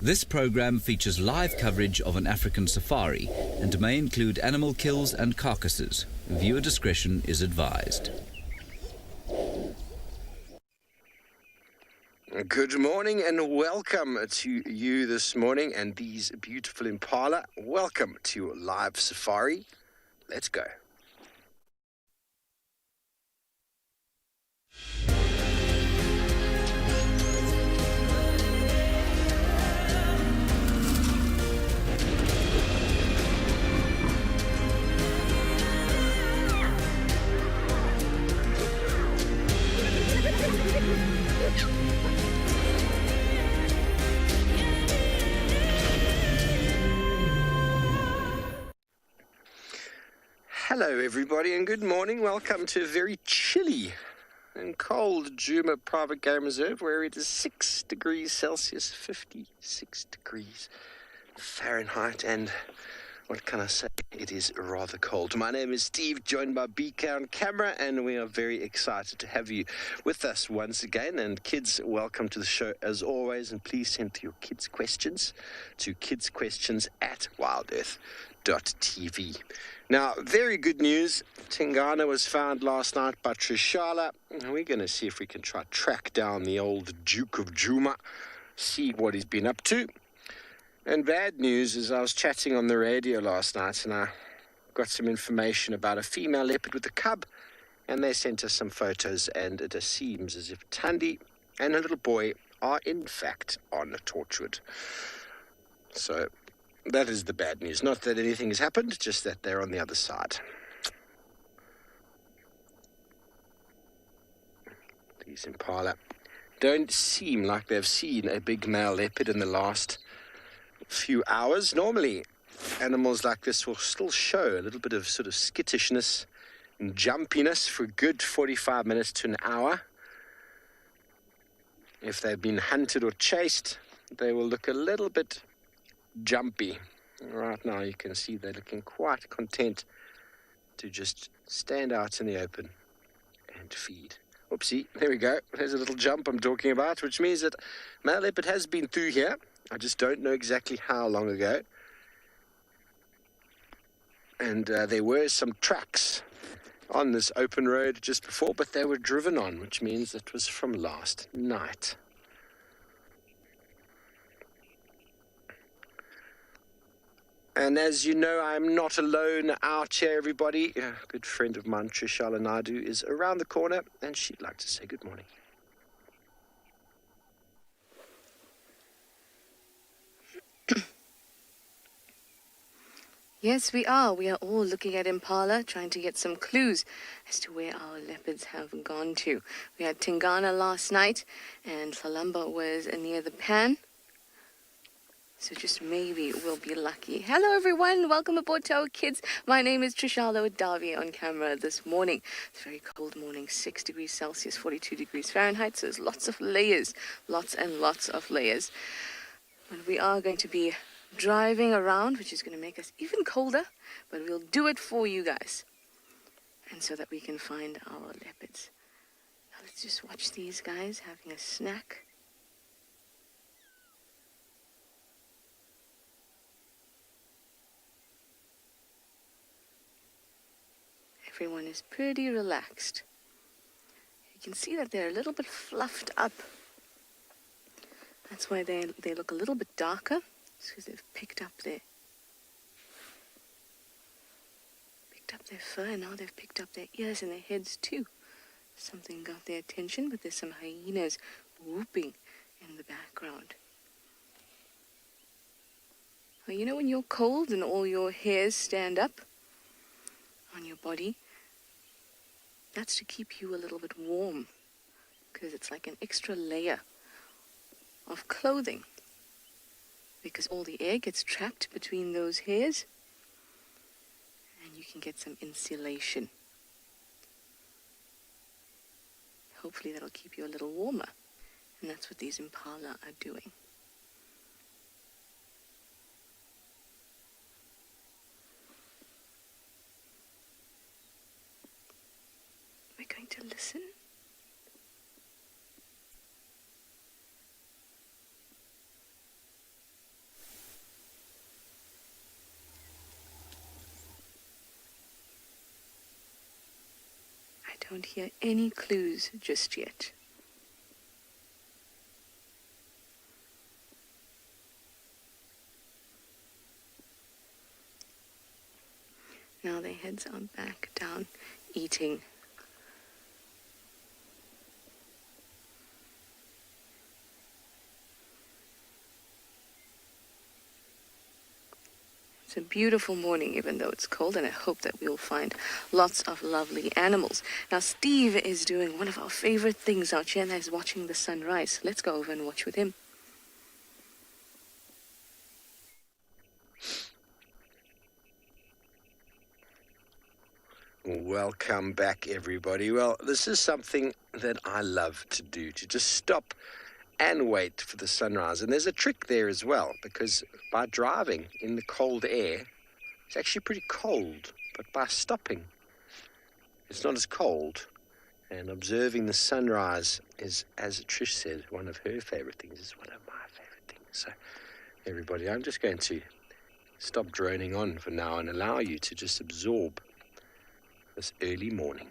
This program features live coverage of an African safari and may include animal kills and carcasses. Viewer discretion is advised. Good morning and welcome to you this morning and these beautiful impala. Welcome to Live Safari. Let's go. Hello everybody and good morning. Welcome to a very chilly and cold Djuma Private Game Reserve where it is 6 degrees Celsius, 56 degrees Fahrenheit, and what can I say? It is rather cold. My name is Steve, joined by BK on camera, and we are very excited to have you with us once again. And kids, welcome to the show as always, and please send your kids' questions to kidsquestions@wildearth.tv. Now, very good news. Tingana was found last night by Trishala. We're going to see if we can try to track down the old Duke of Djuma, see what he's been up to. And bad news is I was chatting on the radio last night and I got some information about a female leopard with a cub, and they sent us some photos, and it seems as if Thandi and her little boy are in fact on Torchwood. So that is the bad news. Not that anything has happened, just that they're on the other side. These impala don't seem like they've seen a big male leopard in the last few hours. Normally, animals like this will still show a little bit of sort of skittishness and jumpiness for a good 45 minutes to an hour. If they've been hunted or chased, they will look a little bit jumpy. Right now you can see they're looking quite content to just stand out in the open and feed. Oopsie, there we go. There's a little jump I'm talking about, which means that male leopard has been through here. I just don't know exactly how long ago. And there were some tracks on this open road just before, but they were driven on, which means it was from last night. And as you know, I'm not alone out here, everybody. A good friend of mine, TRISHALA NAIDU, is around the corner, and she'd like to say good morning. Yes, we are. We are all looking at impala, trying to get some clues as to where our leopards have gone to. We had Tingana last night, and Salamba was near the pan. So just maybe we'll be lucky. Hello everyone, welcome aboard to our kids. My name is Trishala with Davy on camera this morning. It's a very cold morning, 6 degrees Celsius, 42 degrees Fahrenheit. So there's lots of layers, lots and lots of layers. But we are going to be driving around, which is going to make us even colder, but we'll do it for you guys, and so that we can find our leopards. Now let's just watch these guys having a snack. Everyone is pretty relaxed. You can see that they're a little bit fluffed up. That's why they look a little bit darker. It's because they've picked up their fur, and now they've picked up their ears and their heads too. Something got their attention, but there's some hyenas whooping in the background. Well, you know when you're cold and all your hairs stand up on your body? That's to keep you a little bit warm, because it's like an extra layer of clothing. Because all the air gets trapped between those hairs, and you can get some insulation. Hopefully that'll keep you a little warmer, and that's what these impala are doing. We're going to listen. don't hear any clues just yet. Now their heads are back down, eating. It's a beautiful morning, even though it's cold, and I hope that we'll find lots of lovely animals. Now, Steve is doing one of our favorite things out here, and that is watching the sunrise. Let's go over and watch with him. Welcome back, everybody. Well, this is something that I love to do, to just stop and wait for the sunrise. And there's a trick there as well, because by driving in the cold air, it's actually pretty cold. But by stopping, it's not as cold. And observing the sunrise is, as Trish said, one of her favorite things. It's one of my favorite things. So, everybody, I'm just going to stop droning on for now and allow you to just absorb this early morning.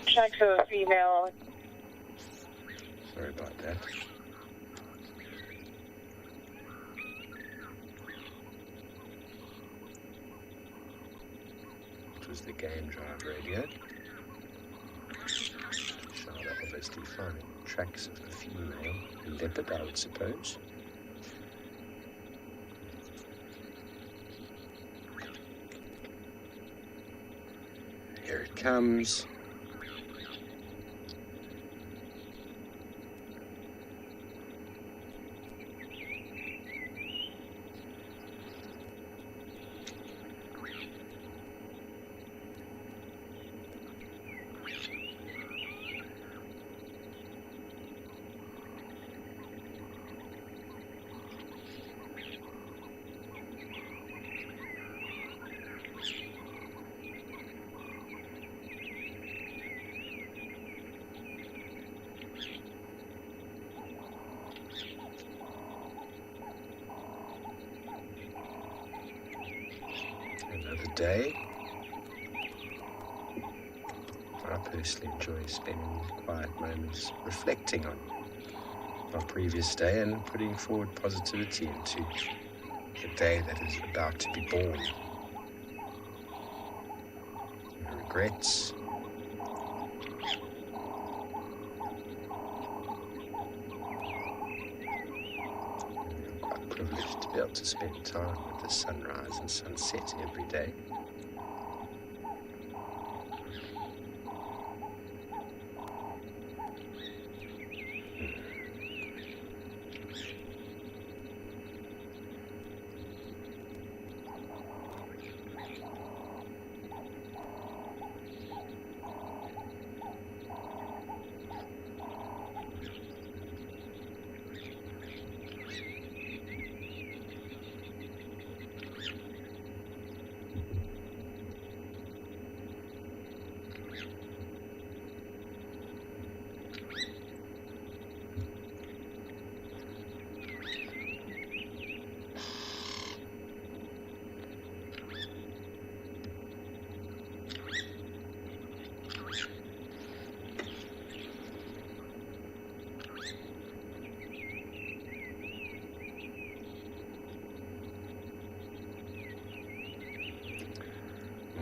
Check for female. Sorry about that. It was the game drive radio. Charlotte obviously finding tracks of a female leopard, I would suppose. Here it comes. Another day. I personally enjoy spending quiet moments reflecting on our previous day and putting forward positivity into the day that is about to be born. No regrets. I'm quite privileged to be able to spend time with the sunrise and sunset every day.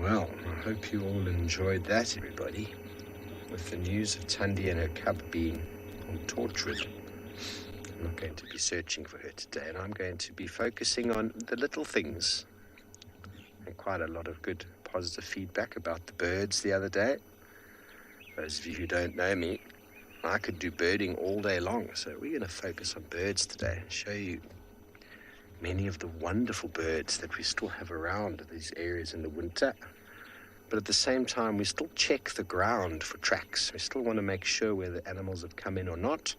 Well, I hope you all enjoyed that, everybody. With the news of Thandi and her cub being on Torchwood, I'm not going to be searching for her today, and I'm going to be focusing on the little things. And quite a lot of good positive feedback about the birds the other day. Those of you who don't know me, I could do birding all day long, so we're going to focus on birds today and show you many of the wonderful birds that we still have around these areas in the winter. But at the same time, we still check the ground for tracks. We still want to make sure whether animals have come in or not.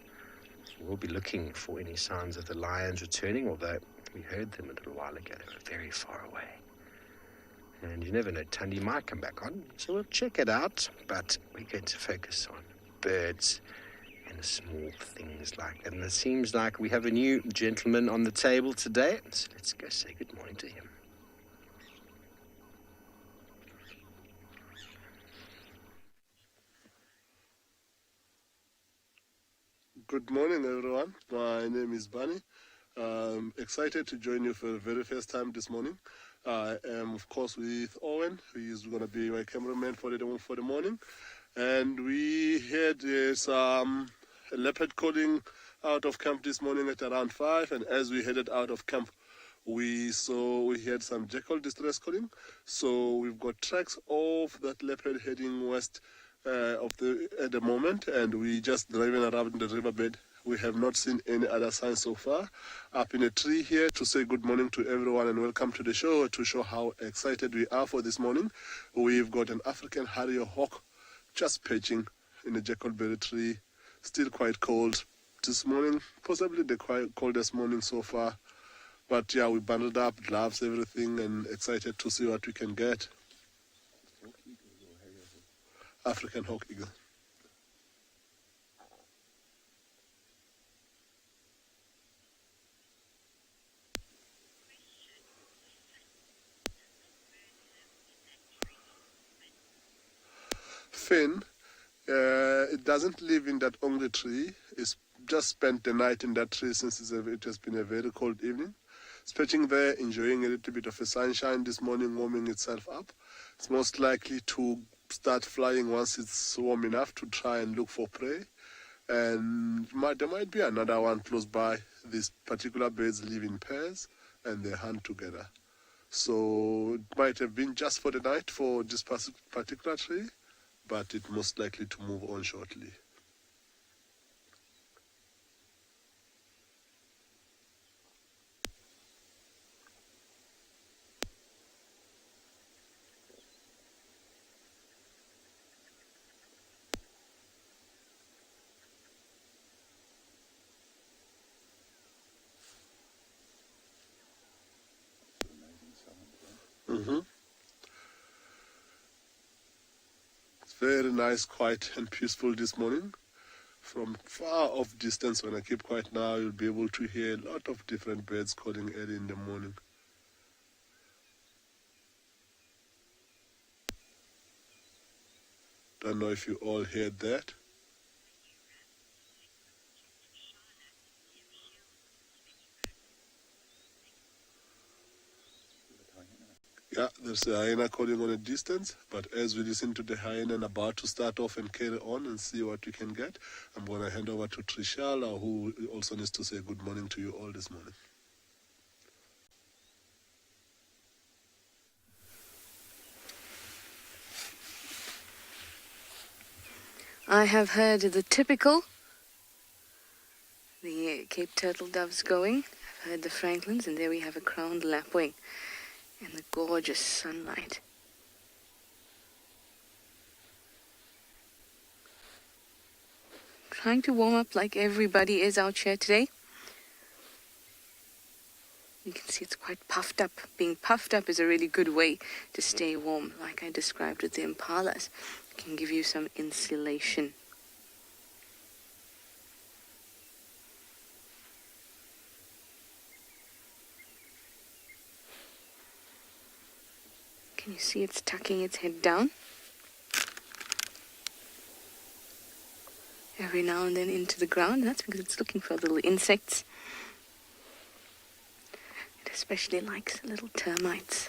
We'll be looking for any signs of the lions returning, although we heard them a little while ago. They were very far away. And you never know, Thandi might come back on, so we'll check it out. But we're going to focus on birds and the small things like that. And it seems like we have a new gentleman on the table today, so let's go say good morning to him. Good morning, everyone. My name is Bunny. I'm excited to join you for the very first time this morning. I am, of course, with Owen, who is going to be my cameraman for the morning. And we had some leopard calling out of camp this morning at around 5. And as we headed out of camp, we had some jackal distress calling. So we've got tracks of that leopard heading west at the moment, and we just driving around the riverbed. We have not seen any other signs so far. Up in a tree here to say good morning to everyone and welcome to the show, to show how excited we are for this morning. We've got an African harrier hawk just perching in a jackalberry tree. Still quite cold this morning, possibly the quite coldest morning so far. But yeah, we bundled up, gloves, everything, and excited to see what we can get. African hawk eagle. Finn, it doesn't live in that only tree. It's just spent the night in that tree since it has been a very cold evening. It's perching there, enjoying a little bit of a sunshine this morning, warming itself up. It's most likely to start flying once it's warm enough to try and look for prey. And there might be another one close by. These particular birds live in pairs and they hunt together. So it might have been just for the night for this particular tree, but it's most likely to move on shortly. It's very nice, quiet and peaceful this morning. From far off distance, when I keep quiet now, you'll be able to hear a lot of different birds calling early in the morning. Don't know if you all heard that. Yeah, there's a hyena calling on a distance, but as we listen to the hyena and about to start off and carry on and see what we can get, I'm going to hand over to Trishala, who also needs to say good morning to you all this morning. I have heard the typical, the Cape turtle doves going. I've heard the franklins, and there we have a crowned lapwing in the gorgeous sunlight. Trying to warm up like everybody is out here today. You can see it's quite puffed up. Being puffed up is a really good way to stay warm, like I described with the impalas. It can give you some insulation. Can you see it's tucking its head down? Every now and then into the ground. That's because it's looking for little insects. It especially likes little termites.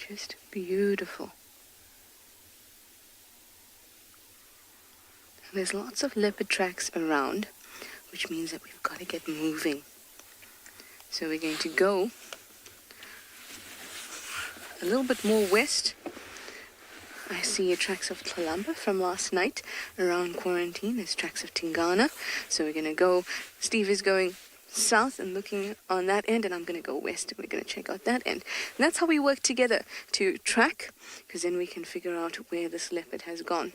Just beautiful. There's lots of leopard tracks around, which means that we've got to get moving. So we're going to go a little bit more west. I see tracks of Tlalamba from last night around quarantine. There's tracks of Tingana. So we're going to go, Steve is going south and looking on that end, and I'm going to go west and we're going to check out that end. And that's how we work together to track, because then we can figure out where this leopard has gone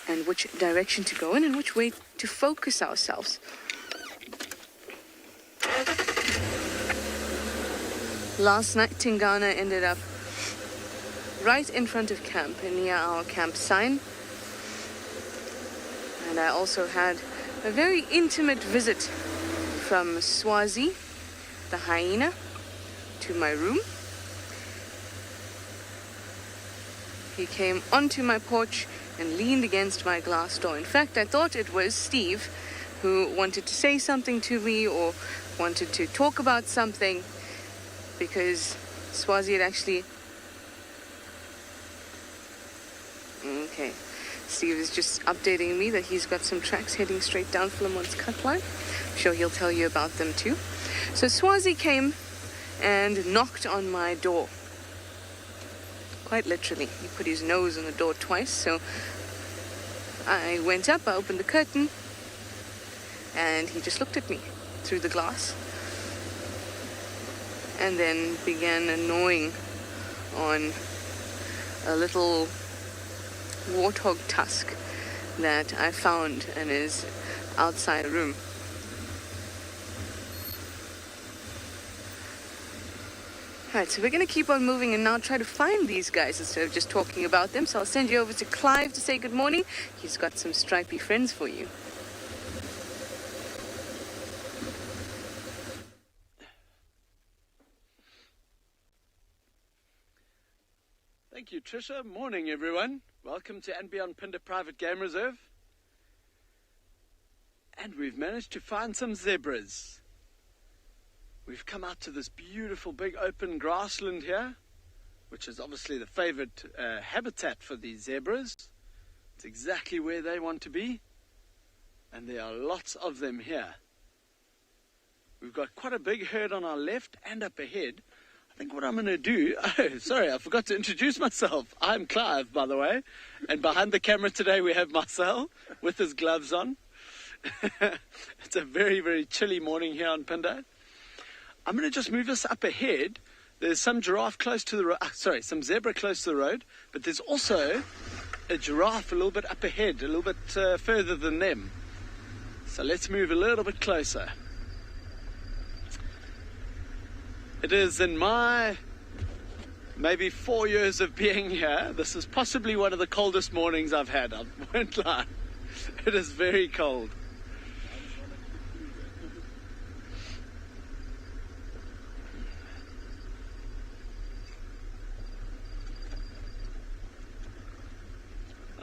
and which direction to go in and which way to focus ourselves. Last night, Tingana ended up right in front of camp, near our camp sign. And I also had a very intimate visit from Swazi, the hyena, to my room. He came onto my porch and leaned against my glass door. In fact, I thought it was Steve who wanted to say something to me or wanted to talk about something, because Swazi had actually... Okay, Steve is just updating me that he's got some tracks heading straight down Philemon's cut line. I'm sure he'll tell you about them too. So Swazi came and knocked on my door. Quite literally. He put his nose on the door twice, so I went up, I opened the curtain, and he just looked at me through the glass and then began gnawing on a little warthog tusk that I found in his outside room. Alright, so we're going to keep on moving and now try to find these guys instead of just talking about them. So I'll send you over to Clive to say good morning. He's got some stripy friends for you. Thank you, Trisha. Morning, everyone. Welcome to and Beyond Pinda Private Game Reserve. And we've managed to find some zebras. We've come out to this beautiful big open grassland here, which is obviously the favorite habitat for these zebras. It's exactly where they want to be. And there are lots of them here. We've got quite a big herd on our left and up ahead. I think what I'm going to do... Oh, sorry, I forgot to introduce myself. I'm Clive, by the way. And behind the camera today we have Marcel with his gloves on. It's a very, very chilly morning here on Pinda. I'm going to just move us up ahead. There's some giraffe close to the road. Some zebra close to the road. But there's also a giraffe a little bit up ahead, a little bit further than them. So let's move a little bit closer. It is in my maybe 4 years of being here. This is possibly one of the coldest mornings I've had. I won't lie. It is very cold.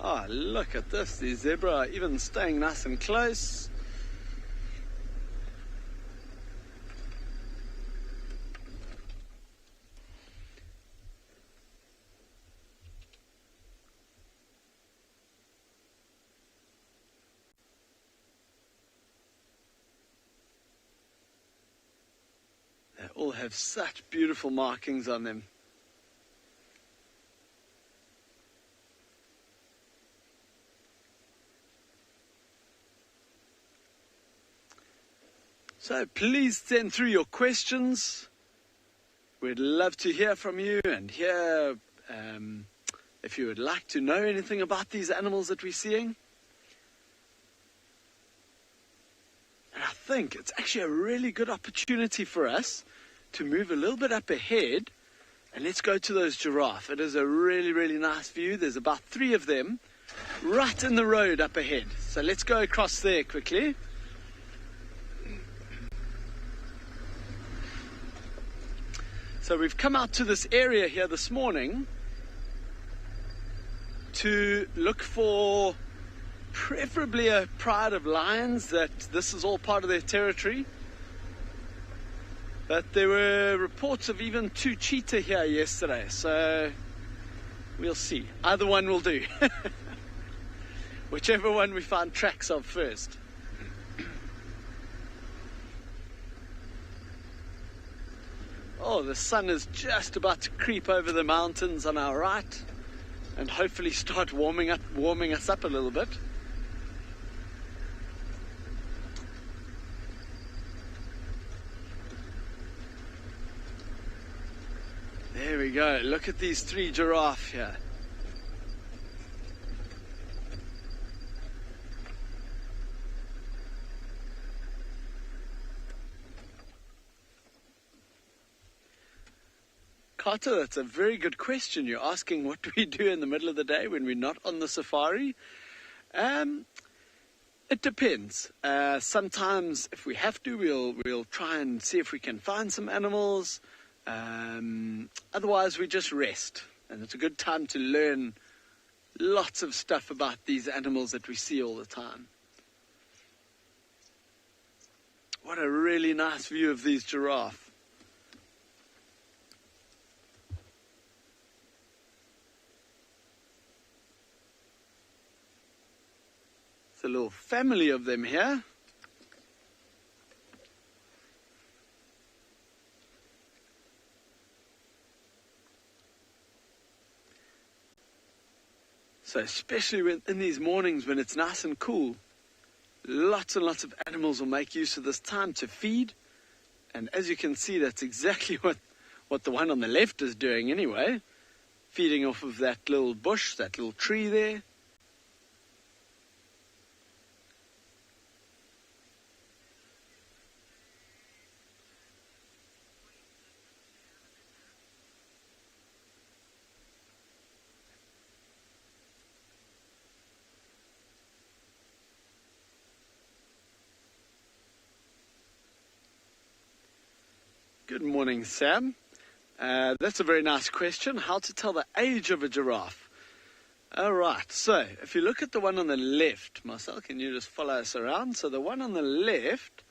Oh, look at this. The zebra are even staying nice and close. They all have such beautiful markings on them. So please send through your questions. We'd love to hear from you and hear if you would like to know anything about these animals that we're seeing. And I think it's actually a really good opportunity for us to move a little bit up ahead and let's go to those giraffe. It is a really, really nice view. There's about 3 of them right in the road up ahead. So let's go across there quickly. So we've come out to this area here this morning to look for preferably a pride of lions, that this is all part of their territory. But there were reports of even 2 cheetah here yesterday, so we'll see. Either one will do. Whichever one we find tracks of first. Oh, the sun is just about to creep over the mountains on our right and hopefully start warming us up a little bit. There we go. Look at these 3 giraffe here. Carter, that's a very good question. You're asking what do we do in the middle of the day when we're not on the safari? It depends. Sometimes if we have to, we'll try and see if we can find some animals. Otherwise we just rest, and it's a good time to learn lots of stuff about these animals that we see all the time. What a really nice view of these giraffe. It's a little family of them here. So especially in these mornings when it's nice and cool, lots and lots of animals will make use of this time to feed. And as you can see, that's exactly what the one on the left is doing anyway. Feeding off of that little bush, that little tree there. Good morning, Sam. That's a very nice question. How to tell the age of a giraffe? All right, so if you look at the one on the left, Marcel, can you just follow us around? So the one on the left,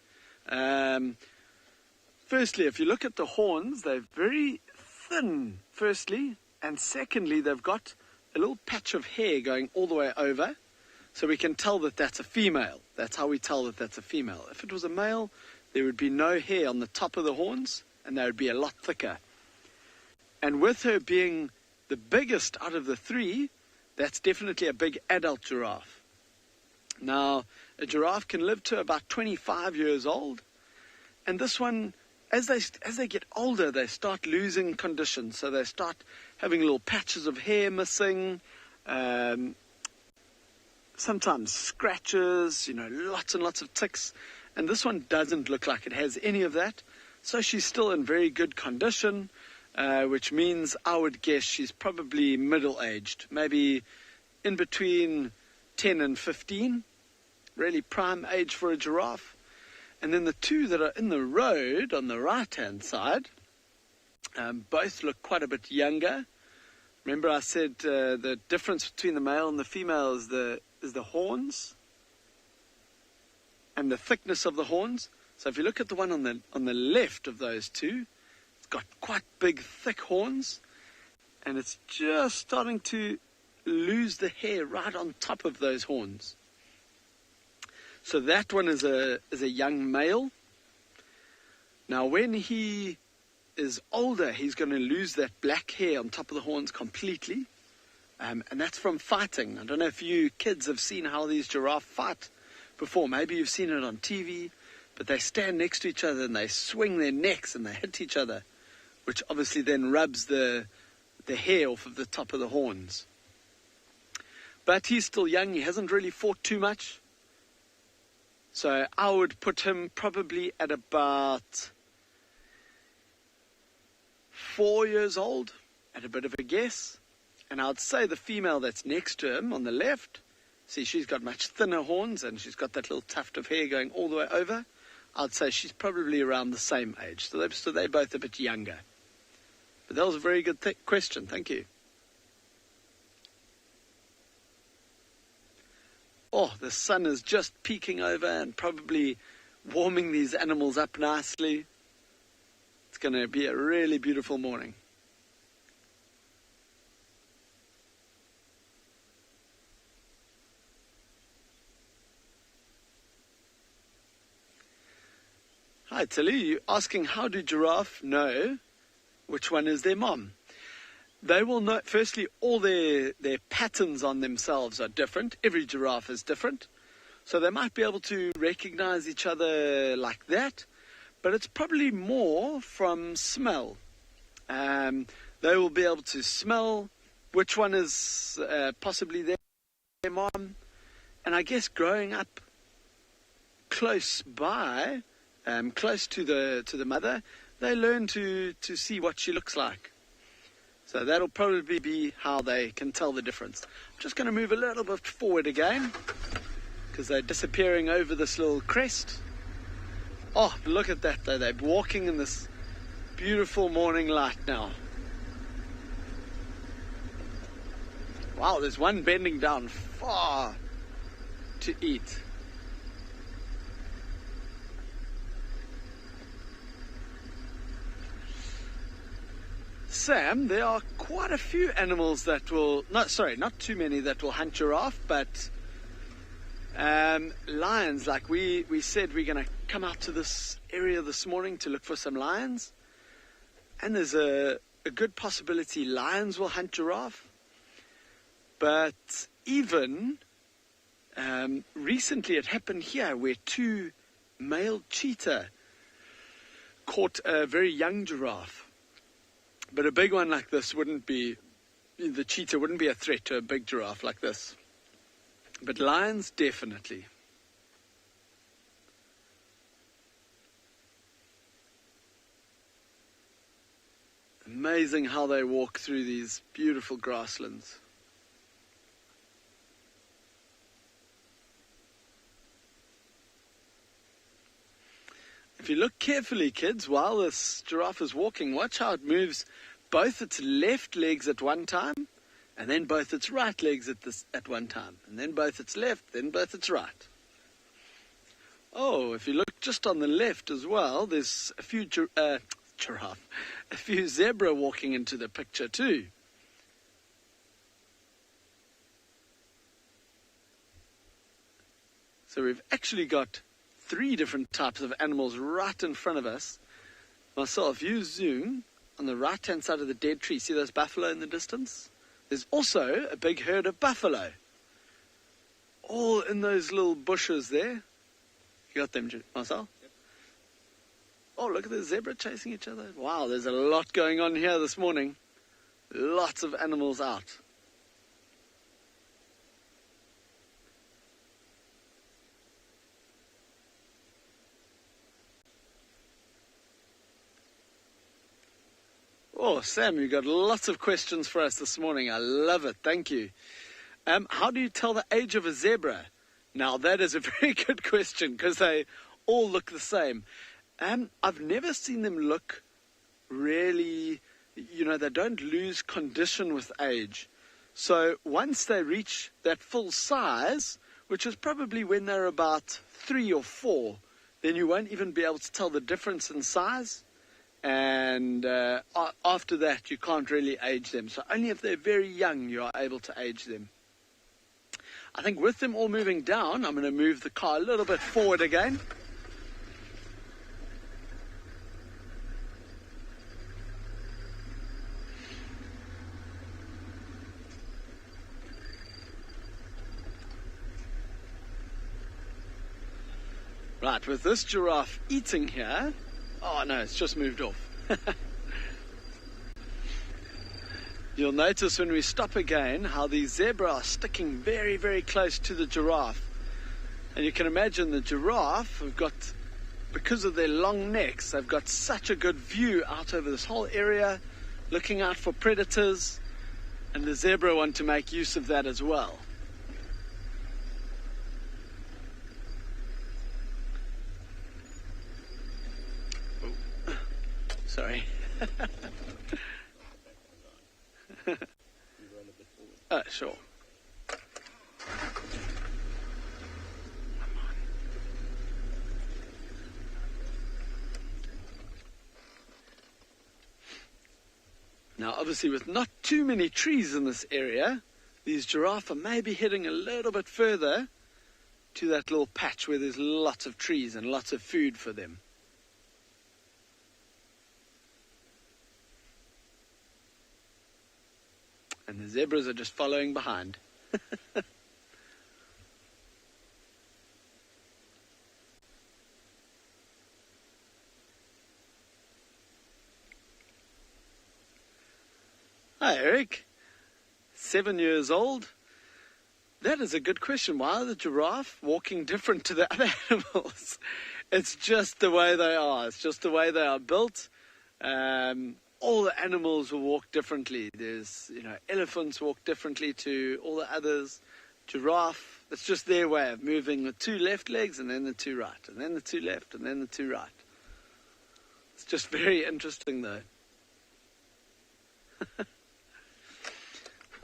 firstly, if you look at the horns, they're very thin, firstly, and secondly, they've got a little patch of hair going all the way over, so we can tell that that's a female. That's how we tell that that's a female. If it was a male, there would be no hair on the top of the horns, and they would be a lot thicker. And with her being the biggest out of the 3, that's definitely a big adult giraffe. Now, a giraffe can live to about 25 years old, and this one, as they get older, they start losing condition. So they start having little patches of hair missing, sometimes scratches, lots and lots of ticks. And this one doesn't look like it has any of that. So she's still in very good condition, which means I would guess she's probably middle-aged, maybe in between 10 and 15, really prime age for a giraffe. And then the 2 that are in the road on the right-hand side, both look quite a bit younger. Remember I said the difference between the male and the female is the horns and the thickness of the horns. So if you look at the one on the left of those 2, it's got quite big, thick horns, and it's just starting to lose the hair right on top of those horns. So that one is a young male. Now when he is older, he's going to lose that black hair on top of the horns completely, and that's from fighting. I don't know if you kids have seen how these giraffe fight before. Maybe you've seen it on TV. But they stand next to each other and they swing their necks and they hit each other, which obviously then rubs the hair off of the top of the horns. But he's still young. He hasn't really fought too much. So I would put him probably at about 4 years old, at a bit of a guess. And I'd say the female that's next to him on the left, see, she's got much thinner horns and she's got that little tuft of hair going all the way over. I'd say she's probably around the same age. So they're both a bit younger. But that was a very good question. Thank you. Oh, the sun is just peeking over and probably warming these animals up nicely. going to be a really beautiful morning. Hi Tilly, you're asking how do giraffe know which one is their mom? They will know, firstly, all their patterns on themselves are different. Every giraffe is different. So they might be able to recognize each other like that, but it's probably more from smell. They will be able to smell which one is possibly their mom. And I guess growing up close by, close to the mother, they learn to see what she looks like. So that'll probably be how they can tell the difference. I'm just going to move a little bit forward again, because they're disappearing over this little crest. Oh, look at that though. They're walking in this beautiful morning light now. Wow, there's one bending down far to eat. Sam, there are quite a few animals that will, not too many that will hunt giraffe, but lions, like we said, we're going to come out to this area this morning to look for some lions. And there's a good possibility lions will hunt giraffe. But even recently it happened here where two male cheetah caught a very young giraffe. But a big one like this the cheetah wouldn't be a threat to a big giraffe like this. But lions, definitely. Amazing how they walk through these beautiful grasslands. If you look carefully, kids, while this giraffe is walking, watch how it moves both its left legs at one time, and then both its right legs at one time, and then both its left, then both its right. Oh, if you look just on the left as well, there's a few zebra walking into the picture too. So we've actually got 3 different types of animals right in front of us. Marcel, if you zoom on the right-hand side of the dead tree, see those buffalo in the distance? There's also a big herd of buffalo, all in those little bushes there. You got them, Marcel? Yep. Oh, look at the zebra chasing each other. Wow, there's a lot going on here this morning. Lots of animals out. Oh, Sam, you've got lots of questions for us this morning. I love it. Thank you. How do you tell the age of a zebra? Now, that is a very good question because they all look the same. I've never seen them look really, they don't lose condition with age. So once they reach that full size, which is probably when they're about 3 or 4, then you won't even be able to tell the difference in size. And after that, you can't really age them. So only if they're very young, you are able to age them. I think with them all moving down, I'm going to move the car a little bit forward again. Right, with this giraffe eating here, oh no, it's just moved off. You'll notice when we stop again how the zebra are sticking very, very close to the giraffe. And you can imagine the giraffe have got, because of their long necks, they've got such a good view out over this whole area, looking out for predators, and the zebra want to make use of that as well. Sorry. Sure. Now, obviously, with not too many trees in this area, these giraffe are maybe heading a little bit further to that little patch where there's lots of trees and lots of food for them. And the zebras are just following behind. Hi, Eric. 7 years old. That is a good question. Why are the giraffe walking different to the other animals? It's just the way they are. It's just the way they are built. All the animals will walk differently. There's, elephants walk differently to all the others. Giraffe, it's just their way of moving the two left legs and then the two right, and then the two left and then the two right. It's just very interesting, though.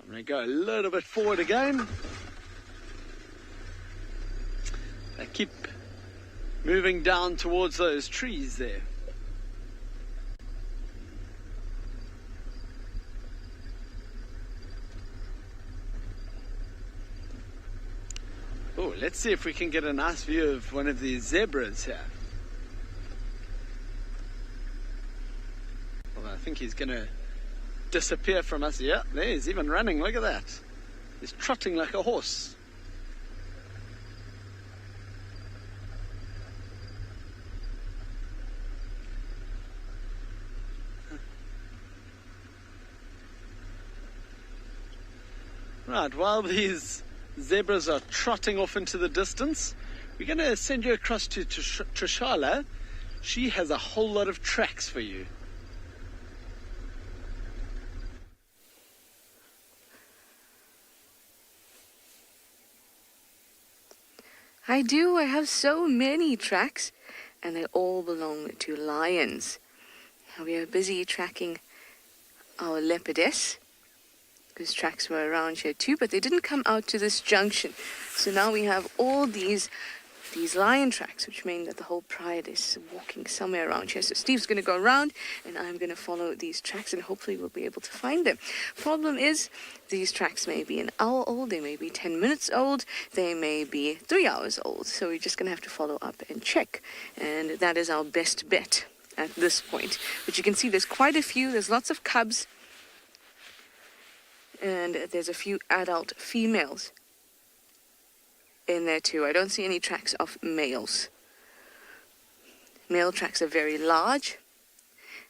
I'm going to go a little bit forward again. They keep moving down towards those trees there. Oh, let's see if we can get a nice view of one of these zebras here. Well, I think he's going to disappear from us. Yeah, there he's even running. Look at that. He's trotting like a horse. Right, while these zebras are trotting off into the distance, we're going to send you across to Trishala. She has a whole lot of tracks for you. I do. I have so many tracks, and they all belong to lions. Now we are busy tracking our leopardess, whose tracks were around here too, but they didn't come out to this junction. So now we have all these lion tracks, which mean that the whole pride is walking somewhere around here. So Steve's going to go around, and I'm going to follow these tracks, and hopefully we'll be able to find them. Problem is, these tracks may be an hour old, they may be 10 minutes old, they may be 3 hours old. So we're just going to have to follow up and check. And that is our best bet at this point. But you can see there's quite a few, there's lots of cubs, and there's a few adult females in there too. I don't see any tracks of males. Male tracks are very large,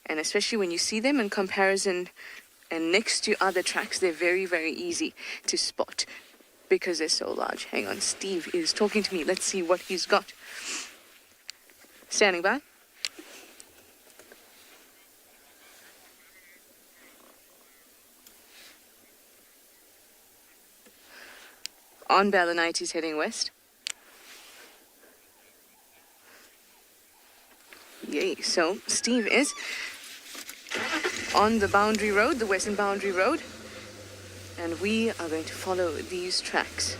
and especially when you see them in comparison and next to other tracks, they're very, very easy to spot because they're so large. Hang on, Steve is talking to me. Let's see what he's got. Standing by. On Ballanite, he's heading west. Yay, so Steve is on the boundary road, the western boundary road, and we are going to follow these tracks.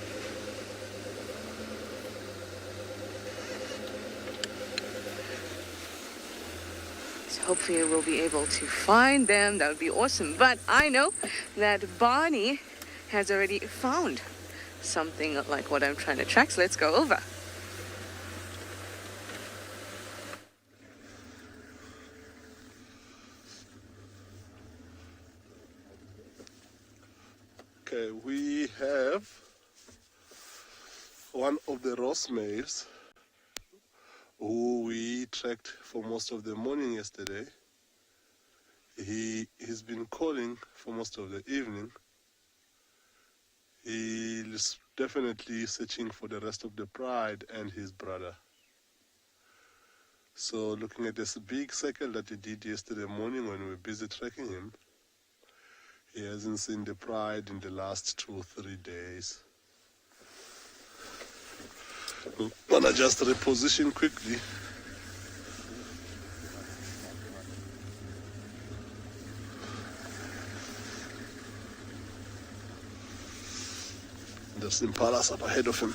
So hopefully we'll be able to find them. That would be awesome. But I know that Barney has already found something like what I'm trying to track, so let's go over. Okay, we have one of the Ross males who we tracked for most of the morning yesterday. He's been calling for most of the evening. He's definitely searching for the rest of the pride and his brother. So looking at this big cycle that he did yesterday morning when we were busy tracking him, he hasn't seen the pride in the last 2 or 3 days. I'm gonna just reposition quickly. There's impalas up ahead of him.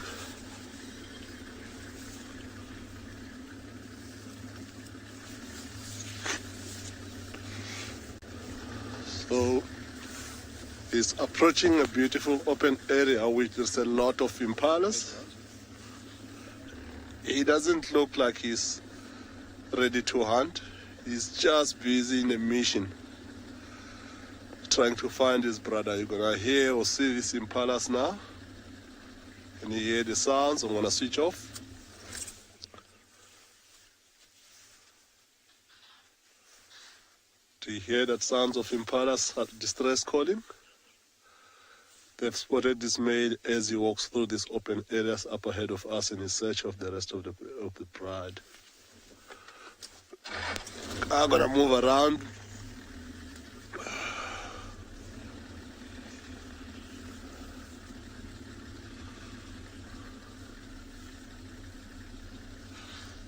So He's approaching a beautiful open area with there's a lot of impalas. He doesn't look like he's ready to hunt. He's just busy in a mission, trying to find his brother. You're gonna hear or see these impalas now. Can you hear the sounds? I'm gonna switch off. Do you hear that sounds of impalas at distress calling? They've spotted this male as he walks through these open areas up ahead of us in his search of the rest of the pride. I'm gonna move around.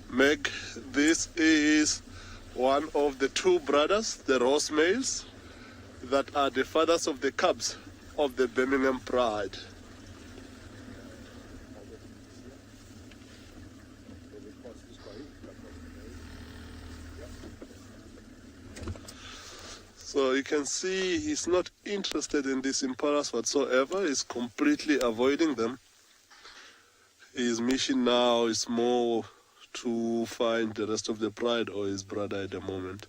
Meg, this is one of the two brothers, the Ross males, that are the fathers of the cubs of the Birmingham Pride. So you can see he's not interested in these impalas whatsoever. He's completely avoiding them. His mission now is more to find the rest of the pride or his brother at the moment.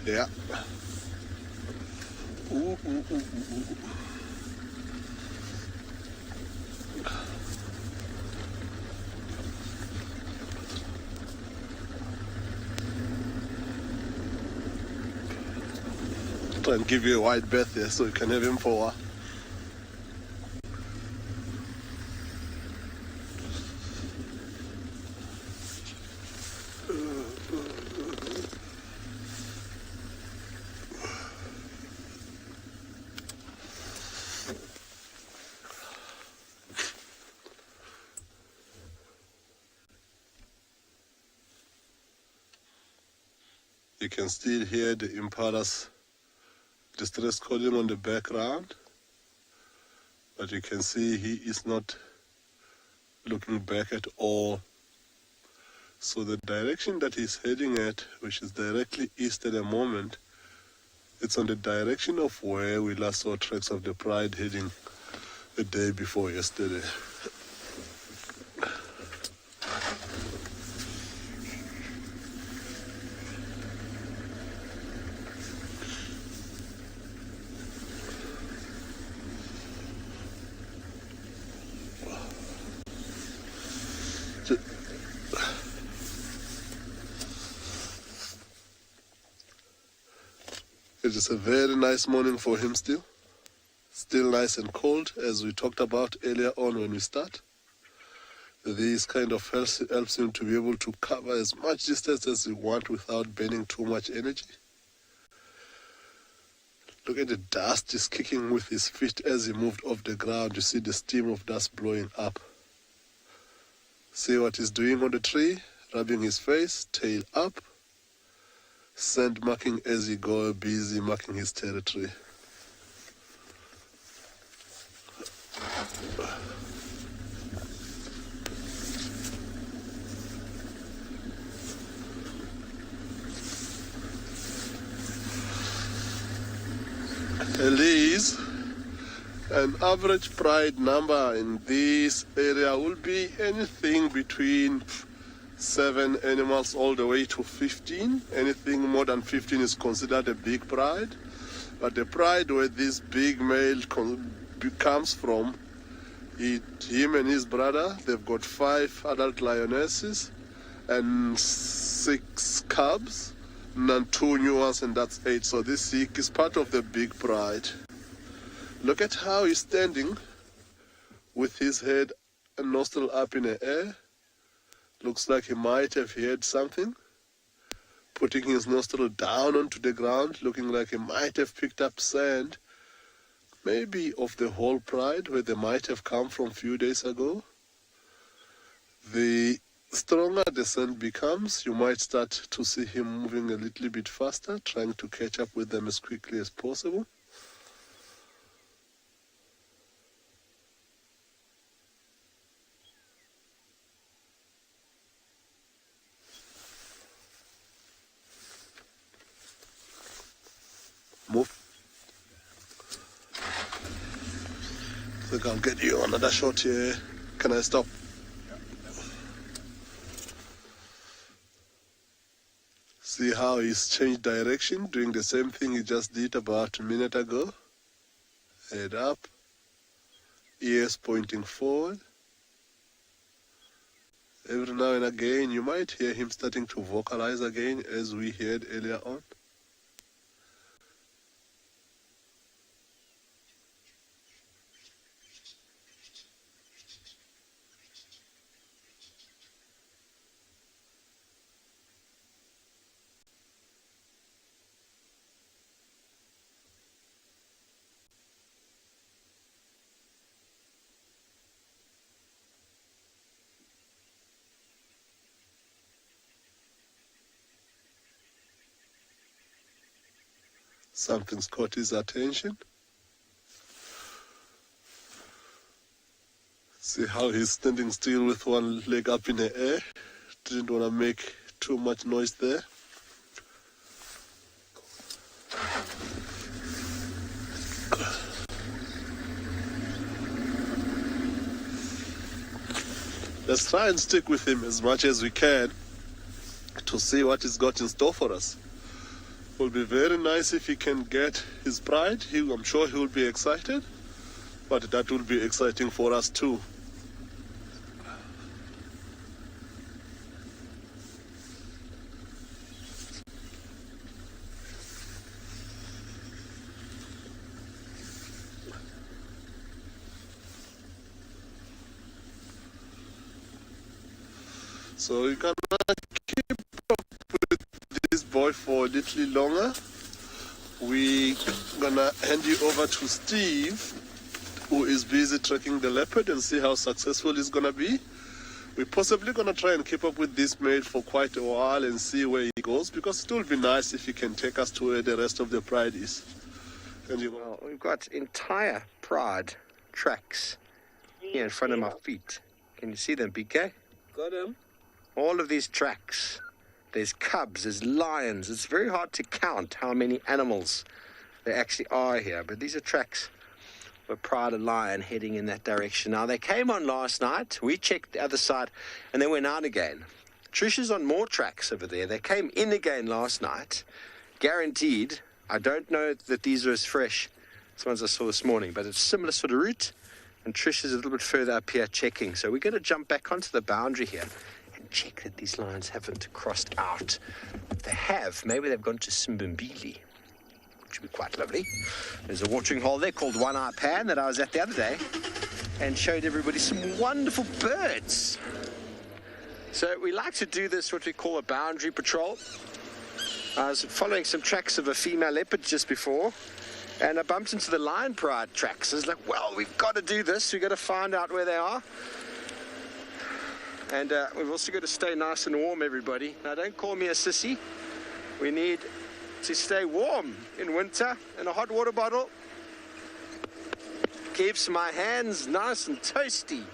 Yeah. Ooh, ooh, ooh, ooh, ooh. Try and give you a wide berth there so you can have him for a while. You can still hear the impalas distress calling on the background, but you can see he is not looking back at all. So the direction that he's heading at, which is directly east at the moment, it's on the direction of where we last saw tracks of the pride heading the day before yesterday. It is a very nice morning for him still. Still nice and cold, as we talked about earlier on when we start. This kind of helps him to be able to cover as much distance as he wants without burning too much energy. Look at the dust he's kicking with his feet as he moved off the ground. You see the steam of dust blowing up. See what he's doing on the tree? Rubbing his face, tail up. Sand marking as he goes, busy marking his territory. Elise, an average pride number in this area will be anything between 7 animals all the way to 15. Anything more than 15 is considered a big pride. But the pride where this big male comes from, him and his brother, they've got 5 adult lionesses and 6 cubs, and 2 new ones, and that's 8. So this is part of the big pride. Look at how he's standing with his head and nostril up in the air. Looks like he might have heard something. Putting his nostril down onto the ground, looking like he might have picked up sand, maybe of the whole pride where they might have come from a few days ago. The stronger the sand becomes, you might start to see him moving a little bit faster, trying to catch up with them as quickly as possible. think I'll get you another shot here. Can I stop? See how he's changed direction, doing the same thing he just did about a minute ago. Head up, ears pointing forward. Every now and again, you might hear him starting to vocalize again, as we heard earlier on. Something's caught his attention. See how he's standing still with one leg up in the air. Didn't want to make too much noise there. Let's try and stick with him as much as we can to see what he's got in store for us. Will be very nice if he can get his pride. I'm sure he will be excited, but that will be exciting for us too. So we're gonna keep up with this boy for a little longer. We're gonna hand you over to Steve, who is busy tracking the leopard, and see how successful he's gonna be. We're possibly gonna try and keep up with this mate for quite a while and see where he goes, because it will be nice if he can take us to where the rest of the pride is. And Well, we've got entire pride tracks here in front of my feet. Can you see them, BK? Got him. All of these tracks. There's cubs, there's lions. It's very hard to count how many animals there actually are here. But these are tracks of a pride of lion heading in that direction. Now, they came on last night. We checked the other side, and they went out again. Trish is on more tracks over there. They came in again last night. Guaranteed. I don't know that these are as fresh as ones I saw this morning, but it's a similar sort of route. And Trish is a little bit further up here checking. So we're going to jump back onto the boundary here and check that these lions haven't crossed out. If they have, maybe they've gone to Simbimbili, which would be quite lovely. There's a watering hole there called One Eye Pan that I was at the other day and showed everybody some wonderful birds. So we like to do this, what we call a boundary patrol. I was following some tracks of a female leopard just before, and I bumped into the lion pride tracks. I was like, well, we've got to do this. We've got to find out where they are. And we've also got to stay nice and warm, everybody. Now, don't call me a sissy. We need to stay warm in winter in a hot water bottle. Keeps my hands nice and toasty.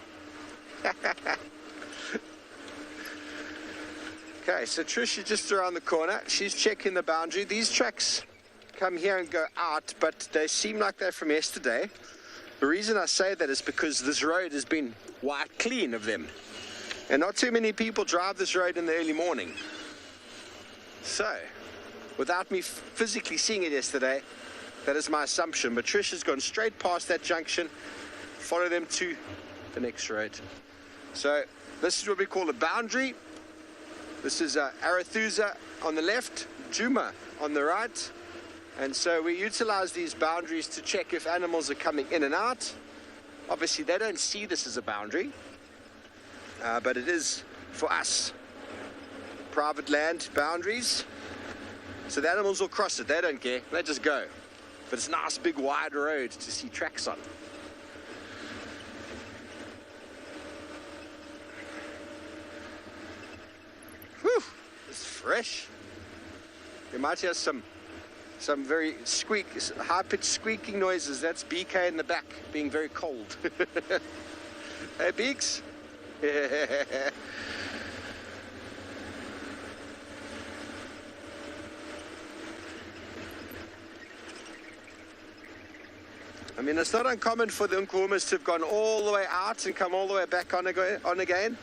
Okay, so Trish is just around the corner. She's checking the boundary. These tracks come here and go out, but they seem like they're from yesterday. The reason I say that is because this road has been wiped clean of them. And not too many people drive this road in the early morning. So, without me physically seeing it yesterday, that is my assumption. But Trish has gone straight past that junction, follow them to the next road. So, this is what we call a boundary. This is Arathusa on the left, Juma on the right. And so we utilize these boundaries to check if animals are coming in and out. Obviously, they don't see this as a boundary. But it is, for us, private land boundaries. So the animals will cross it. They don't care. They just go. But it's a nice, big, wide road to see tracks on. Whew, it's fresh. You might hear some very high-pitched squeaking noises. That's BK in the back being very cold. Hey, Beaks. mean, it's not uncommon for the Nkuhumas to have gone all the way out and come all the way back on again.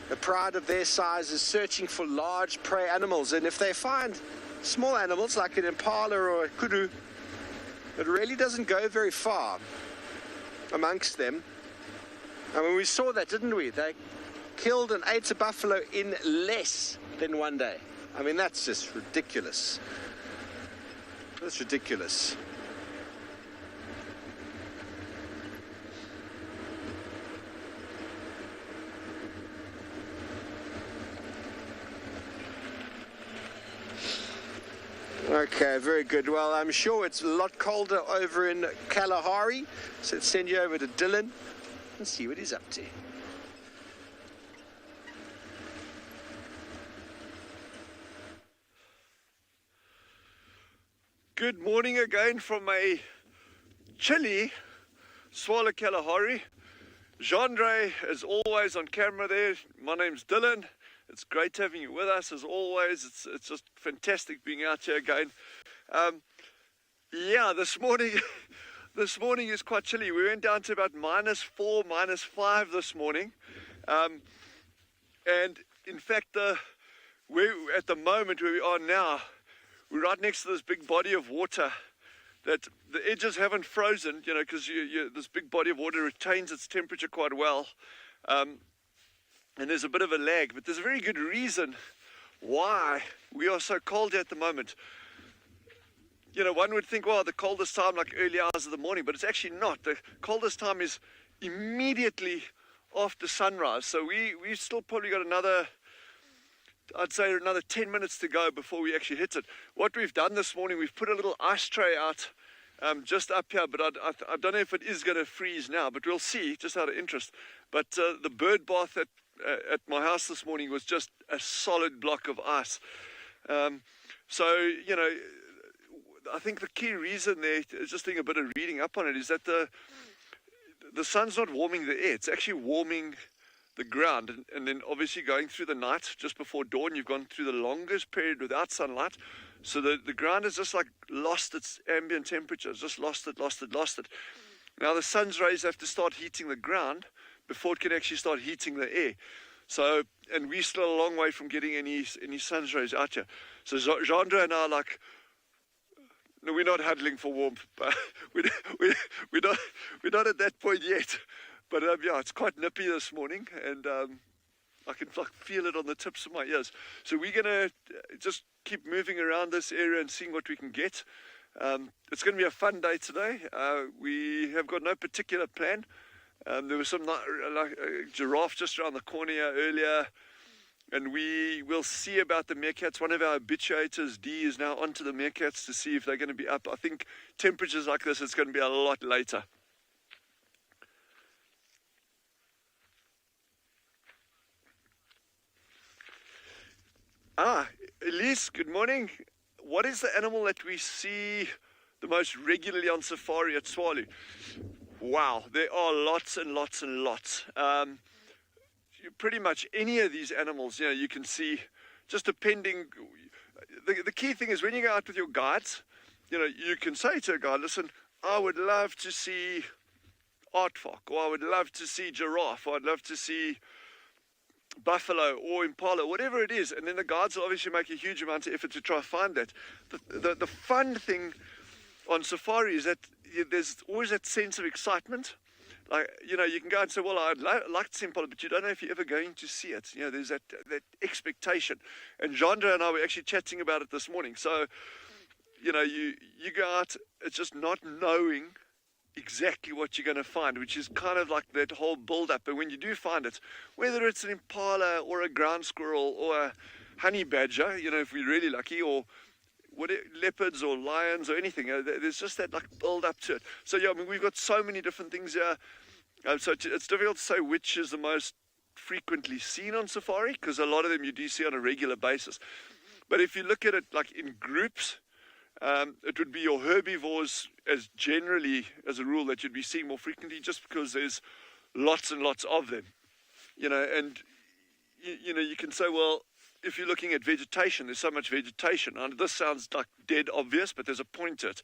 The pride of their size is searching for large prey animals, and if they find small animals like an impala or a kudu, it really doesn't go very far amongst them. I mean, we saw that, didn't we? They killed and ate a buffalo in less than one day. I mean, that's just ridiculous. That's ridiculous. Okay, very good. Well, I'm sure it's a lot colder over in Kalahari, so let's send you over to Dylan and see what he's up to. Good morning again from a chilly Tswalu Kalahari. Jean-Dre is always on camera there. My name's Dylan. It's great having you with us as always. It's just fantastic being out here again. Yeah, this morning is quite chilly. We went down to about -4, -5 this morning. And in fact, at the moment where we are now, we're right next to this big body of water that the edges haven't frozen, you know, because this big body of water retains its temperature quite well. And there's a bit of a lag, but there's a very good reason why we are so cold here at the moment. You know, one would think, well, the coldest time, like early hours of the morning, but it's actually not. The coldest time is immediately after sunrise. So we've still probably got I'd say another 10 minutes to go before we actually hit it. What we've done this morning, we've put a little ice tray out just up here, but I don't know if it is going to freeze now, but we'll see, just out of interest. But the bird bath at my house this morning was just a solid block of ice. So, you know, I think the key reason there, just doing a bit of reading up on it, is that the sun's not warming the air, it's actually warming the ground. And then obviously going through the night, just before dawn, you've gone through the longest period without sunlight. So the ground has just like lost its ambient temperature, it's just lost it. Now the sun's rays have to start heating the ground before it can actually start heating the air. So, and we're still a long way from getting any sun's rays out here. So Jean-Dre and I are like, no, we're not huddling for warmth. we're not at that point yet. But yeah, it's quite nippy this morning, and I can like feel it on the tips of my ears. So we're gonna just keep moving around this area and seeing what we can get. It's going to be a fun day today. We have got no particular plan. There was some like a giraffe just around the corner here earlier, and we will see about the meerkats. One of our habituators, D, is now onto the meerkats to see if they're going to be up. I think temperatures like this, it's going to be a lot later. Elise, good morning. What is the animal that we see the most regularly on safari at Tswalu? Wow, there are lots and lots and lots. Pretty much any of these animals, you know, you can see, just depending. The key thing is when you go out with your guides, you know, you can say to a guide, listen, I would love to see aardvark, or I would love to see giraffe, or I'd love to see buffalo or impala, whatever it is, and then the guides will obviously make a huge amount of effort to try to find that. The fun thing on safari is that there's always that sense of excitement. Like, you know, you can go and say, well, I'd like to see impala, but you don't know if you're ever going to see it. You know, there's that expectation. And Jean-Dre and I were actually chatting about it this morning. So, you know, you go out, it's just not knowing exactly what you're going to find, which is kind of like that whole build-up. And when you do find it, whether it's an impala or a ground squirrel or a honey badger, you know, if we're really lucky, or leopards or lions or anything, there's just that like build-up to it. So yeah, I mean, we've got so many different things here. So it's difficult to say which is the most frequently seen on safari, because a lot of them you do see on a regular basis. But if you look at it like in groups, it would be your herbivores as generally, as a rule, that you'd be seeing more frequently, just because there's lots and lots of them, you know. And you know, you can say, well, if you're looking at vegetation, there's so much vegetation, and this sounds like dead obvious, but there's a point to it.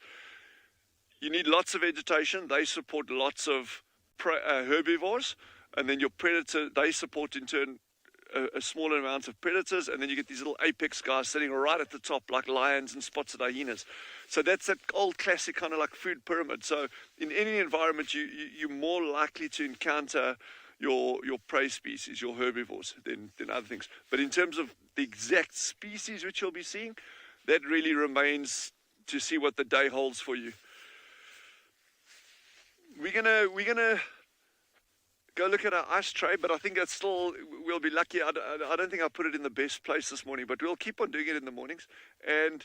you need lots of vegetation. They support lots of herbivores, and then your predator, they support in turn a smaller amount of predators, and then you get these little apex guys sitting right at the top like lions and spotted hyenas. So that's that old classic kind of like food pyramid. So in any environment, you're more likely to encounter your prey species, your herbivores, than other things. But in terms of the exact species which you'll be seeing, that really remains to see what the day holds for you. We're gonna go look at our ice tray, but I think that's still, we'll be lucky. I don't think I put it in the best place this morning, but we'll keep on doing it in the mornings. And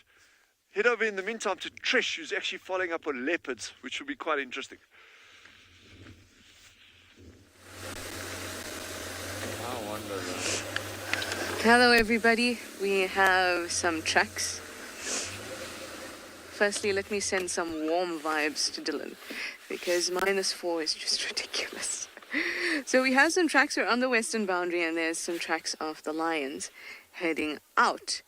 head over in the meantime to Trish, who's actually following up on leopards, which will be quite interesting. Hello everybody, we have some tracks. Firstly, let me send some warm vibes to Dylan, because -4 is just ridiculous. So we have some tracks around the western boundary, and there's some tracks of the lions heading out.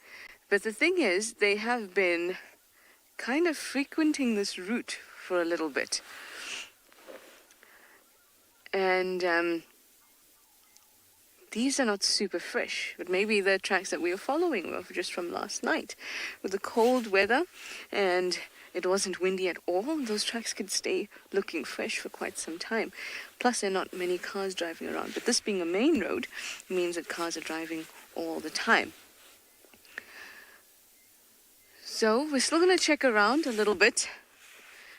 But the thing is, they have been kind of frequenting this route for a little bit. And these are not super fresh, but maybe the tracks that we are following were just from last night. With the cold weather and it wasn't windy at all, those tracks could stay looking fresh for quite some time. Plus, there are not many cars driving around. But this being a main road means that cars are driving all the time. So we're still going to check around a little bit.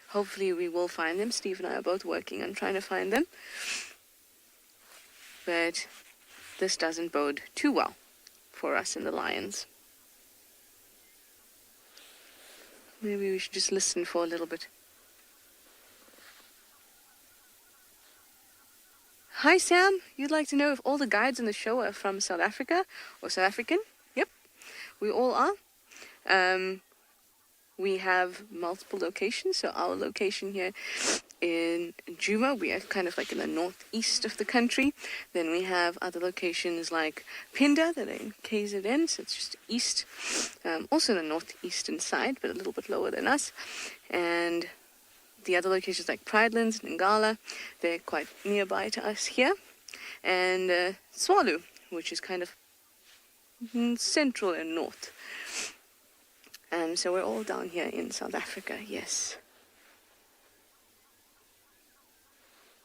Hopefully we will find them. Steve and I are both working on trying to find them. But this doesn't bode too well for us and the lions. Maybe we should just listen for a little bit. Hi Sam, you'd like to know if all the guides on the show are from South Africa or South African? Yep, we all are. We have multiple locations. So our location here in Djuma, we are kind of like in the northeast of the country. Then we have other locations like Pinda that are in KZN, so it's just east, also the northeastern side, but a little bit lower than us. And the other locations like Pridelands and Ngala, they're quite nearby to us here. And Tswalu, which is kind of central and north. So we're all down here in South Africa, yes.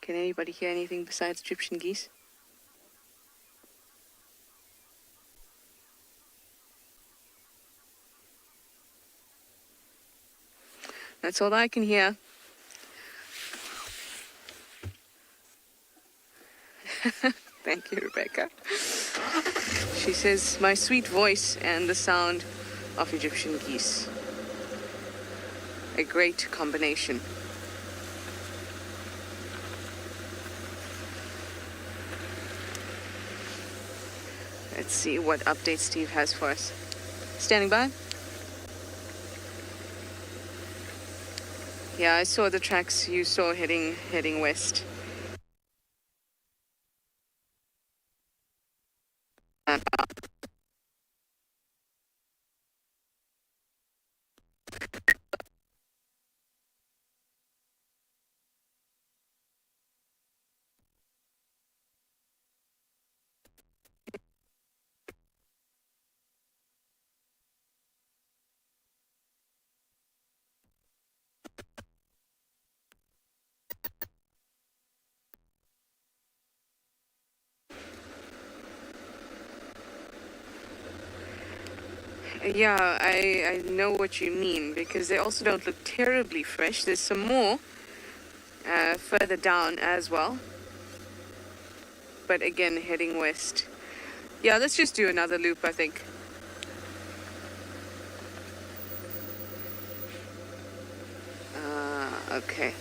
Can anybody hear anything besides Egyptian geese? That's all I can hear. Thank you, Rebecca. She says, my sweet voice and the sound of Egyptian geese. A great combination. Let's see what update Steve has for us. Standing by? Yeah, I saw the tracks you saw heading west. Yeah, I know what you mean, because they also don't look terribly fresh. There's some more further down as well. But again, heading west. Yeah, let's just do another loop, I think. Okay.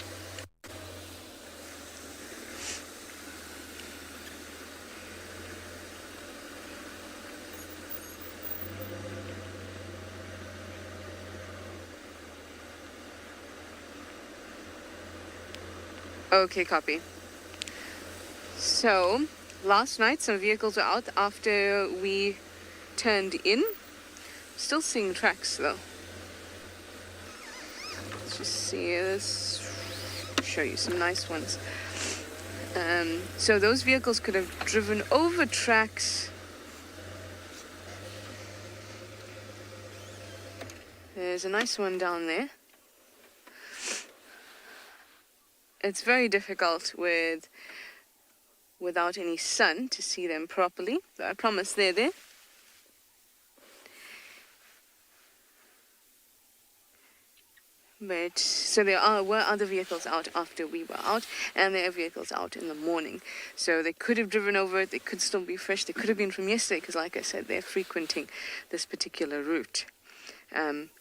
Okay, copy. So, last night some vehicles were out after we turned in. Still seeing tracks though. Let's just see this. show you some nice ones. So those vehicles could have driven over tracks. There's a nice one down there. It's very difficult without any sun to see them properly. So I promise they're there. But so were other vehicles out after we were out, and there are vehicles out in the morning. So they could have driven over it. They could still be fresh. They could have been from yesterday because, like I said, they're frequenting this particular route.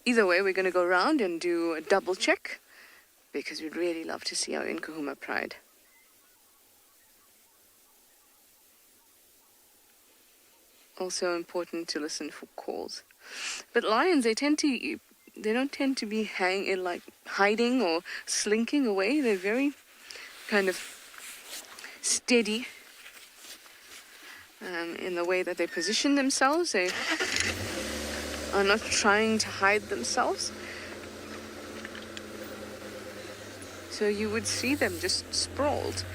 Either way, we're going to go around and do a double check because we'd really love to see our Nkahuma pride. Also important to listen for calls. But lions, they don't tend to be hiding or slinking away. They're very kind of steady in the way that they position themselves. They are not trying to hide themselves. So you would see them just sprawled.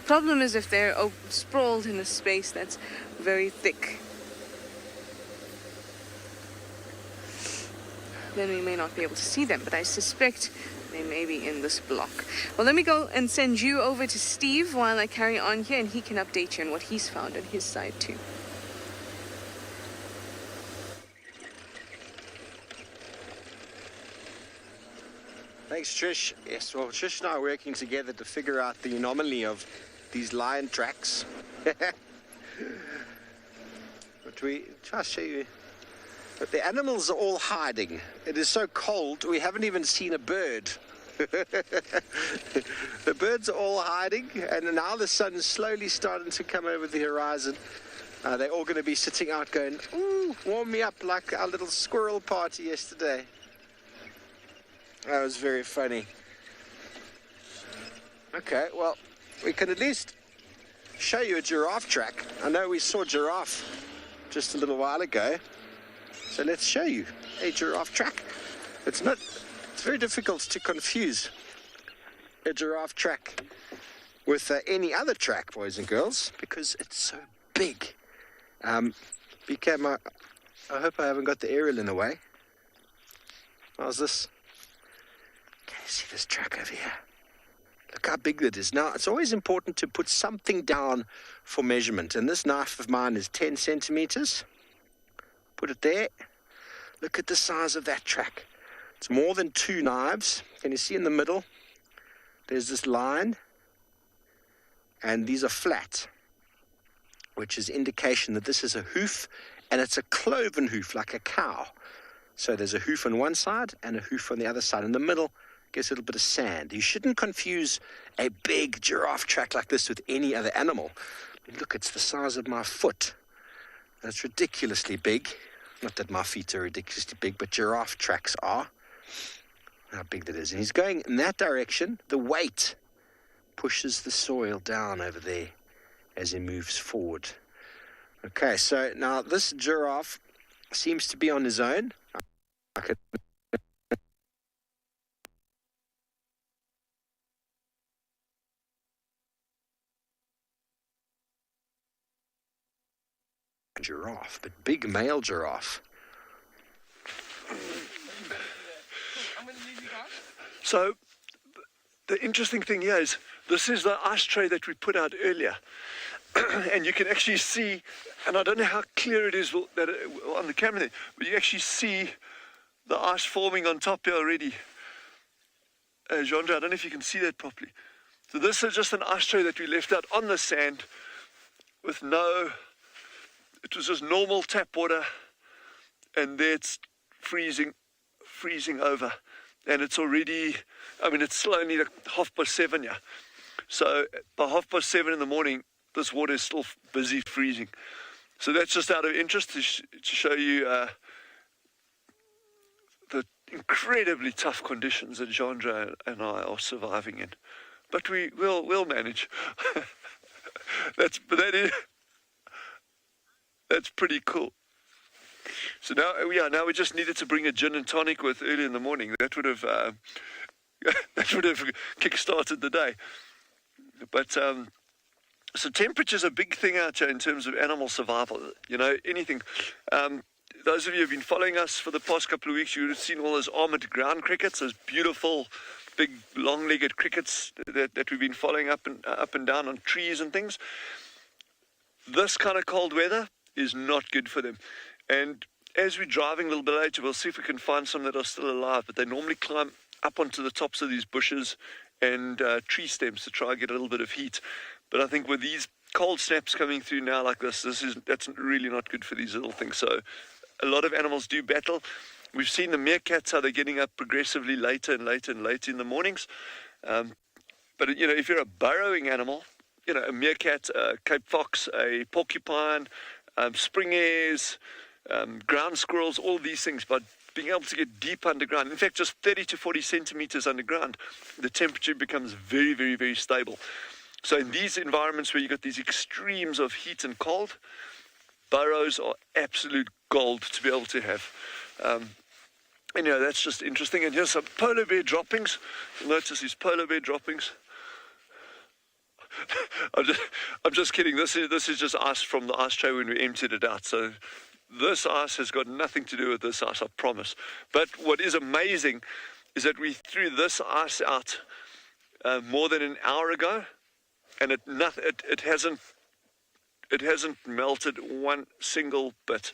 Problem is if they're sprawled in a space that's very thick, then we may not be able to see them, but I suspect they may be in this block. Well, let me go and send you over to Steve while I carry on here, and he can update you on what he's found on his side too. Thanks, Trish. Yes, well, Trish and I are working together to figure out the anomaly of these lion tracks. But we try to show you. But the animals are all hiding. It is so cold, we haven't even seen a bird. The birds are all hiding, and now the sun is slowly starting to come over the horizon. They're all going to be sitting out going, ooh, warm me up like our little squirrel party yesterday. That was very funny. Okay, well, we can at least show you a giraffe track. I know we saw giraffe just a little while ago. So let's show you a giraffe track. It's very difficult to confuse a giraffe track with any other track, boys and girls, because it's so big. BK, I hope I haven't got the aerial in the way. How's this? Can you see this track over here? Look how big that is. Now, it's always important to put something down for measurement, and this knife of mine is 10 centimeters. Put it there. Look at the size of that track. It's more than 2 knives. Can you see in the middle? There's this line. And these are flat, which is indication that this is a hoof, and it's a cloven hoof, like a cow. So there's a hoof on one side and a hoof on the other side. In the middle, gets a little bit of sand. You shouldn't confuse a big giraffe track like this with any other animal. I mean, look, it's the size of my foot. That's ridiculously big. Not that my feet are ridiculously big, but giraffe tracks are. How big that is. And he's going in that direction. The weight pushes the soil down over there as he moves forward. Okay, so now this giraffe seems to be on his own. Giraffe, but big male giraffe. So the interesting thing here is this is the ice tray that we put out earlier. And you can actually see, and I don't know how clear it is on the camera there, but you actually see the ice forming on top here already. Jandra, I don't know if you can see that properly. So this is just an ice tray that we left out on the sand with it was just normal tap water, and there it's freezing over. And it's already, it's only like 7:30, yeah. So by 7:30 in the morning, this water is still busy freezing. So that's just out of interest to show you the incredibly tough conditions that Jandra and I are surviving in. But we'll manage. That's pretty cool. So now we just needed to bring a gin and tonic with early in the morning. That would have that would have kick-started the day. But so temperature's a big thing out here in terms of animal survival. You know, anything. Those of you who have been following us for the past couple of weeks, you would have seen all those armoured ground crickets, those beautiful, big, long-legged crickets that we've been following up and down on trees and things. This kind of cold weather is not good for them. And as we're driving a little bit later, we'll see if we can find some that are still alive. But they normally climb up onto the tops of these bushes and tree stems to try and get a little bit of heat. But I think with these cold snaps coming through now like this, that's really not good for these little things. So a lot of animals do battle. We've seen the meerkats, how they're getting up progressively later and later and later in the mornings. But, you know, if you're a burrowing animal, you know, a meerkat, a Cape fox, a porcupine, spring hares, ground squirrels, all these things, but being able to get deep underground, in fact, just 30 to 40 centimeters underground, the temperature becomes very, very, very stable. So in these environments where you've got these extremes of heat and cold, burrows are absolute gold to be able to have. And, you know, that's just interesting. And here's some polar bear droppings. You'll notice these polar bear droppings. I'm just kidding. This is just ice from the ice tray when we emptied it out. So this ice has got nothing to do with this ice, I promise. But what is amazing is that we threw this ice out more than an hour ago, and it hasn't melted one single bit.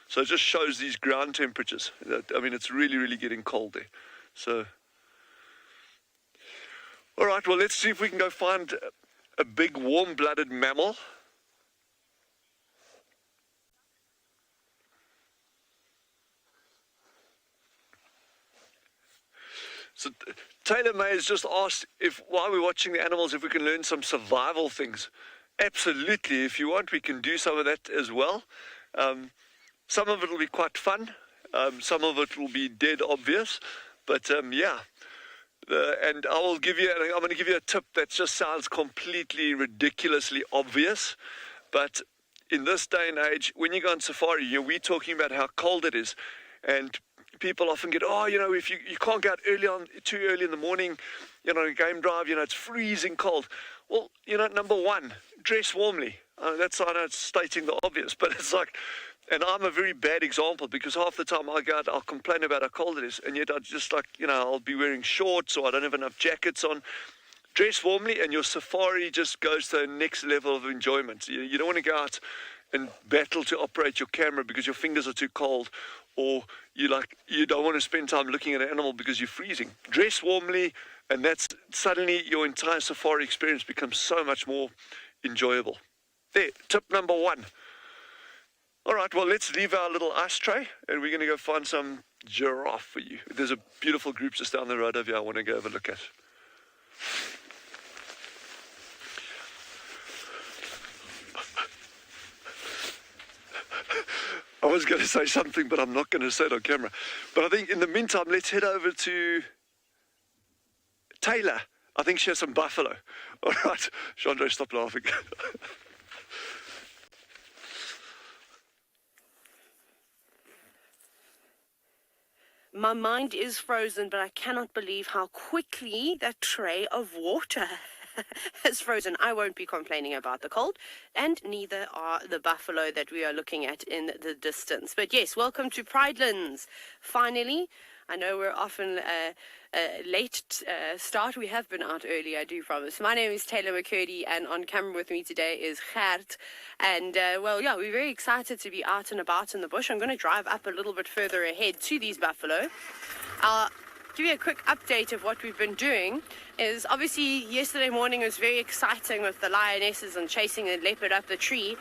So it just shows these ground temperatures. I mean, it's really, really getting cold there. So, all right, well, let's see if we can go find a big warm-blooded mammal. So Taylor May has just asked if, while we're watching the animals, if we can learn some survival things. Absolutely. If you want, we can do some of that as well. Some of it will be quite fun. Some of it will be dead obvious. But yeah. And I'm going to give you a tip that just sounds completely ridiculously obvious. But in this day and age, when you go on safari, you know, we're talking about how cold it is. And people often get, oh, you know, if you can't go out too early in the morning, you know, on a game drive, you know, it's freezing cold. Well, you know, number one, dress warmly. I know it's stating the obvious, but it's like, and I'm a very bad example because half the time I go out, I'll complain about how cold it is, and yet I just like, you know, I'll be wearing shorts or I don't have enough jackets on. Dress warmly and your safari just goes to the next level of enjoyment. You don't want to go out and battle to operate your camera because your fingers are too cold, or you don't want to spend time looking at an animal because you're freezing. Dress warmly, and that's suddenly your entire safari experience becomes so much more enjoyable. There, tip number one. All right, well, let's leave our little ice tray, and we're going to go find some giraffe for you. There's a beautiful group just down the road over here I want to go have a look at. I was going to say something, but I'm not going to say it on camera. But I think in the meantime, let's head over to Taylor. I think she has some buffalo. All right, Chandra, stop laughing. My mind is frozen, but I cannot believe how quickly that tray of water has frozen. I won't be complaining about the cold, and neither are the buffalo that we are looking at in the distance. But yes, welcome to Pridelands. Finally, I know we're often late start. We have been out early, I do promise. My name is Taylor McCurdy, and on camera with me today is Gert. And, well, yeah, we're very excited to be out and about in the bush. I'm going to drive up a little bit further ahead to these buffalo. I'll give you a quick update of what we've been doing. Is obviously yesterday morning was very exciting with the lionesses and chasing a leopard up the tree.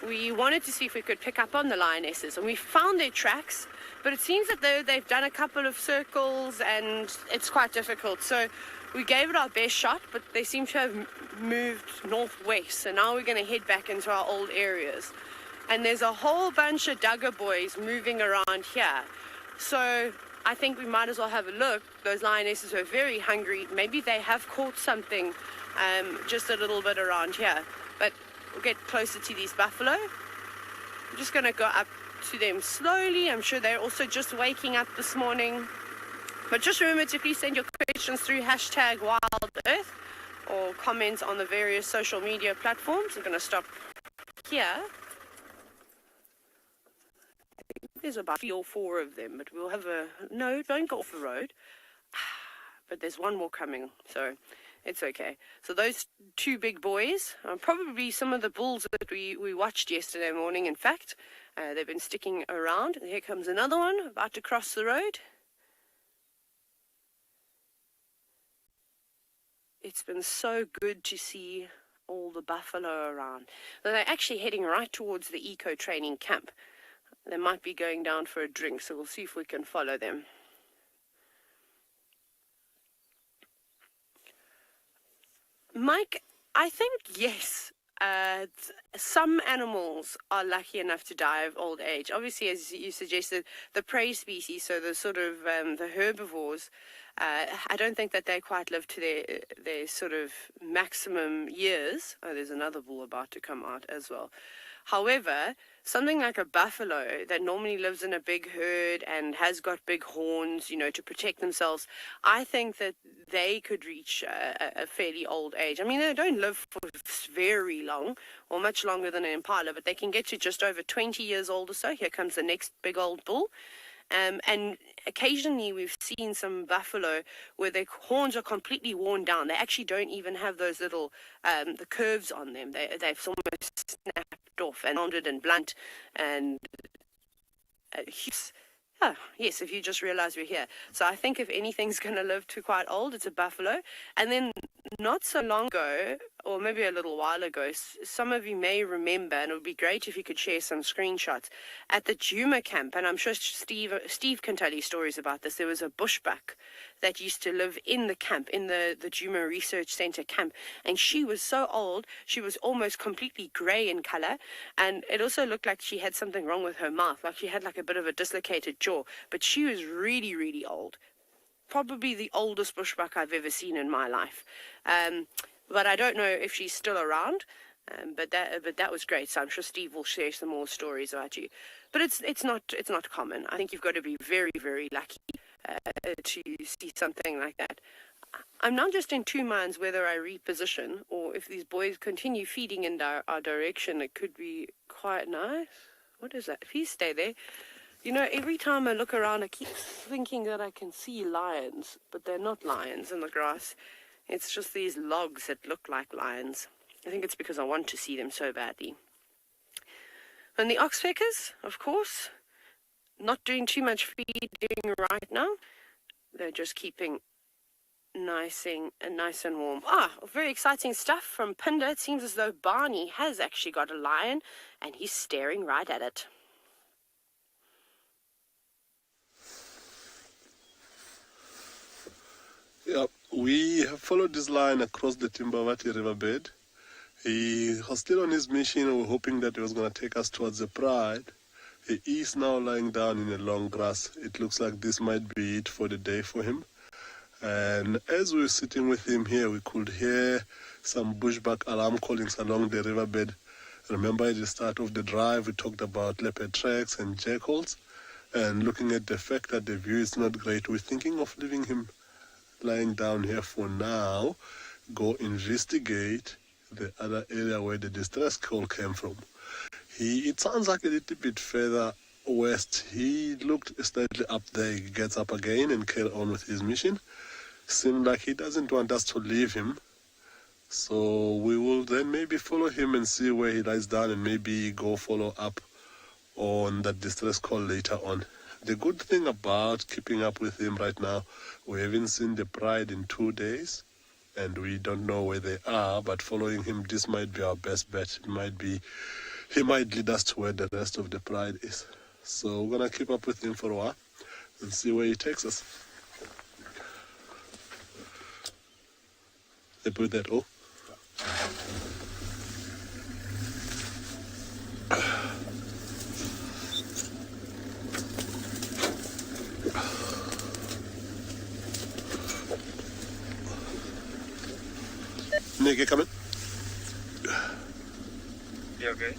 We wanted to see if we could pick up on the lionesses, and we found their tracks. But it seems that they've done a couple of circles and it's quite difficult. So we gave it our best shot, but they seem to have moved northwest. So now we're going to head back into our old areas. And there's a whole bunch of Duggar boys moving around here. So I think we might as well have a look. Those lionesses are very hungry. Maybe they have caught something just a little bit around here. But we'll get closer to these buffalo. I'm just going to go up to them slowly. I'm sure they're also just waking up this morning. But just remember to please send your questions through #WildEarth or comments on the various social media platforms. I'm going to stop here. There's about 3 or 4 of them, but we'll have a... No, don't go off the road. But there's one more coming, so it's okay. So those 2 big boys are probably some of the bulls that we watched yesterday morning, in fact. They've been sticking around. And here comes another one about to cross the road. It's been so good to see all the buffalo around. They're actually heading right towards the eco training camp. They might be going down for a drink, so we'll see if we can follow them. Mike, I think yes. Some animals are lucky enough to die of old age. Obviously, as you suggested, the prey species, so the sort of the herbivores, I don't think that they quite live to their sort of maximum years. Oh, there's another bull about to come out as well. However, something like a buffalo that normally lives in a big herd and has got big horns, you know, to protect themselves, I think that they could reach a fairly old age. I mean, they don't live for very long or much longer than an impala, but they can get to just over 20 years old or so. Here comes the next big old bull. And occasionally we've seen some buffalo where their horns are completely worn down. They actually don't even have those little the curves on them. They've almost snapped off and rounded and blunt and yes, if you just realize we're here. So I think if anything's going to live to quite old, it's a buffalo. And then not so long ago, or maybe a little while ago, some of you may remember, and it would be great if you could share some screenshots, at the Djuma camp, and I'm sure Steve can tell you stories about this, there was a bushbuck that used to live in the camp, in the Djuma Research Center camp, and she was so old, she was almost completely grey in color, and it also looked like she had something wrong with her mouth, like she had like a bit of a dislocated jaw, but she was really, really old. Probably the oldest bushbuck I've ever seen in my life. But I don't know if she's still around. But that was great. So I'm sure Steve will share some more stories about you. But it's not common. I think you've got to be very, very lucky to see something like that. I'm now just in 2 minds whether I reposition or if these boys continue feeding in our direction. It could be quite nice. What is that? Please stay there. You know, every time I look around, I keep thinking that I can see lions, but they're not lions in the grass. It's just these logs that look like lions. I think it's because I want to see them so badly. And the oxpeckers, of course, not doing too much feeding right now. They're just keeping nice and warm. Very exciting stuff from Pinda. It seems as though Barney has actually got a lion, and he's staring right at it. Yeah, we have followed this line across the Timbavati riverbed. He was still on his mission and we're hoping that he was going to take us towards the Pride. He is now lying down in the long grass. It looks like this might be it for the day for him. And as we were sitting with him here, we could hear some bushbuck alarm callings along the riverbed. Remember at the start of the drive, we talked about leopard tracks and jackals. And looking at the fact that the view is not great, we're thinking of leaving him lying down here for now, go investigate the other area where the distress call came from. It sounds like a little bit further west. He looked slightly up there. He gets up again and carry on with his mission. Seemed like he doesn't want us to leave him. So we will then maybe follow him and see where he lies down and maybe go follow up on that distress call later on. The good thing about keeping up with him right now, we haven't seen the Pride in 2 days, and we don't know where they are, but following him, this might be our best bet. He might lead us to where the rest of the Pride is. So we're going to keep up with him for a while and see where he takes us. Happy with that, Nick, you coming? You okay?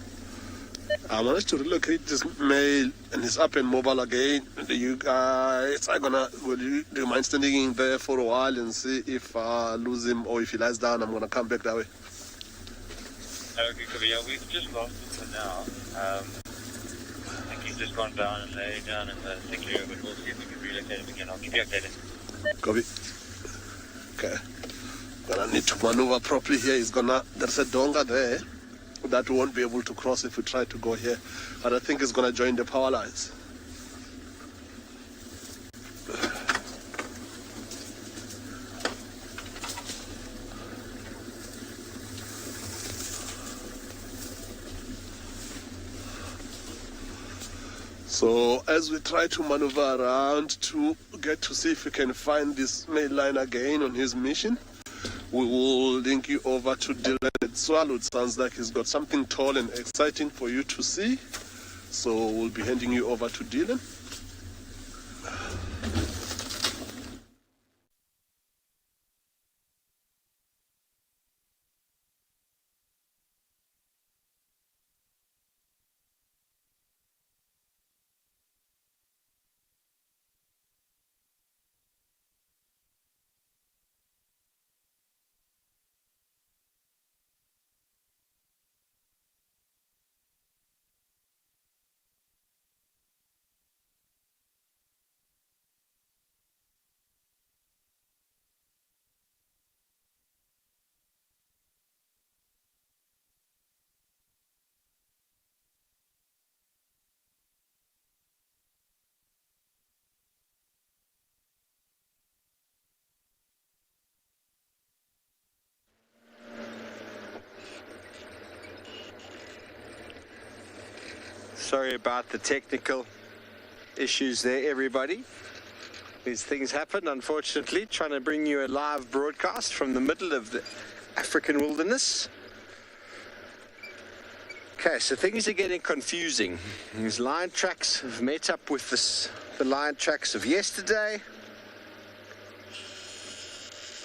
I managed to relocate this male and he's up and mobile again. You guys are do you mind standing in there for a while and see if I lose him, or if he lies down, I'm gonna come back that way. Okay, cool. Yeah, we've just lost him for now. I think he's just gone down and lay down in the thick area, but we'll see if we can relocate him again. I'll keep you updated. Copy. Okay. Gonna need to maneuver properly here. There's a donga there that won't be able to cross if we try to go here. And I think it's gonna join the power lines. So as we try to maneuver around to get to see if we can find this main line again on his mission, we will link you over to Dylan at Tswalu. It sounds like he's got something tall and exciting for you to see. So we'll be handing you over to Dylan. Sorry about the technical issues there, everybody. These things happen, unfortunately. Trying to bring you a live broadcast from the middle of the African wilderness. Okay, so things are getting confusing. These lion tracks have met up with the lion tracks of yesterday.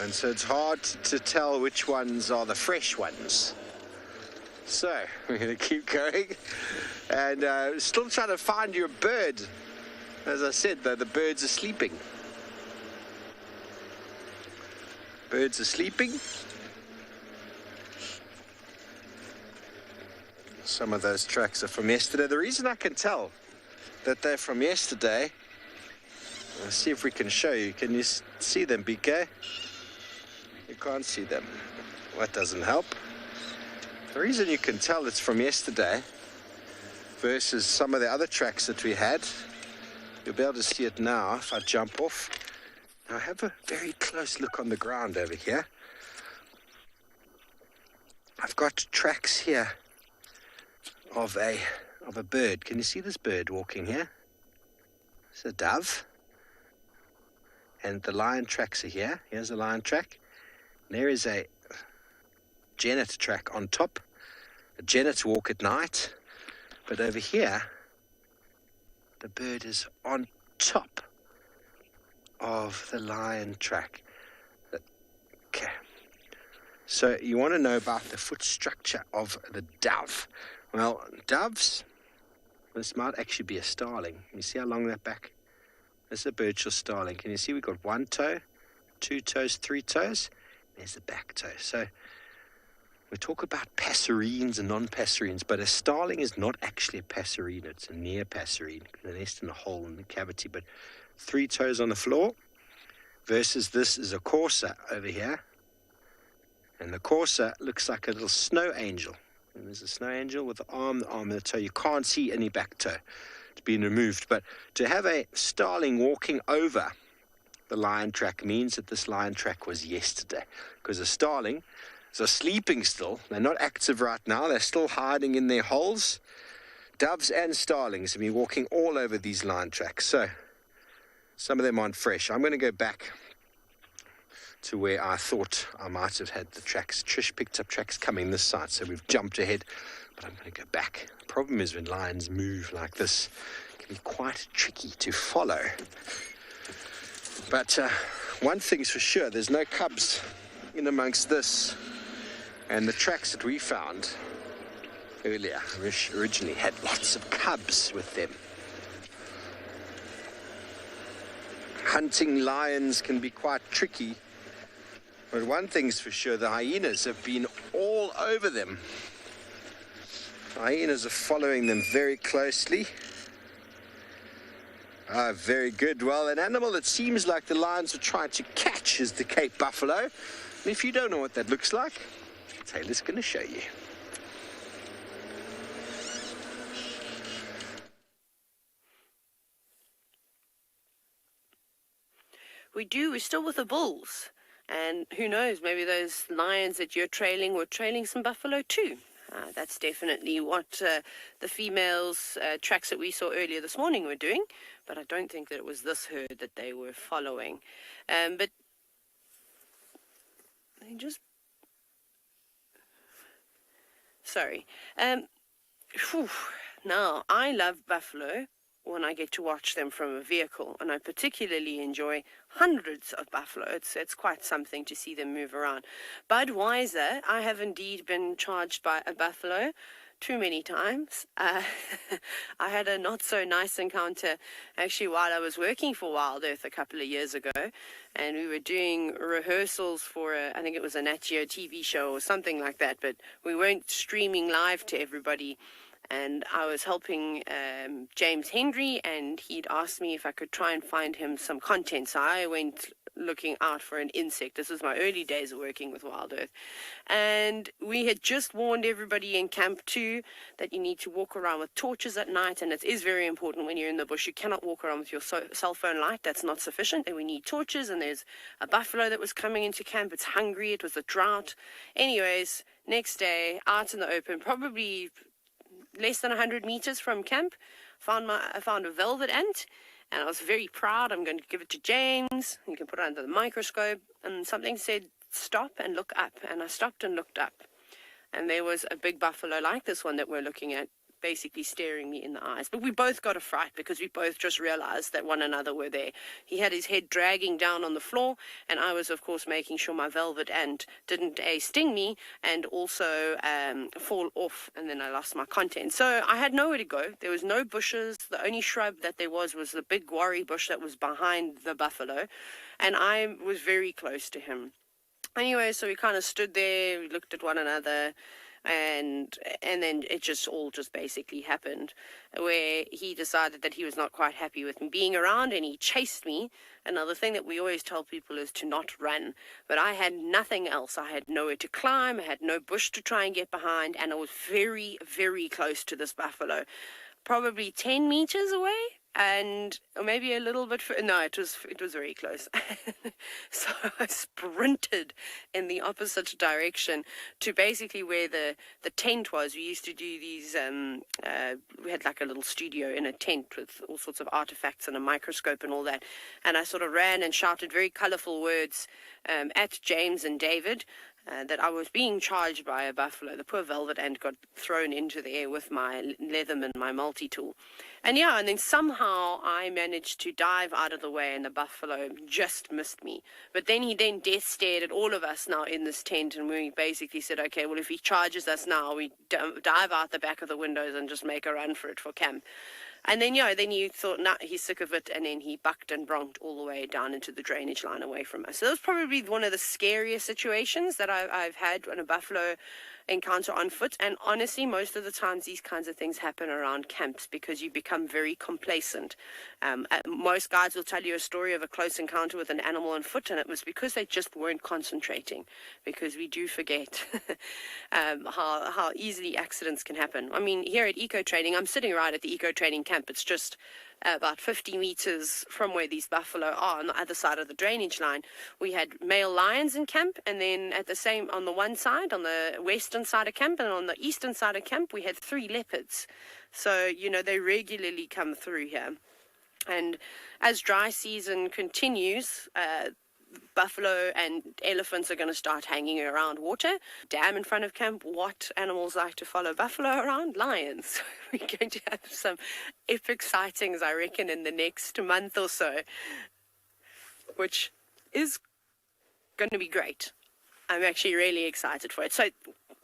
And so it's hard to tell which ones are the fresh ones. So we're going to keep going, and still trying to find your bird. As I said, though, the birds are sleeping. Birds are sleeping. Some of those tracks are from yesterday. The reason I can tell that they're from yesterday, let's see if we can show you. Can you see them, BK? You can't see them. That doesn't help. The reason you can tell it's from yesterday versus some of the other tracks that we had, you'll be able to see it now if I jump off. Now have a very close look on the ground over here. I've got tracks here of a bird. Can you see this bird walking here? It's a dove. And the lion tracks are here. Here's a lion track. And there is a genet track on top. A genet walk at night. But over here, the bird is on top of the lion track. Okay. So you want to know about the foot structure of the dove. Well, doves, this might actually be a starling. Can you see how long that back? This is a Birdshaw starling. Can you see we've got one toe, two toes, three toes? There's the back toe. So we talk about passerines and non-passerines, but a starling is not actually a passerine. It's a near passerine. The nest in a hole in the cavity, but three toes on the floor versus this is a corsair over here. And the corsair looks like a little snow angel. And there's a snow angel with the arm and the toe. You can't see any back toe. It's been removed. But to have a starling walking over the lion track means that this lion track was yesterday. Because the starling are sleeping still. They're not active right now. They're still hiding in their holes. Doves and starlings have been walking all over these lion tracks. So some of them aren't fresh. I'm going to go back to where I thought I might have had the tracks. Trish picked up tracks coming this side, so we've jumped ahead. But I'm going to go back. The problem is when lions move like this, it can be quite tricky to follow. But one thing's for sure, there's no cubs in amongst this. And the tracks that we found earlier originally had lots of cubs with them. Hunting lions can be quite tricky, but one thing's for sure, the hyenas have been all over them. Hyenas are following them very closely. Very good. Well, an animal that seems like the lions are trying to catch is the Cape buffalo. And if you don't know what that looks like, Taylor's going to show you. We're still with the bulls. And who knows, maybe those lions that you're trailing were trailing some buffalo too. That's definitely what the females' tracks that we saw earlier this morning were doing. But I don't think that it was this herd that they were following. But they just... Sorry. Now, I love buffalo when I get to watch them from a vehicle, and I particularly enjoy hundreds of buffalo. It's quite something to see them move around. Budweiser, I have indeed been charged by a buffalo too many times. I had a not so nice encounter actually while I was working for Wild Earth a couple of years ago, and we were doing rehearsals for I think it was a Nat Geo TV show or something like that, but we weren't streaming live to everybody. And I was helping James Henry, and he'd asked me if I could try and find him some content. So I went looking out for an insect. This was my early days of working with Wild Earth. And we had just warned everybody in Camp 2 that you need to walk around with torches at night. And it is very important when you're in the bush. You cannot walk around with your cell phone light. That's not sufficient. And we need torches. And there's a buffalo that was coming into camp. It's hungry. It was a drought. Anyways, next day, out in the open, probably less than 100 meters from camp, I found a velvet ant, and I was very proud. I'm going to give it to James. You can put it under the microscope. And something said, stop and look up. And I stopped and looked up. And there was a big buffalo like this one that we're looking at, basically staring me in the eyes. But we both got a fright because we both just realized that one another were there. He had his head dragging down on the floor, and I was, of course, making sure my velvet ant didn't sting me and also fall off, and then I lost my content. So I had nowhere to go. There was no bushes. The only shrub that there was the big guarri bush that was behind the buffalo, and I was very close to him. Anyway, so we kind of stood there, we looked at one another, and then it just basically happened, where he decided that he was not quite happy with me being around, and he chased me. Another thing that we always tell people is to not run, but I had nothing else. I had nowhere to climb, I had no bush to try and get behind, and I was very, very close to this buffalo, probably 10 meters away. And maybe a little bit no, it was very close. So I sprinted in the opposite direction to basically where the tent was. We used to do these we had like a little studio in a tent with all sorts of artifacts and a microscope and all that, and I sort of ran and shouted very colorful words at James and David, that I was being charged by a buffalo. The poor velvet ant got thrown into the air with my Leatherman, my multi-tool. And then somehow I managed to dive out of the way, and the buffalo just missed me. But then he death stared at all of us now in this tent, and we basically said, okay, well, if he charges us now, we dive out the back of the windows and just make a run for it for camp. And then, then you thought, nah, he's sick of it, and then he bucked and bronked all the way down into the drainage line away from us. So that was probably one of the scariest situations that I've had on a buffalo encounter on foot. And honestly, most of the times these kinds of things happen around camps because you become very complacent. Most guides will tell you a story of a close encounter with an animal on foot, and it was because they just weren't concentrating, because we do forget how easily accidents can happen. I mean, here at Eco Training, I'm sitting right at the Eco Training camp. It's just about 50 meters from where these buffalo are on the other side of the drainage line. We had male lions in camp, and then on the one side, on the western side of camp, and on the eastern side of camp, we had 3 leopards. So, they regularly come through here. And as dry season continues, buffalo and elephants are going to start hanging around water. Dam in front of camp. What animals like to follow buffalo around? Lions. We're going to have some epic sightings, I reckon, in the next month or so, which is going to be great. I'm actually really excited for it. So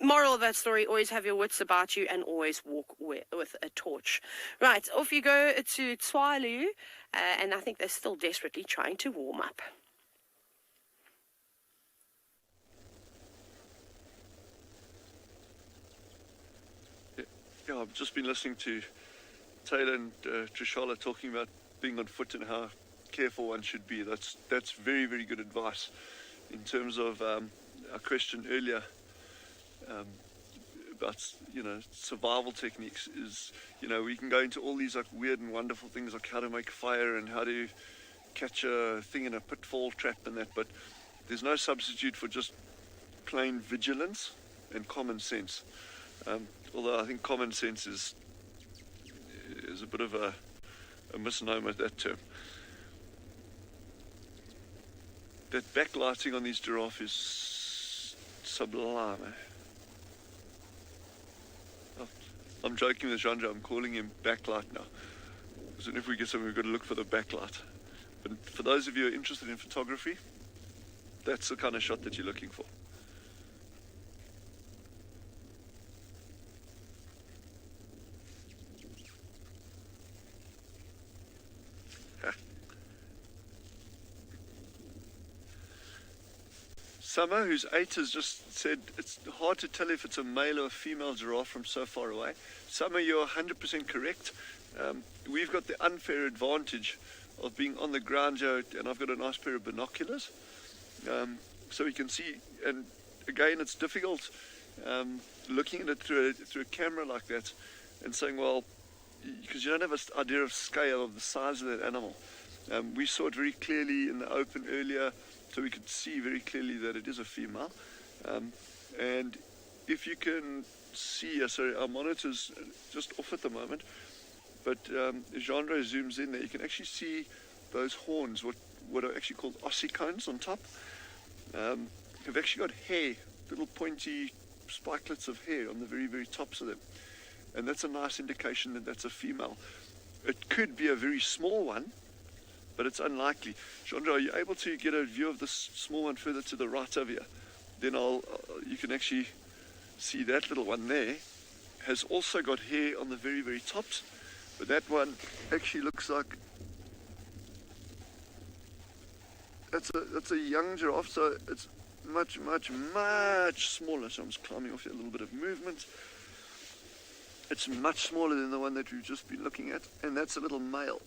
Moral of that story, always have your wits about you and always walk with a torch. Right, off you go to Tswalu, and I think they're still desperately trying to warm up. Yeah, I've just been listening to Taylor and Trishala talking about being on foot and how careful one should be. That's very, very good advice. In terms of our question earlier about, survival techniques, is, we can go into all these like weird and wonderful things like how to make fire and how to catch a thing in a pitfall trap and that, but there's no substitute for just plain vigilance and common sense. Although I think common sense is a bit of a misnomer, that term. That backlighting on these giraffe is sublime. Oh, I'm joking with Jean-Jean, I'm calling him backlight now. So if we get something, we've got to look for the backlight. But for those of you who are interested in photography, that's the kind of shot that you're looking for. Summer, who's 8, has just said it's hard to tell if it's a male or a female giraffe from so far away. Summer, you're 100% correct. We've got the unfair advantage of being on the ground here, and I've got a nice pair of binoculars, so we can see. And again, it's difficult looking at it through a camera like that and saying, well, because you don't have an idea of scale of the size of that animal. We saw it very clearly in the open earlier, so we could see very clearly that it is a female. And if you can see, sorry, our monitor's just off at the moment, but Jean-Jean zooms in there, you can actually see those horns, what are actually called ossicones on top. Have actually got hair, little pointy spikelets of hair on the very, very tops of them. And that's a nice indication that that's a female. It could be a very small one, but it's unlikely. Chandra, are you able to get a view of this small one further to the right over here? Then you can actually see that little one there has also got hair on the very, very tops, but that one actually looks like that's a young giraffe, so it's much, much, much smaller. So I'm just climbing off here, a little bit of movement. It's much smaller than the one that we've just been looking at, and that's a little male,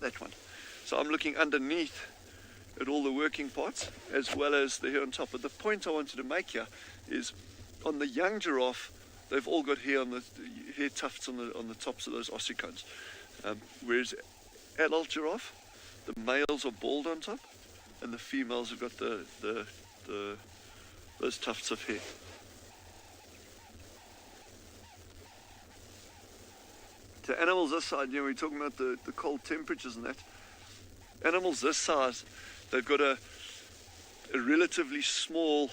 that one. So I'm looking underneath at all the working parts as well as the hair on top. But the point I wanted to make here is on the young giraffe, they've all got hair on the hair tufts on the tops of those ossicones. Whereas adult giraffe, the males are bald on top, and the females have got those tufts of hair. To animals this side, we're talking about the cold temperatures and that. Animals this size, they've got a relatively small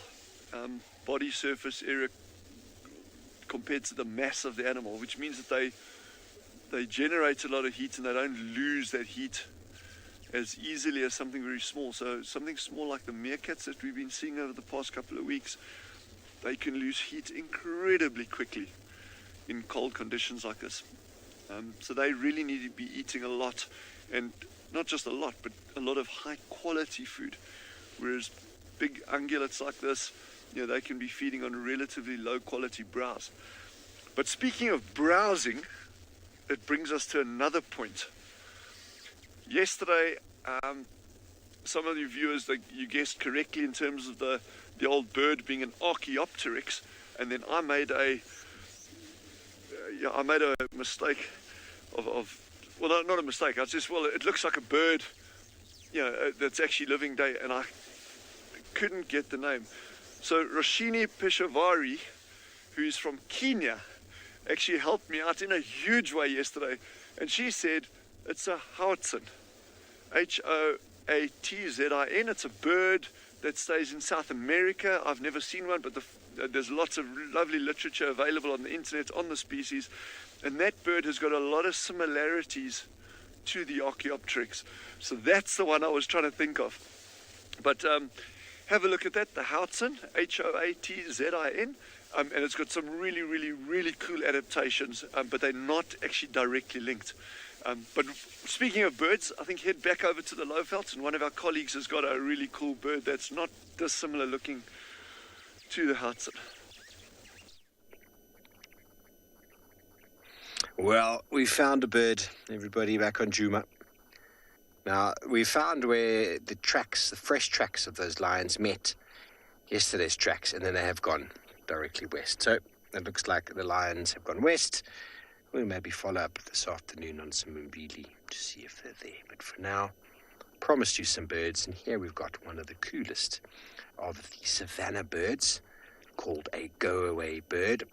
body surface area compared to the mass of the animal, which means that they generate a lot of heat and they don't lose that heat as easily as something very small. So something small like the meerkats that we've been seeing over the past couple of weeks, they can lose heat incredibly quickly in cold conditions like this. So they really need to be eating a lot, and not just a lot, but a lot of high quality food. Whereas big ungulates like this, they can be feeding on relatively low quality browse. But speaking of browsing, it brings us to another point. Yesterday, some of you viewers, you guessed correctly in terms of the old bird being an Archaeopteryx, and then I made a mistake well, not a mistake. I just, it looks like a bird, that's actually living day, and I couldn't get the name. So Roshini Peshavari, who's from Kenya, actually helped me out in a huge way yesterday, and she said it's a Hoatzin, Hoatzin. It's a bird that stays in South America. I've never seen one, but there's lots of lovely literature available on the internet on the species, and that bird has got a lot of similarities to the Archaeopteryx. So that's the one I was trying to think of. But have a look at that, the Hoatzin, Hoatzin. and it's got some really, really, really cool adaptations, but they're not actually directly linked. But speaking of birds, I think head back over to the Lowveld, and one of our colleagues has got a really cool bird that's not dissimilar looking to the Hudson. Well, we found a bird, everybody, back on Djuma. Now, we found where the fresh tracks of those lions met yesterday's tracks, and then they have gone directly west. So it looks like the lions have gone west. We'll maybe follow up this afternoon on some Mbili to see if they're there. But for now, promised you some birds, and here we've got one of the coolest of the savanna birds, called a go-away bird.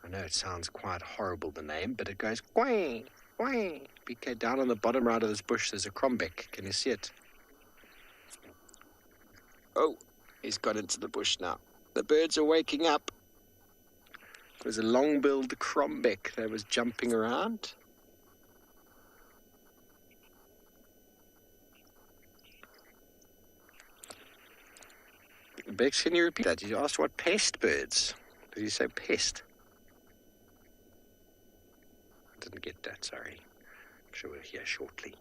I know it sounds quite horrible, the name, but it goes quang, quang. BK, down on the bottom right of this bush, there's a crombeck. Can you see it? Oh, he's got into the bush now. The birds are waking up. It was a long-billed crombeck that was jumping around. Bex, can you repeat that? You asked what pest birds? Did you say pest? I didn't get that, sorry. I'm sure we'll hear shortly.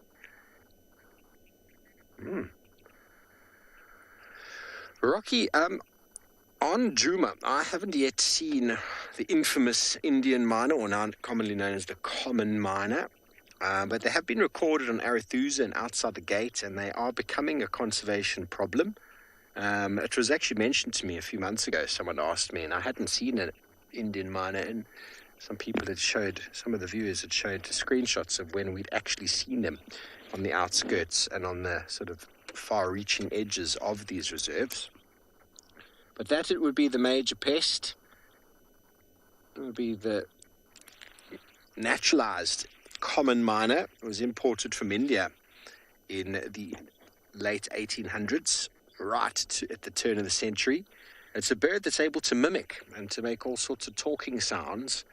Rocky, on Djuma, I haven't yet seen the infamous Indian miner, or now commonly known as the common miner. But they have been recorded on Arathusa and outside the gate, and they are becoming a conservation problem. It was actually mentioned to me a few months ago. Someone asked me, and I hadn't seen an Indian miner, and some of the viewers had showed screenshots of when we'd actually seen them on the outskirts and on the sort of far-reaching edges of these reserves. But that it would be the major pest. It would be the naturalized common miner. It was imported from India in the late 1800s, at the turn of the century. It's a bird that's able to mimic and to make all sorts of talking sounds.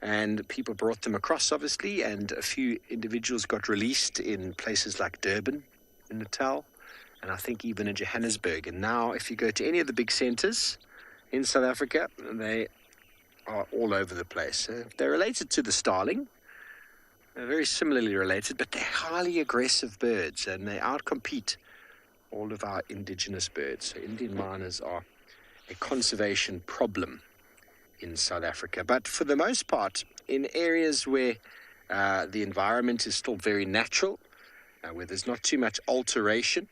And people brought them across, obviously, and a few individuals got released in places like Durban, in Natal, and I think even in Johannesburg. And now, if you go to any of the big centres in South Africa, they are all over the place. They're related to the starling. They're very similarly related, but they're highly aggressive birds, and they outcompete all of our indigenous birds. So Indian miners are a conservation problem in South Africa. But for the most part, in areas where the environment is still very natural, where there's not too much alteration,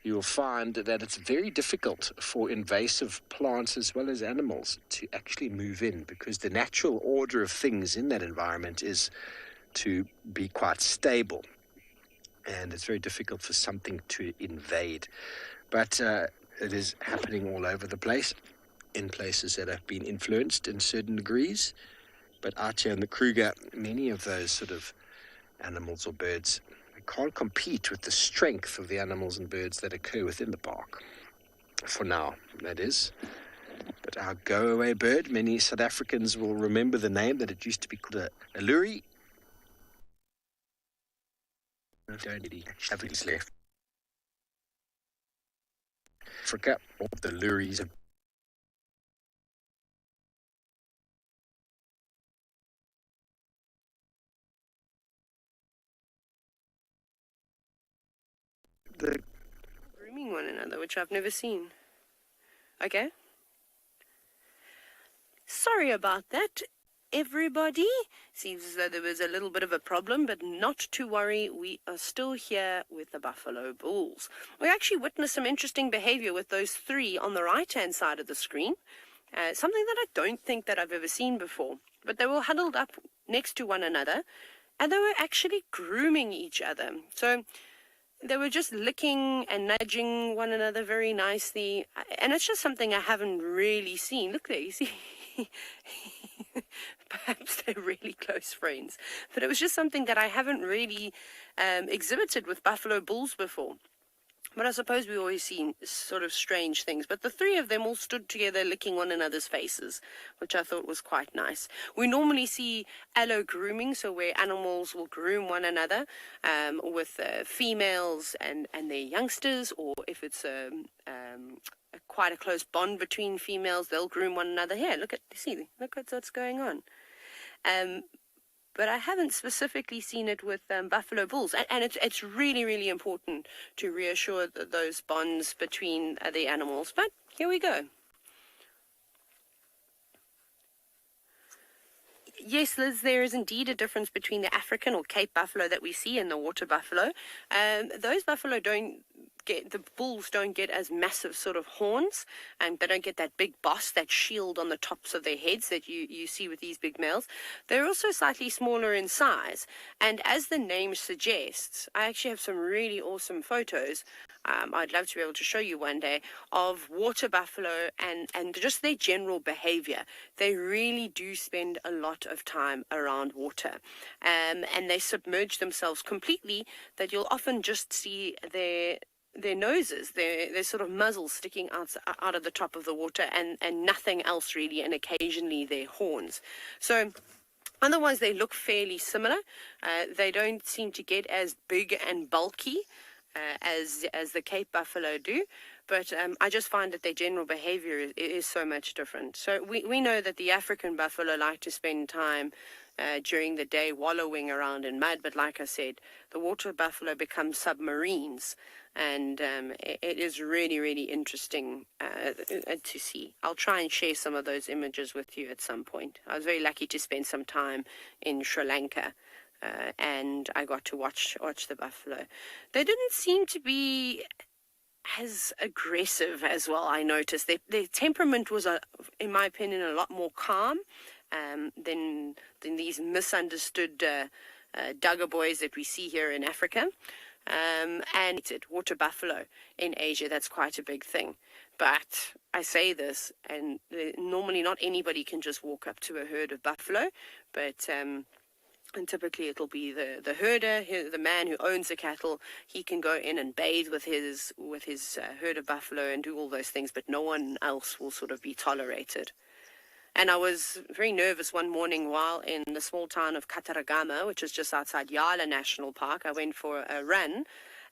you'll find that it's very difficult for invasive plants as well as animals to actually move in, because the natural order of things in that environment is to be quite stable. And it's very difficult for something to invade. But it is happening all over the place, in places that have been influenced in certain degrees. But out here in the Kruger, many of those sort of animals or birds can't compete with the strength of the animals and birds that occur within the park. For now, that is. But our go-away bird, many South Africans will remember the name, that it used to be called a luri. I don't really have it left. Africa, all the luris are grooming one another, which I've never seen. Okay? Sorry about that, everybody. Seems as though there was a little bit of a problem, but not to worry. We are still here with the Buffalo Bulls. We actually witnessed some interesting behavior with those three on the right-hand side of the screen. Something that I don't think that I've ever seen before. But they were huddled up next to one another, and they were actually grooming each other. So they were just licking and nudging one another very nicely. And it's just something I haven't really seen. Look there, you see? Perhaps they're really close friends. But it was just something that I haven't really exhibited with Buffalo Bulls before. But I suppose we always see sort of strange things. But the three of them all stood together licking one another's faces, which I thought was quite nice. We normally see allo grooming, so where animals will groom one another with females and their youngsters, or if it's quite a close bond between females, they'll groom one another. Here, look at what's going on. But I haven't specifically seen it with buffalo bulls. And it's really, really important to reassure those bonds between the animals. But here we go. Yes, Liz, there is indeed a difference between the African or Cape buffalo that we see and the water buffalo. Those buffalo the bulls don't get as massive sort of horns, and they don't get that big boss, that shield on the tops of their heads that you see with these big males. They're also slightly smaller in size, and as the name suggests, I actually have some really awesome photos. I'd love to be able to show you one day of water buffalo and just their general behavior. They really do spend a lot of time around water, and they submerge themselves completely, that you'll often just see their noses, their sort of muzzles sticking out of the top of the water, and nothing else really, and occasionally their horns. So otherwise they look fairly similar. They don't seem to get as big and bulky as the Cape buffalo do, but I just find that their general behavior is so much different. So we know that the African buffalo like to spend time during the day wallowing around in mud, but like I said, the water buffalo become submarines, and it is really, really interesting to see. I'll try and share some of those images with you at some point. I was very lucky to spend some time in Sri Lanka, and I got to watch the buffalo. They didn't seem to be as aggressive as well, I noticed. Their temperament was, in my opinion, a lot more calm than these misunderstood Duggar boys that we see here in Africa. And it's water buffalo in Asia. That's quite a big thing. But I say this, and normally not anybody can just walk up to a herd of buffalo, but and typically it'll be the herder, the man who owns the cattle. He can go in and bathe with his herd of buffalo and do all those things, but no one else will sort of be tolerated. And I was very nervous one morning while in the small town of Kataragama, which is just outside Yala National Park. I went for a run,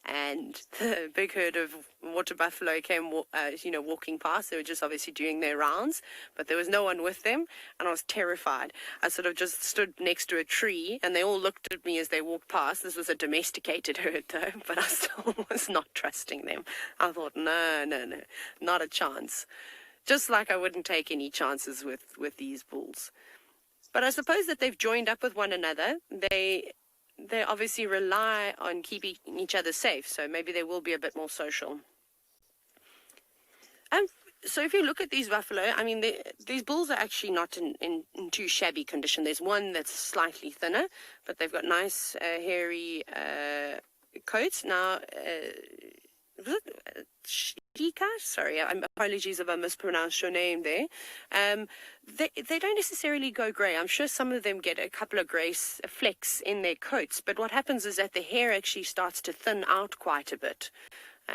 and the big herd of water buffalo came, walking past. They were just obviously doing their rounds, but there was no one with them, and I was terrified. I sort of just stood next to a tree, and they all looked at me as they walked past. This was a domesticated herd, though, but I still was not trusting them. I thought, no, not a chance. Just like I wouldn't take any chances with these bulls. But I suppose that they've joined up with one another. They obviously rely on keeping each other safe, so maybe they will be a bit more social. So if you look at these buffalo, I mean, these bulls are actually not in too shabby condition. There's one that's slightly thinner, but they've got nice hairy coats. Now, Shika, sorry, apologies if I mispronounced your name there. They don't necessarily go grey. I'm sure some of them get a couple of grey flecks in their coats, but what happens is that the hair actually starts to thin out quite a bit.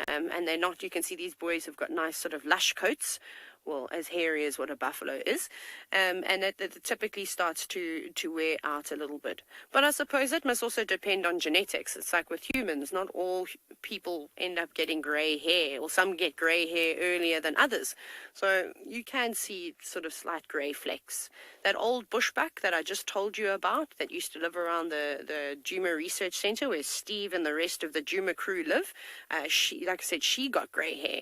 And they're not, you can see these boys have got nice sort of lush coats, well, as hairy as what a buffalo is, and it typically starts to wear out a little bit. But I suppose it must also depend on genetics. It's like with humans, not all people end up getting grey hair, or some get grey hair earlier than others. So you can see sort of slight grey flecks. That old bushbuck that I just told you about, that used to live around the Djuma Research Centre, where Steve and the rest of the Djuma crew live, she, like I said, she got grey hair.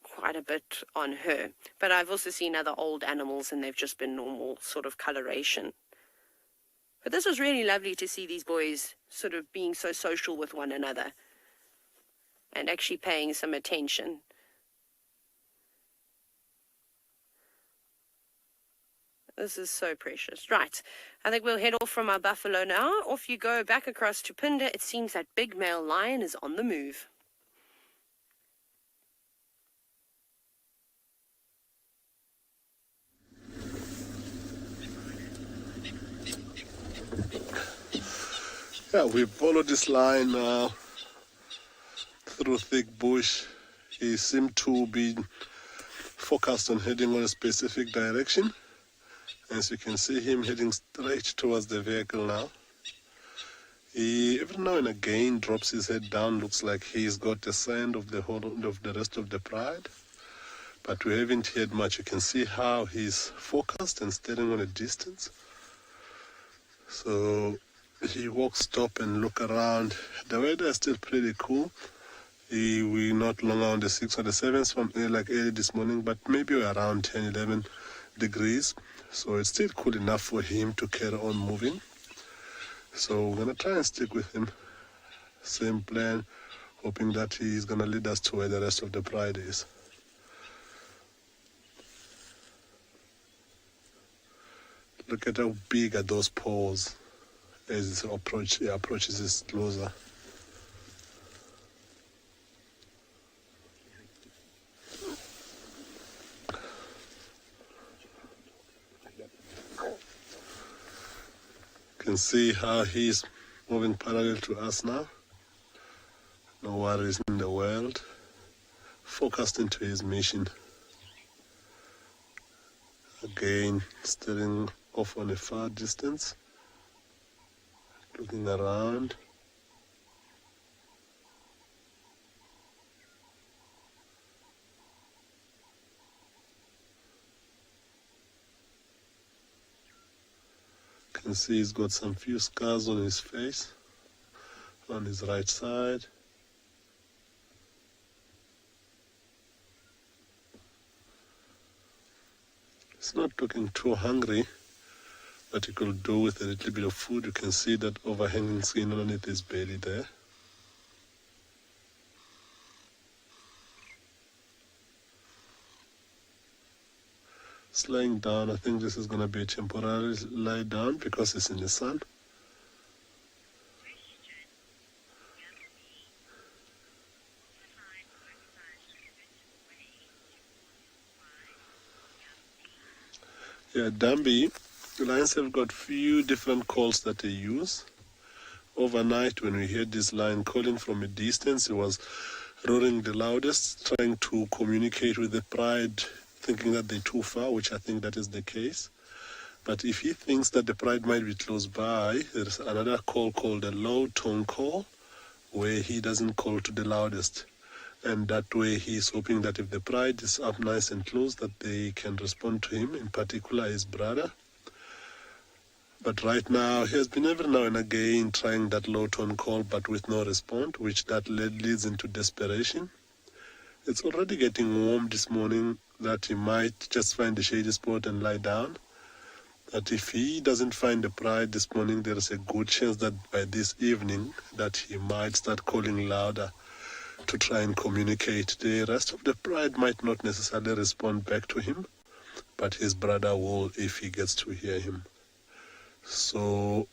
Quite a bit on her, but I've also seen other old animals and they've just been normal sort of coloration. But this was really lovely to see these boys sort of being so social with one another and actually paying some attention. This is so precious. Right, I think we'll head off from our buffalo now. Off you go back across to Phinda. It seems that big male lion is on the move. Yeah, we followed this line now through thick bush. He seemed to be focused on heading on a specific direction. As you can see him heading straight towards the vehicle now. He every now and again drops his head down, looks like he's got a scent of the whole of the rest of the pride. But we haven't heard much. You can see how he's focused and staring on a distance. So he walks, stop and look around. The weather is still pretty cool. We're not long on the 6 or the 7s from like early this morning, but maybe we're around 10, 11 degrees. So it's still cool enough for him to carry on moving. So we're going to try and stick with him. Same plan, hoping that he's going to lead us to where the rest of the pride is. Look at how big are those paws as he approaches his closer. You can see how he's moving parallel to us now. No worries in the world. Focused into his mission. Again, staring off on a far distance. Looking around. You can see he's got some few scars on his face, on his right side. He's not looking too hungry, but he could do with a little bit of food. You can see that overhanging skin underneath his belly there. It's lying down. I think this is going to be a temporary lie down because it's in the sun. Yeah, Dambi, the lions have got few different calls that they use. Overnight, when we heard this lion calling from a distance, he was roaring the loudest, trying to communicate with the pride, thinking that they're too far, which I think that is the case. But if he thinks that the pride might be close by, there's another call called a low tone call, where he doesn't call to the loudest. And that way he's hoping that if the pride is up nice and close, that they can respond to him, in particular his brother. But right now, he has been every now and again trying that low tone call, but with no response, which that leads into desperation. It's already getting warm this morning, that he might just find a shady spot and lie down. That if he doesn't find the pride this morning, there is a good chance that by this evening that he might start calling louder to try and communicate. The rest of the pride might not necessarily respond back to him, but his brother will if he gets to hear him. So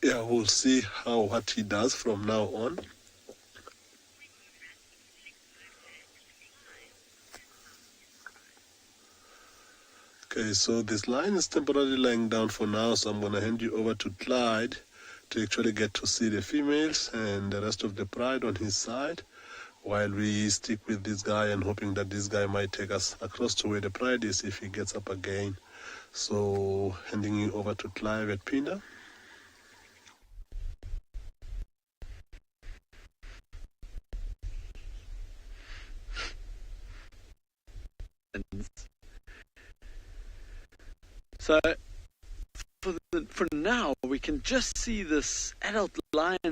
yeah, we'll see what he does from now on. Okay, so this line is temporarily lying down for now, so I'm going to hand you over to Clyde to actually get to see the females and the rest of the pride on his side, while we stick with this guy and hoping that this guy might take us across to where the pride is if he gets up again. So handing you over to Clive at Pinda. So for now, we can just see this adult lioness,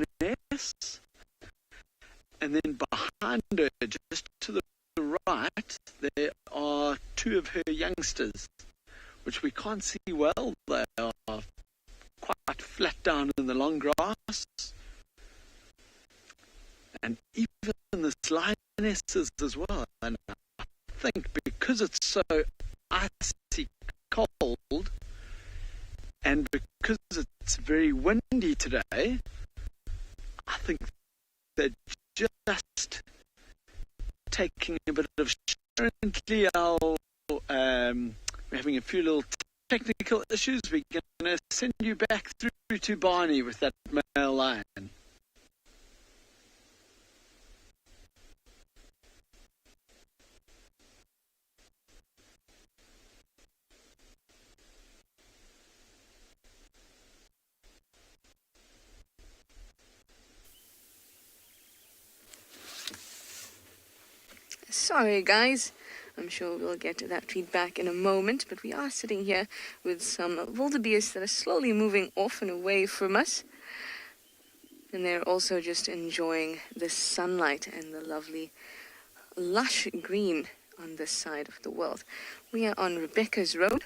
and then behind her, just to the right, there are two of her youngsters, which we can't see well. They are quite flat down in the long grass. And even the lionesses as well. And I think because it's so icy cold, and because it's very windy today, I think they're just taking a bit of currently we're having a few little technical issues. We're going to send you back through to Barney with that male lion. Sorry, guys. I'm sure we'll get to that feedback in a moment, but we are sitting here with some wildebeest that are slowly moving off and away from us. And they're also just enjoying the sunlight and the lovely lush green on this side of the world. We are on Rebecca's Road.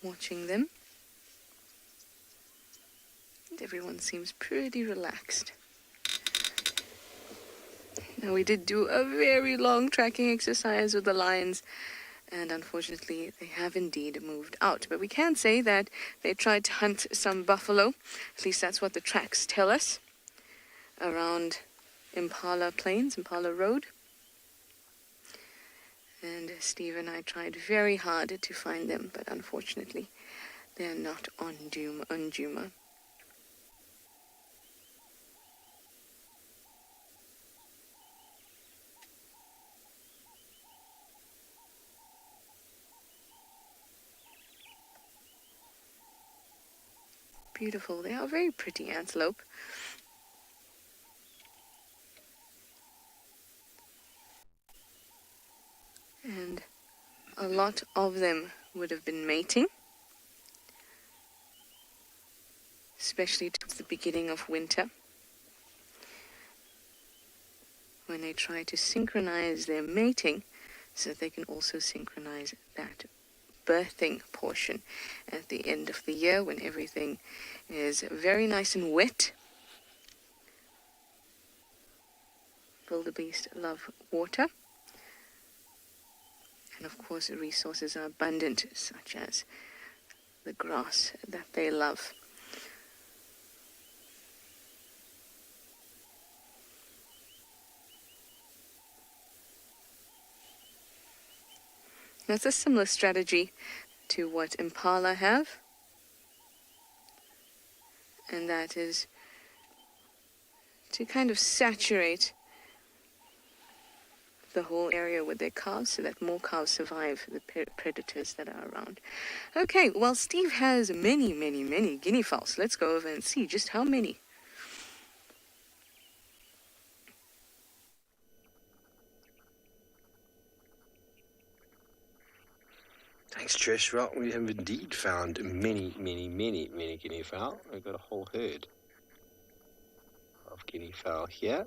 Watching them. And everyone seems pretty relaxed. Now, we did do a very long tracking exercise with the lions, and unfortunately they have indeed moved out. But we can say that they tried to hunt some buffalo. At least that's what the tracks tell us, around Impala Plains, Impala Road. And Steve and I tried very hard to find them, but unfortunately they're not on Djuma. Beautiful. They are very pretty antelope. And a lot of them would have been mating, especially towards the beginning of winter, when they try to synchronize their mating so that they can also synchronize that birthing portion at the end of the year when everything is very nice and wet. Wildebeest love water, and of course the resources are abundant, such as the grass that they love. That's a similar strategy to what impala have, and that is to kind of saturate the whole area with their calves so that more calves survive the predators that are around. Okay, well, Steve has many guinea fowls. Let's go over and see just how many. Thanks, Trish. Well, we have indeed found many guinea fowl. We've got a whole herd of guinea fowl here.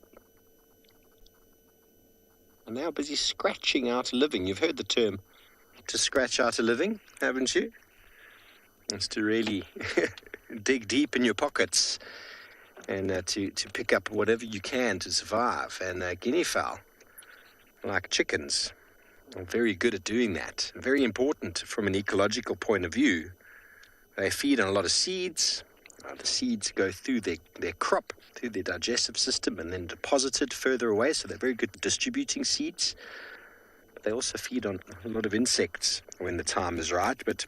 And they are busy scratching out a living. You've heard the term, to scratch out a living, haven't you? It's to really dig deep in your pockets and to pick up whatever you can to survive. And guinea fowl, like chickens, are very good at doing that. Very important from an ecological point of view. They feed on a lot of seeds. The seeds go through their crop, through their digestive system, and then deposited further away, so they're very good at distributing seeds. But they also feed on a lot of insects when the time is right. But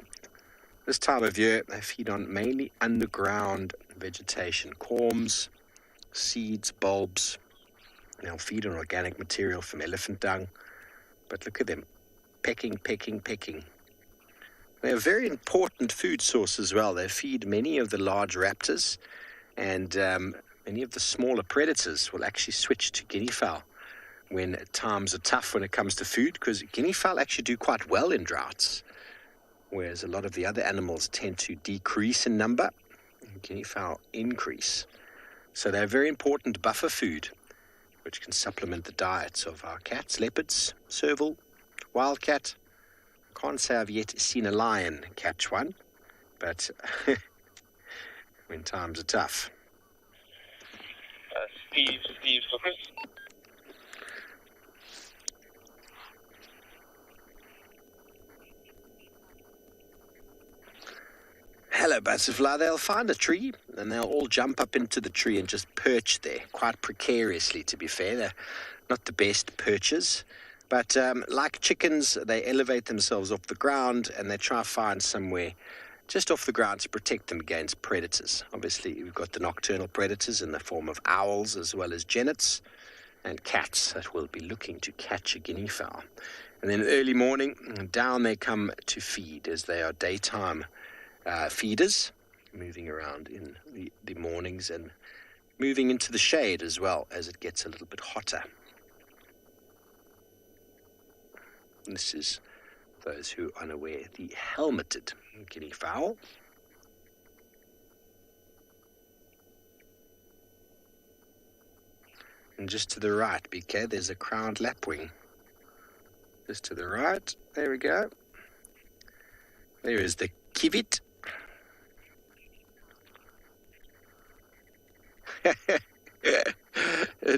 this time of year, they feed on mainly underground vegetation, corms, seeds, bulbs. They'll feed on organic material from elephant dung. But look at them, pecking. They're a very important food source as well. They feed many of the large raptors, and many of the smaller predators will actually switch to guinea fowl when times are tough when it comes to food, because guinea fowl actually do quite well in droughts, whereas a lot of the other animals tend to decrease in number, and guinea fowl increase. So they're a very important buffer food, which can supplement the diets of our cats, leopards, serval, wildcat. I can't say I've yet seen a lion catch one, but when times are tough. Steve for Chris. Hello, butterfly. They'll find a tree and they'll all jump up into the tree and just perch there, quite precariously, to be fair. They're not the best perchers, but like chickens, they elevate themselves off the ground and they try to find somewhere just off the ground to protect them against predators. Obviously, we've got the nocturnal predators in the form of owls as well as genets and cats that will be looking to catch a guinea fowl. And then early morning, down they come to feed, as they are daytime feeders, moving around in the mornings and moving into the shade as well as it gets a little bit hotter. This is, those who are unaware, the helmeted guinea fowl. And just to the right, BK, there's a crowned lapwing. Just to the right, there we go. There is the kivit.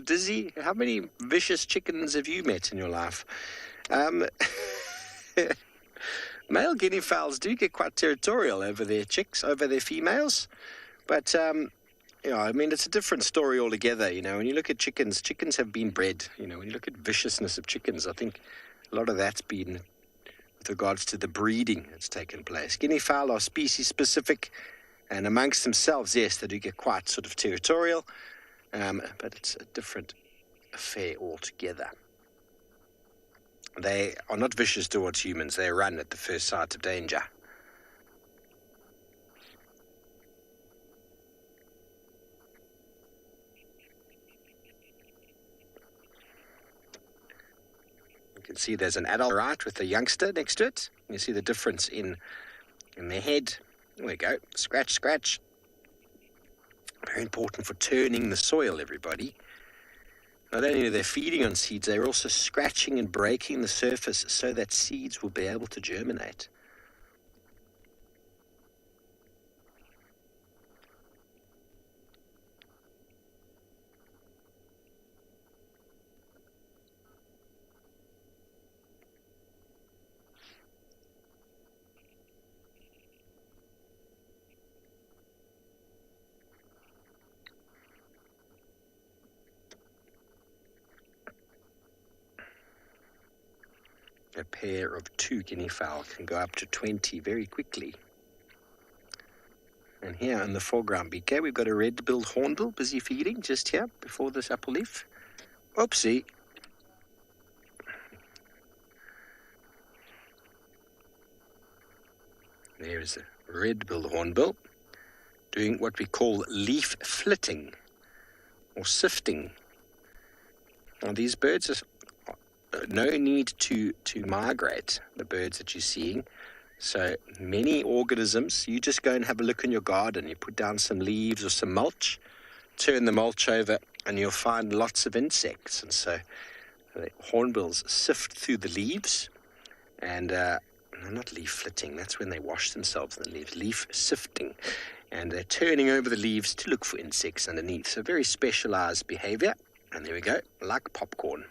Dizzy, how many vicious chickens have you met in your life? Male guinea fowls do get quite territorial over their chicks, over their females. But, I mean, it's a different story altogether. When you look at chickens, chickens have been bred. When you look at viciousness of chickens, I think a lot of that's been with regards to the breeding that's taken place. Guinea fowl are species specific, and amongst themselves, yes, they do get quite sort of territorial, but it's a different affair altogether. They are not vicious towards humans. They run at the first sight of danger. You can see there's an adult right with a youngster next to it. You see the difference in their head. There we go. Scratch, scratch. Very important for turning the soil, everybody. Not only are they feeding on seeds, they're also scratching and breaking the surface so that seeds will be able to germinate. A pair of 2 guinea fowl can go up to 20 very quickly. And here in the foreground, BK, we've got a red-billed hornbill busy feeding just here before this apple leaf. Oopsie. There is a red-billed hornbill doing what we call leaf flitting or sifting. Now these birds are no need to migrate, the birds that you're seeing. So many organisms, you just go and have a look in your garden. You put down some leaves or some mulch, turn the mulch over, and you'll find lots of insects. And so the hornbills sift through the leaves, and not leaf flitting, that's when they wash themselves in the leaves, leaf sifting. And they're turning over the leaves to look for insects underneath. So very specialized behavior. And there we go, like popcorn.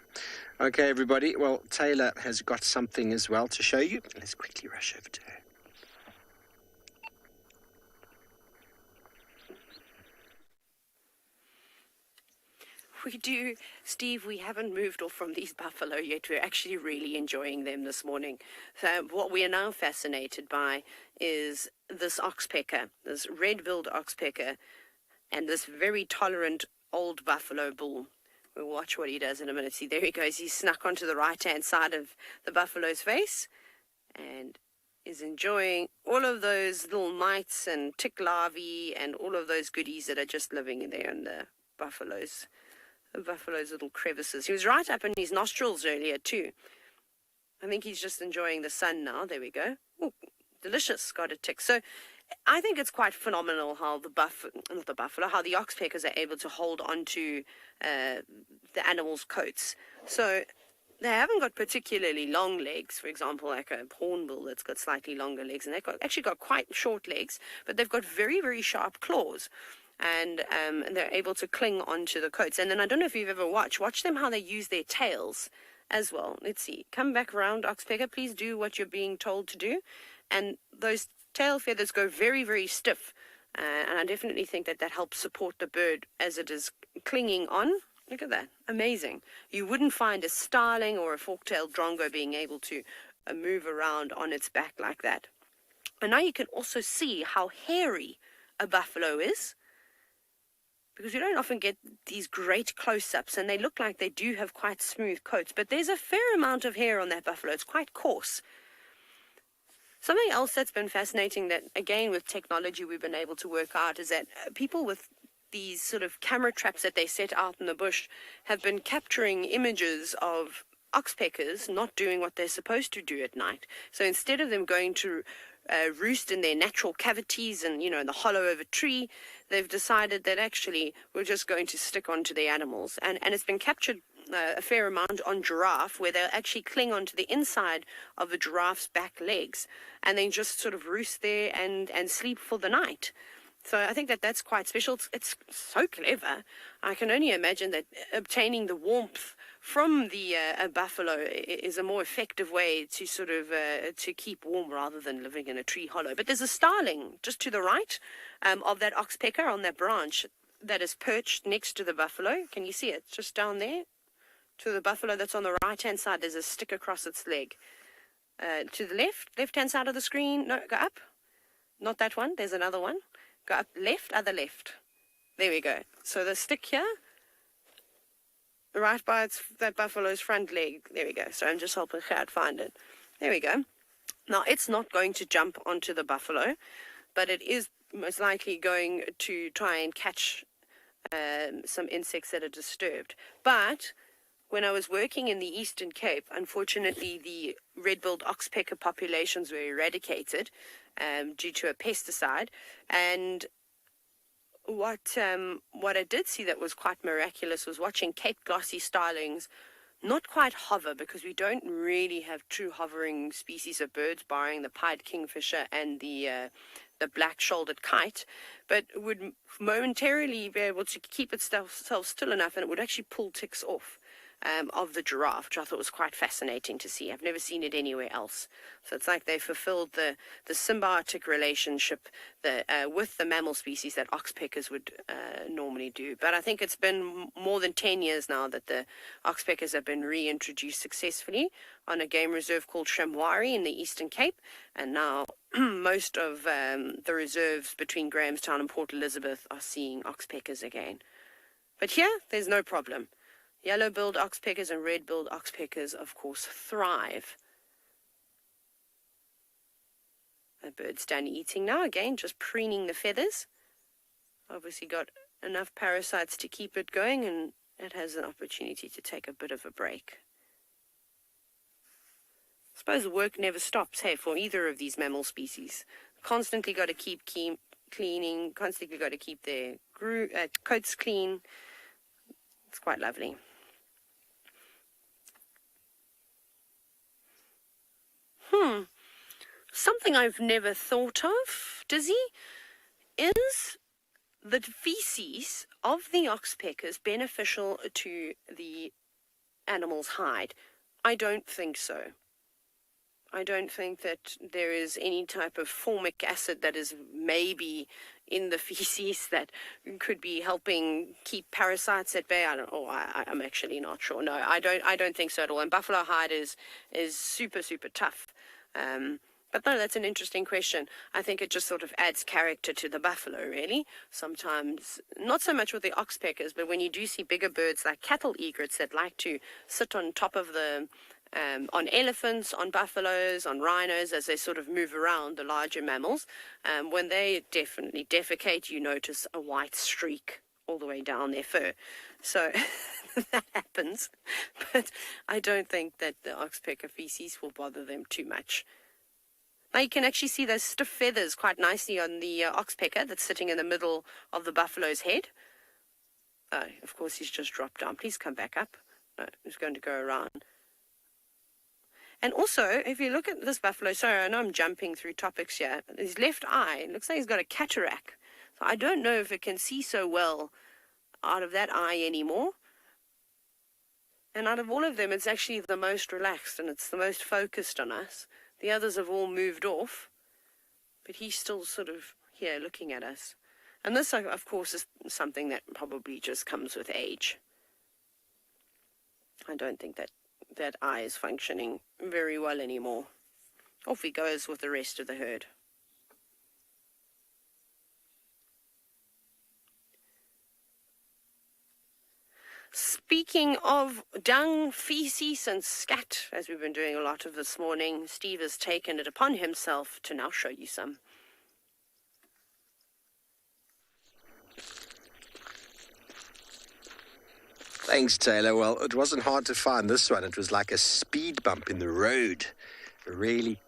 Okay, everybody. Well, Taylor has got something as well to show you. Let's quickly rush over to her. We do, Steve, we haven't moved off from these buffalo yet. We're actually really enjoying them this morning. So what we are now fascinated by is this oxpecker, this red-billed oxpecker, and this very tolerant old buffalo bull. We'll watch what he does in a minute. See, there he goes. He's snuck onto the right-hand side of the buffalo's face and is enjoying all of those little mites and tick larvae and all of those goodies that are just living in there in the buffalo's little crevices. He was right up in his nostrils earlier too. I think he's just enjoying the sun now. There we go. Ooh, delicious. Got a tick. So I think it's quite phenomenal how the oxpeckers are able to hold onto the animals' coats. So they haven't got particularly long legs, for example, like a hornbill that's got slightly longer legs, and they've actually got quite short legs, but they've got very, very sharp claws. And they're able to cling onto the coats. And then I don't know if you've ever watch them how they use their tails as well. Let's see. Come back around, oxpecker. Please do what you're being told to do. And those tail feathers go very, very stiff. And I definitely think that helps support the bird as it is clinging on. Look at that. Amazing. You wouldn't find a starling or a fork-tailed drongo being able to move around on its back like that. And now you can also see how hairy a buffalo is, because you don't often get these great close-ups, and they look like they do have quite smooth coats, but there's a fair amount of hair on that buffalo. It's quite coarse. Something else that's been fascinating that, again, with technology we've been able to work out is that people with these sort of camera traps that they set out in the bush have been capturing images of oxpeckers not doing what they're supposed to do at night. So instead of them going to roost in their natural cavities and, in the hollow of a tree, they've decided that actually we're just going to stick onto the animals. And it's been captured a fair amount on giraffe, where they'll actually cling onto the inside of the giraffe's back legs and then just sort of roost there and sleep for the night. So I think that's quite special. It's so clever. I can only imagine that obtaining the warmth from the buffalo is a more effective way to sort of to keep warm rather than living in a tree hollow. But there's a starling just to the right of that oxpecker on that branch that is perched next to the buffalo. Can you see it? Just down there to the buffalo that's on the right-hand side. There's a stick across its leg. To the left-hand side of the screen. No, go up. Not that one. There's another one. Go up left, other left. There we go. So the stick here, right by that buffalo's front leg. There we go. So I'm just helping Gert find it. There we go. Now, it's not going to jump onto the buffalo, but it is most likely going to try and catch some insects that are disturbed. But when I was working in the Eastern Cape, unfortunately, the red-billed oxpecker populations were eradicated due to a pesticide. And what I did see that was quite miraculous was watching Cape glossy starlings not quite hover, because we don't really have true hovering species of birds, barring the pied kingfisher and the black-shouldered kite, but would momentarily be able to keep itself still enough, and it would actually pull ticks off of the giraffe, which I thought was quite fascinating to see. I've never seen it anywhere else. So it's like they fulfilled the symbiotic relationship with the mammal species that oxpeckers would normally do. But I think it's been more than 10 years now that the oxpeckers have been reintroduced successfully on a game reserve called Shamwari in the Eastern Cape, and now most of the reserves between Grahamstown and Port Elizabeth are seeing oxpeckers again. But here, there's no problem. Yellow-billed oxpeckers and red-billed oxpeckers, of course, thrive. The bird's done eating now, again, just preening the feathers. Obviously got enough parasites to keep it going, and it has an opportunity to take a bit of a break. I suppose the work never stops, hey, for either of these mammal species. Constantly got to keep cleaning, constantly got to keep their coats clean. It's quite lovely. Something I've never thought of, Dizzy, is the feces of the oxpeckers beneficial to the animal's hide. I don't think so. I don't think that there is any type of formic acid that is maybe in the feces that could be helping keep parasites at bay. I'm actually not sure. No, I don't think so at all. And buffalo hide is super, super tough. But no, that's an interesting question. I think it just sort of adds character to the buffalo, really. Sometimes, not so much with the oxpeckers, but when you do see bigger birds like cattle egrets that like to sit on top of on elephants, on buffaloes, on rhinos, as they sort of move around, the larger mammals, when they definitely defecate, you notice a white streak all the way down their fur. So that happens. But I don't think that the oxpecker feces will bother them too much. Now you can actually see those stiff feathers quite nicely on the oxpecker that's sitting in the middle of the buffalo's head. Oh, of course, he's just dropped down. Please come back up. No, he's going to go around. And also, if you look at this buffalo, sorry, I know I'm jumping through topics here. His left eye, it looks like he's got a cataract. So I don't know if it can see so well out of that eye anymore. And out of all of them, it's actually the most relaxed and it's the most focused on us. The others have all moved off, but he's still sort of here looking at us. And this, of course, is something that probably just comes with age. I don't think that eye is functioning very well anymore. Off he goes with the rest of the herd. Speaking of dung, feces and scat, as we've been doing a lot of this morning, Steve has taken it upon himself to now show you some. Thanks, Taylor. Well, it wasn't hard to find this one. It was like a speed bump in the road. A really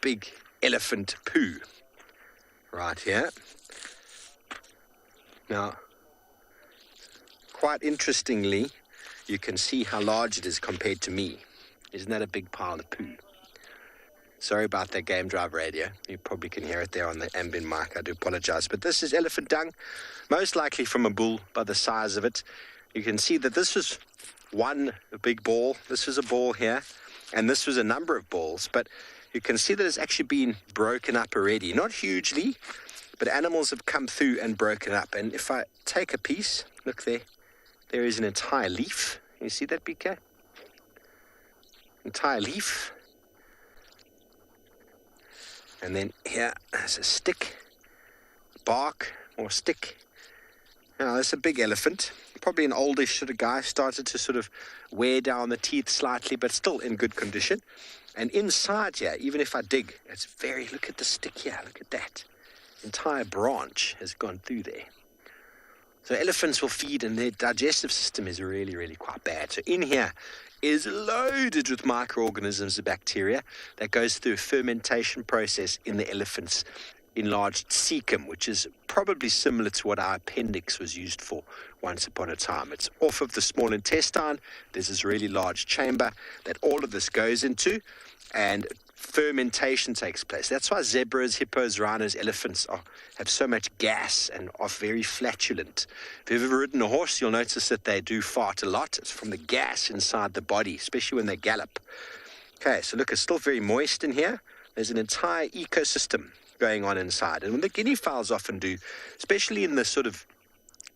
big elephant poo right here. Now, quite interestingly, you can see how large it is compared to me. Isn't that a big pile of poo? Sorry about that game drive radio. You probably can hear it there on the ambient mic. I do apologize. But this is elephant dung, most likely from a bull by the size of it. You can see that this was one big ball. This was a ball here, and this was a number of balls. But you can see that it's actually been broken up already. Not hugely, but animals have come through and broken up. And if I take a piece, look there, there is an entire leaf. Can you see that, BK? Entire leaf. And then here there's a stick, bark or stick. Now, that's a big elephant. Probably an oldish sort of guy, started to sort of wear down the teeth slightly, but still in good condition. And inside here, even if I dig, it's very, look at the stick here, look at that. Entire branch has gone through there. So elephants will feed, and their digestive system is really, really quite bad. So in here is loaded with microorganisms and bacteria that goes through a fermentation process in the elephant's enlarged cecum, which is probably similar to what our appendix was used for once upon a time. It's off of the small intestine. There's this really large chamber that all of this goes into, and fermentation takes place. That's why zebras, hippos, rhinos, elephants have so much gas and are very flatulent. If you've ever ridden a horse, you'll notice that they do fart a lot. It's from the gas inside the body, especially when they gallop. Okay, so look, it's still very moist in here. There's an entire ecosystem going on inside. And when the guinea fowls often do, especially in the sort of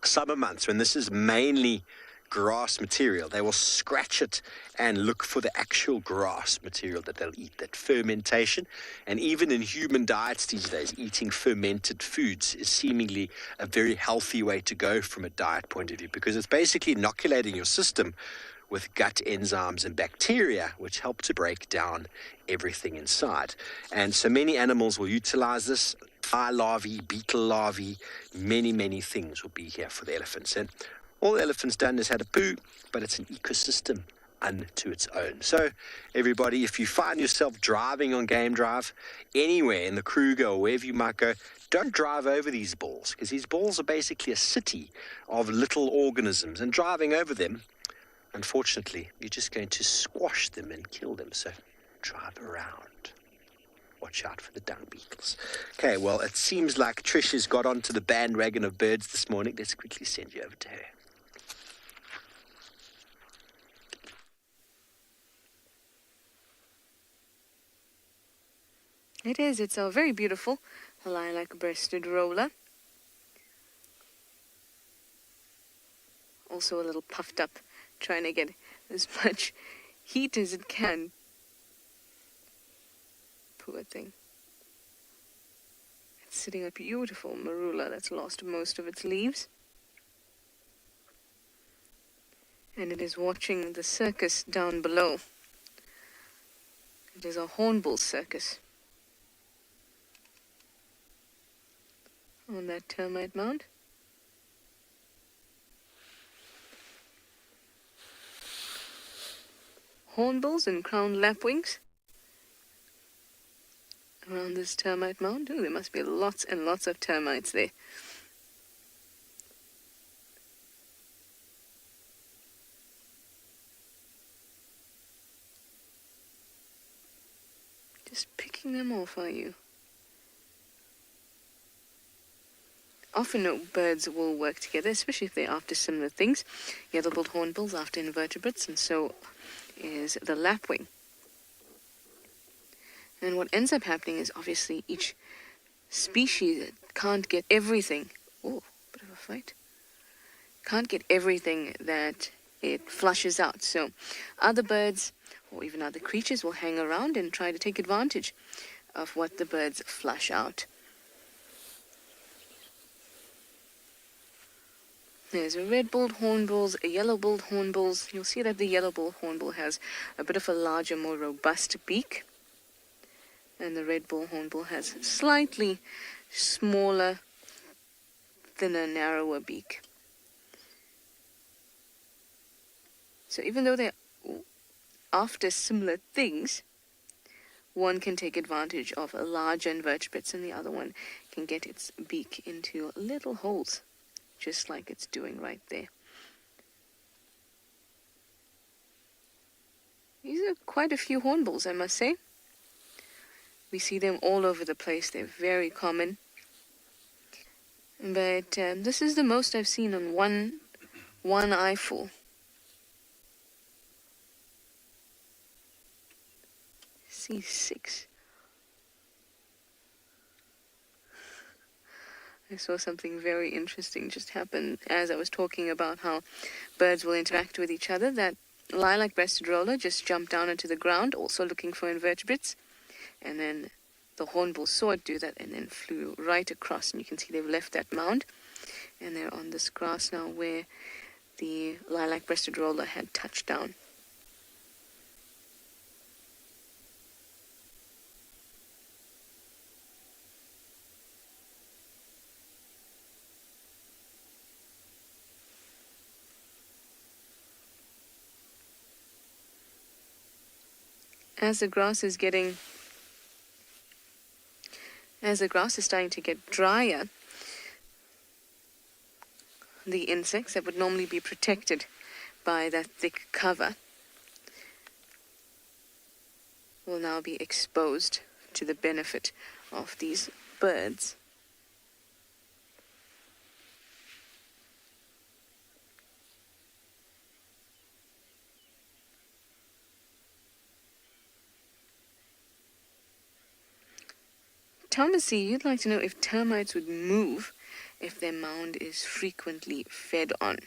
summer months when this is mainly grass material, they will scratch it and look for the actual grass material that they'll eat, that fermentation. And even in human diets these days, eating fermented foods is seemingly a very healthy way to go from a diet point of view, because it's basically inoculating your system with gut enzymes and bacteria, which help to break down everything inside. And so many animals will utilize this. Fly larvae, beetle larvae, many, many things will be here for the elephants. And all the elephant's done is had a poo, but it's an ecosystem unto its own. So everybody, if you find yourself driving on Game Drive, anywhere in the Kruger or wherever you might go, don't drive over these balls, because these balls are basically a city of little organisms, and driving over them, unfortunately, you're just going to squash them and kill them. So drive around. Watch out for the dung beetles. Okay, well, it seems like Trish has got onto the bandwagon of birds this morning. Let's quickly send you over to her. It is. It's a very beautiful lilac-breasted roller. Also a little puffed up, trying to get as much heat as it can. Poor thing. It's sitting a beautiful marula that's lost most of its leaves. And it is watching the circus down below. It is a hornbill circus on that termite mound. Hornbills and crowned lapwings around this termite mound. Oh, there must be lots and lots of termites there. Just picking them off, are you? Often birds will work together, especially if they're after similar things. Yellow-billed hornbills after invertebrates, and so is the lapwing. And what ends up happening is obviously each species can't get everything. Oh, bit of a fight. Can't get everything that it flushes out. So other birds or even other creatures will hang around and try to take advantage of what the birds flush out. There's a red-billed hornbills, a yellow-billed hornbills. You'll see that the yellow-billed hornbill has a bit of a larger, more robust beak. And the red-billed hornbill has slightly smaller, thinner, narrower beak. So even though they're after similar things, one can take advantage of a larger invertebrates and the other one can get its beak into little holes, just like it's doing right there. These are quite a few hornbills, I must say. We see them all over the place. They're very common. But this is the most I've seen on one eyeful. See 6. I saw something very interesting just happen as I was talking about how birds will interact with each other. That lilac-breasted roller just jumped down into the ground, also looking for invertebrates. And then the hornbill saw it do that and then flew right across. And you can see they've left that mound. And they're on this grass now where the lilac-breasted roller had touched down. As the grass is starting to get drier, the insects that would normally be protected by that thick cover will now be exposed to the benefit of these birds. Thomasy, you'd like to know if termites would move if their mound is frequently fed on.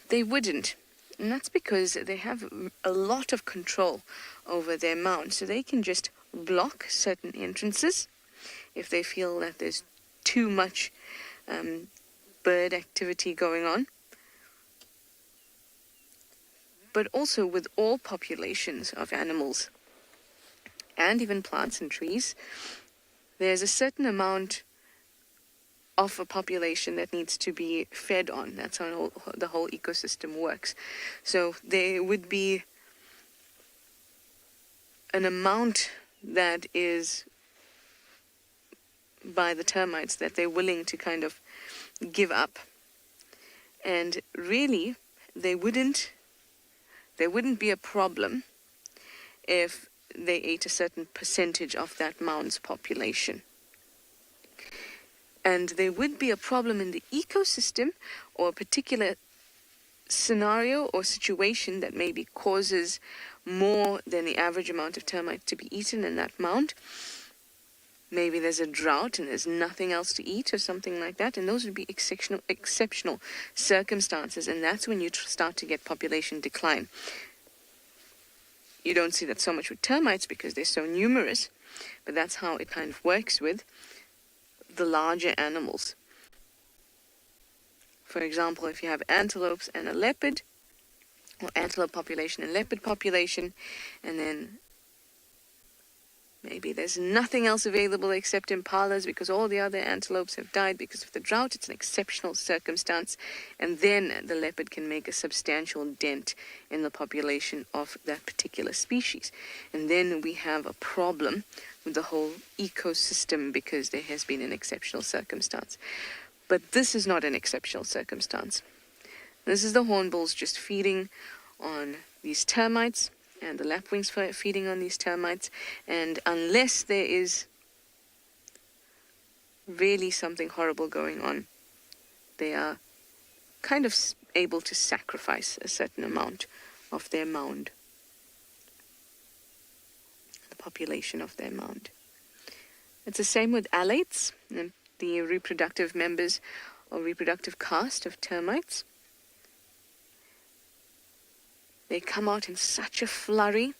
They wouldn't, and that's because they have a lot of control over their mound, so they can just block certain entrances if they feel that there's too much bird activity going on. But also with all populations of animals, and even plants and trees, there's a certain amount of a population that needs to be fed on. That's how the whole ecosystem works. So there would be an amount that is by the termites that they're willing to kind of give up. And really, there wouldn't be a problem if they ate a certain percentage of that mound's population. And there would be a problem in the ecosystem or a particular scenario or situation that maybe causes more than the average amount of termite to be eaten in that mound. Maybe there's a drought and there's nothing else to eat or something like that, and those would be exceptional circumstances, and that's when you start to get population decline. You don't see that so much with termites because they're so numerous, but that's how it kind of works with the larger animals. For example, if you have antelopes and a leopard, or antelope population and leopard population, and then maybe there's nothing else available except impalas because all the other antelopes have died because of the drought. It's an exceptional circumstance. And then the leopard can make a substantial dent in the population of that particular species. And then we have a problem with the whole ecosystem because there has been an exceptional circumstance. But this is not an exceptional circumstance. This is the hornbills just feeding on these termites, and the lapwings feeding on these termites, and unless there is really something horrible going on, they are kind of able to sacrifice a certain amount of their mound, the population of their mound. It's the same with alates, the reproductive members or reproductive caste of termites. They come out in such a flurry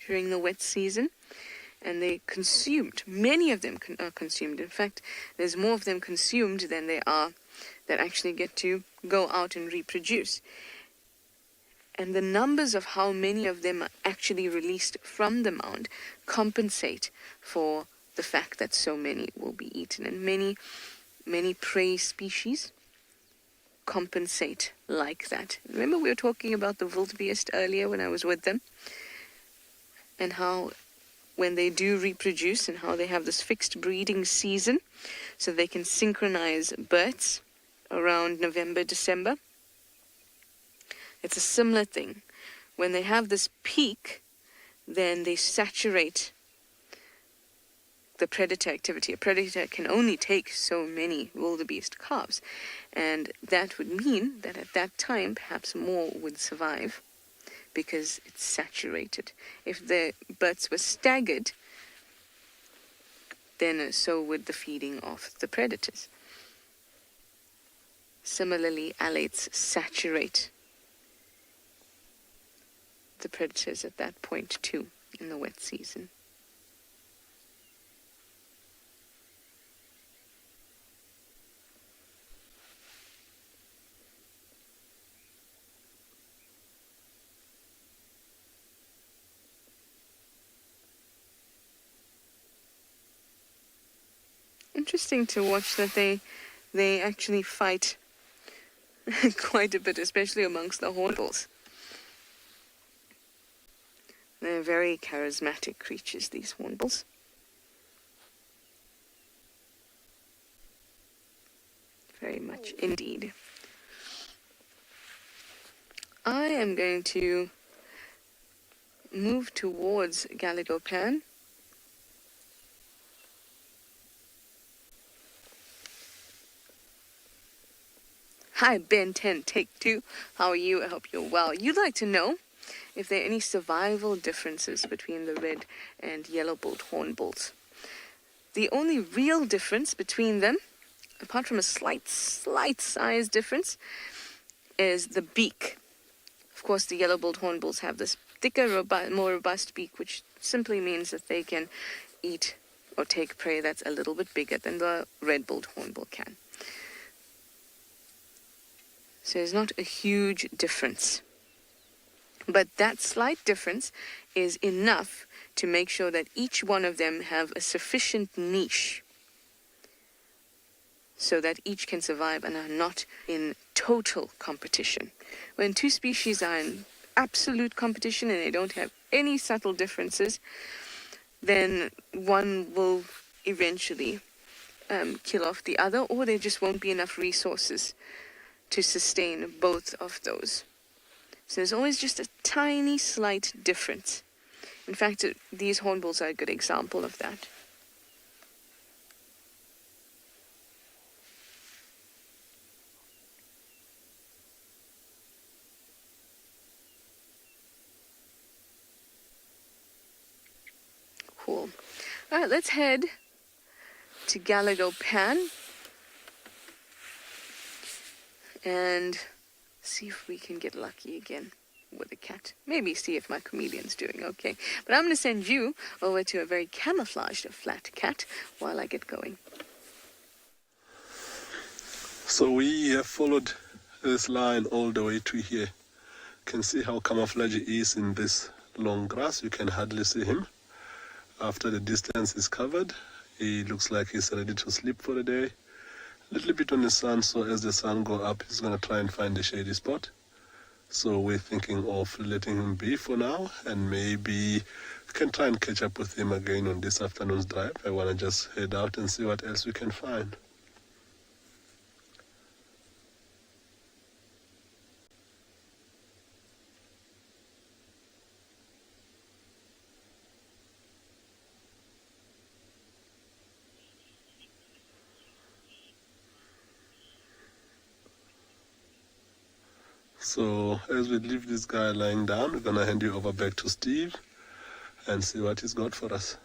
during the wet season, and they're consumed. Many of them are consumed. In fact, there's more of them consumed than there are that actually get to go out and reproduce. And the numbers of how many of them are actually released from the mound compensate for the fact that so many will be eaten. And many prey species compensate like that. Remember we were talking about the wildebeest earlier when I was with them, and how when they do reproduce and how they have this fixed breeding season so they can synchronize births around November, December. It's a similar thing. When they have this peak, then they saturate the predator activity. A predator can only take so many wildebeest calves, and that would mean that at that time perhaps more would survive because it's saturated. If the births were staggered, then so would the feeding of the predators. Similarly, alates saturate the predators at that point too in the wet season. Interesting to watch that they actually fight quite a bit, especially amongst the hornbills. They're very charismatic creatures, these hornbills. Very much indeed. I am going to move towards Gallagher Pan. Hi, Ben 10, take 2. How are you? I hope you're well. You'd like to know if there are any survival differences between the red and yellow-billed hornbills. The only real difference between them, apart from a slight size difference, is the beak. Of course, the yellow-billed hornbills have this thicker, more robust beak, which simply means that they can eat or take prey that's a little bit bigger than the red-billed hornbill can. So there's not a huge difference. But that slight difference is enough to make sure that each one of them have a sufficient niche so that each can survive and are not in total competition. When two species are in absolute competition and they don't have any subtle differences, then one will eventually kill off the other, or there just won't be enough resources to sustain both of those. So there's always just a tiny, slight difference. In fact, these hornbills are a good example of that. Cool. All right, let's head to Gallagher Pan and see if we can get lucky again with a cat. Maybe see if my chameleon's doing okay. But I'm going to send you over to a very camouflaged flat cat while I get going. So we have followed this line all the way to here. You can see how camouflaged he is in this long grass. You can hardly see him. After the distance is covered, he looks like he's ready to sleep for the day. A little bit on the sun, so as the sun goes up, he's going to try and find a shady spot. So we're thinking of letting him be for now, and maybe we can try and catch up with him again on this afternoon's drive. I want to just head out and see what else we can find. So as we leave this guy lying down, we're going to hand you over back to Steve and see what he's got for us.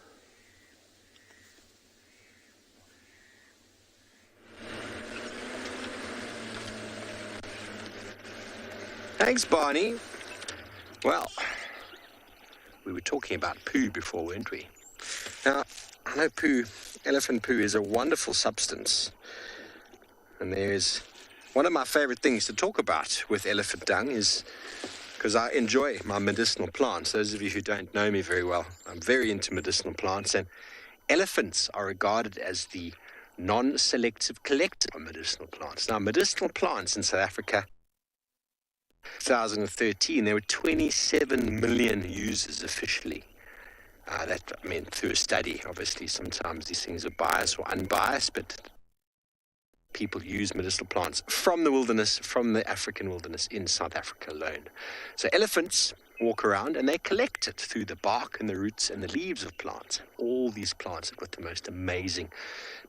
Thanks, Barney. Well, we were talking about poo before, weren't we? Now, I know poo, elephant poo, is a wonderful substance. And there's one of my favorite things to talk about with elephant dung is because I enjoy my medicinal plants. Those of you who don't know me very well, I'm very into medicinal plants, and elephants are regarded as the non-selective collector of medicinal plants. Now, medicinal plants in South Africa, 2013, there were 27 million users officially. Through a study. Obviously, sometimes these things are biased or unbiased, but people use medicinal plants from the wilderness, from the African wilderness in South Africa alone. So elephants walk around and they collect it through the bark and the roots and the leaves of plants. All these plants have got the most amazing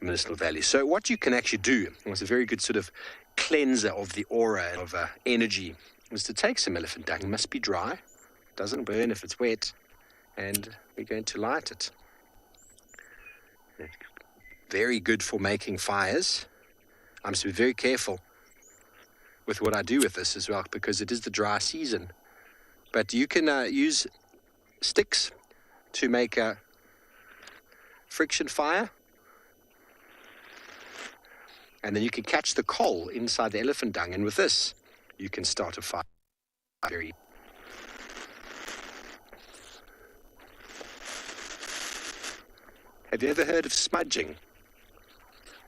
medicinal value. So what you can actually do, and it's a very good sort of cleanser of the aura of energy, is to take some elephant dung. It must be dry, doesn't burn if it's wet, and we're going to light it. Very good for making fires. I must be very careful with what I do with this as well, because it is the dry season. But you can use sticks to make a friction fire, and then you can catch the coal inside the elephant dung, and with this you can start a fire very. Have you ever heard of smudging?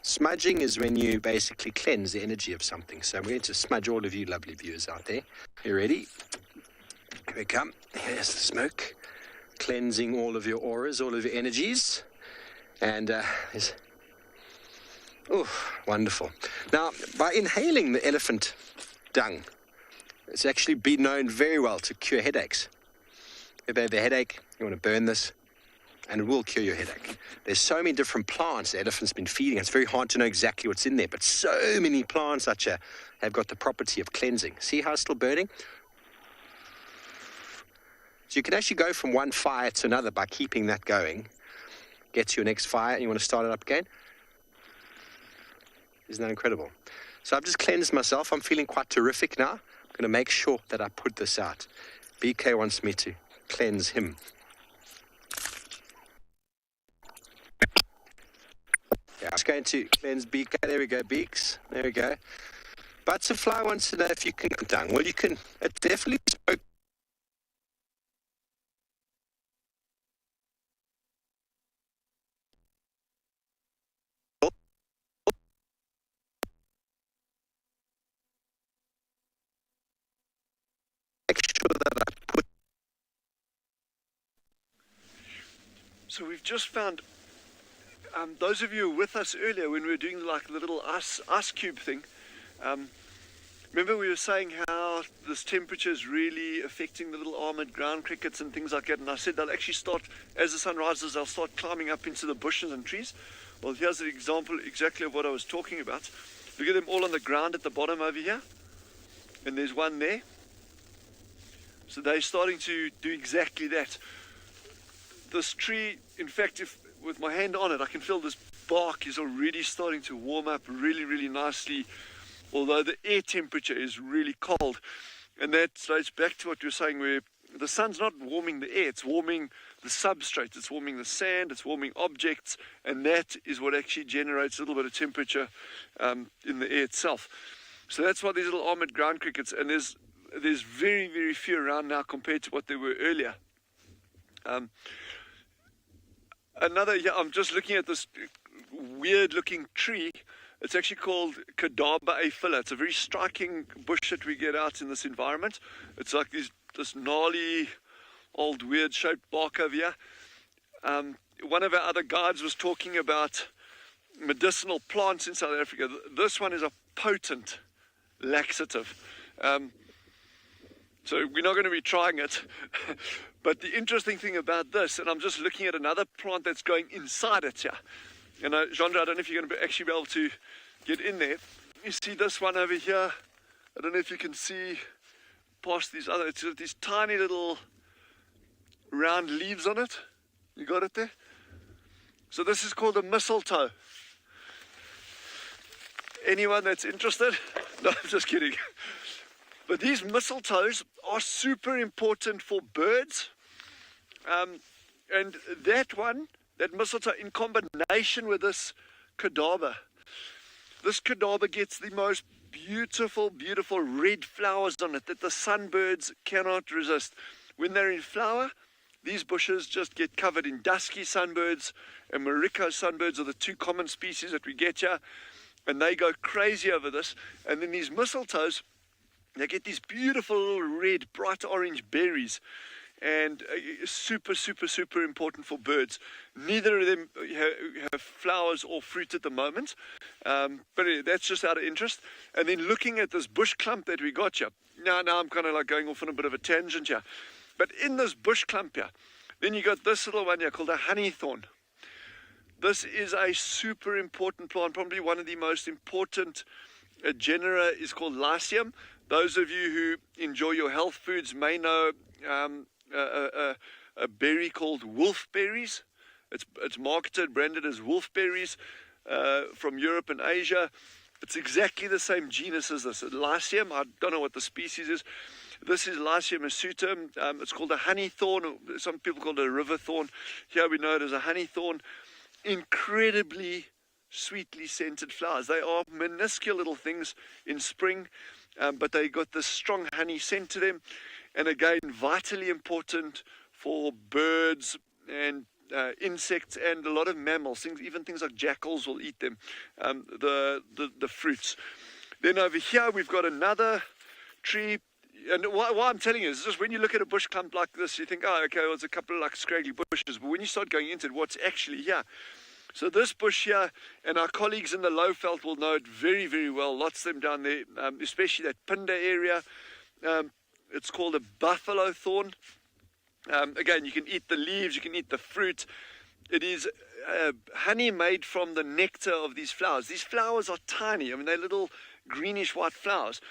Smudging is when you basically cleanse the energy of something. So I'm going to smudge all of you lovely viewers out there. You ready? Here we come. Here's the smoke. Cleansing all of your auras, all of your energies. And wonderful. Now, by inhaling the elephant dung, it's actually been known very well to cure headaches. If you have a headache, you want to burn this, and it will cure your headache. There's so many different plants the elephant's been feeding. It's very hard to know exactly what's in there, but so many plants have got the property of cleansing. See how it's still burning? So you can actually go from one fire to another by keeping that going. Get to your next fire, and you want to start it up again. Isn't that incredible? So I've just cleansed myself. I'm feeling quite terrific now. I'm going to make sure that I put this out. BK wants me to cleanse him. Yeah, I'm just going to cleanse BK. There we go, Beaks. There we go. Butterfly wants to know if you can get dung. Well, you can. It definitely spoke. Make sure that I put. So we've just found. Those of you who were with us earlier when we were doing like the little ice cube thing, remember we were saying how this temperature is really affecting the little armored ground crickets and things like that, and I said they'll actually start, as the sun rises, they'll start climbing up into the bushes and trees. Well, here's an example exactly of what I was talking about. Look at them all on the ground at the bottom over here, and there's one there. So they're starting to do exactly that. This tree, in fact, with my hand on it, I can feel this bark is already starting to warm up really, really nicely, although the air temperature is really cold. And that relates back to what you were saying, where the sun's not warming the air, it's warming the substrate, it's warming the sand, it's warming objects, and that is what actually generates a little bit of temperature in the air itself. So that's why these little armored ground crickets, and there's very, very few around now compared to what there were earlier. I'm just looking at this weird looking tree. It's actually called Cadaba aphylla. It's a very striking bush that we get out in this environment. It's like this gnarly, old, weird shaped bark over here. One of our other guides was talking about medicinal plants in South Africa. This one is a potent laxative. So we're not going to be trying it. But the interesting thing about this, and I'm just looking at another plant that's going inside it here. And Jeandre, I don't know if you're going to actually be able to get in there. You see this one over here. I don't know if you can see past these other, it's got these tiny little round leaves on it. You got it there? So this is called a mistletoe. Anyone that's interested? No, I'm just kidding. But these mistletoes are super important for birds. And that mistletoe in combination with this cadaba gets the most beautiful, beautiful red flowers on it that the sunbirds cannot resist. When they're in flower, these bushes just get covered in dusky sunbirds, and Morocco sunbirds are the two common species that we get here, and they go crazy over this. And then these mistletoes, they get these beautiful little red, bright orange berries, and super important for birds. Neither of them have flowers or fruit at the moment, but that's just out of interest. And then looking at this bush clump that we got here, now I'm kind of like going off on a bit of a tangent here, but in this bush clump here, then you got this little one here called a honeythorn. This is a super important plant, probably one of the most important genera is called Lycium. Those of you who enjoy your health foods may know a berry called wolfberries. It's marketed, branded as wolfberries from Europe and Asia. It's exactly the same genus as this. Lycium, I don't know what the species is. This is Lycium hirsutum. It's called a honeythorn. Some people call it a river thorn. Here we know it as a honeythorn. Incredibly sweetly scented flowers. They are minuscule little things in spring, but they got this strong honey scent to them. And again, vitally important for birds and insects and a lot of mammals. Even things like jackals will eat them, the fruits. Then over here we've got another tree. And why I'm telling you is just when you look at a bush clump like this, you think, oh, okay, well, it's a couple of like scraggly bushes. But when you start going into it, what's actually here? So this bush here, and our colleagues in the Lowveld will know it very, very well. Lots of them down there, especially that Pinda area. It's called a buffalo thorn. Again, you can eat the leaves, you can eat the fruit. It is honey made from the nectar of these flowers. These flowers are tiny. I mean, they're little greenish white flowers.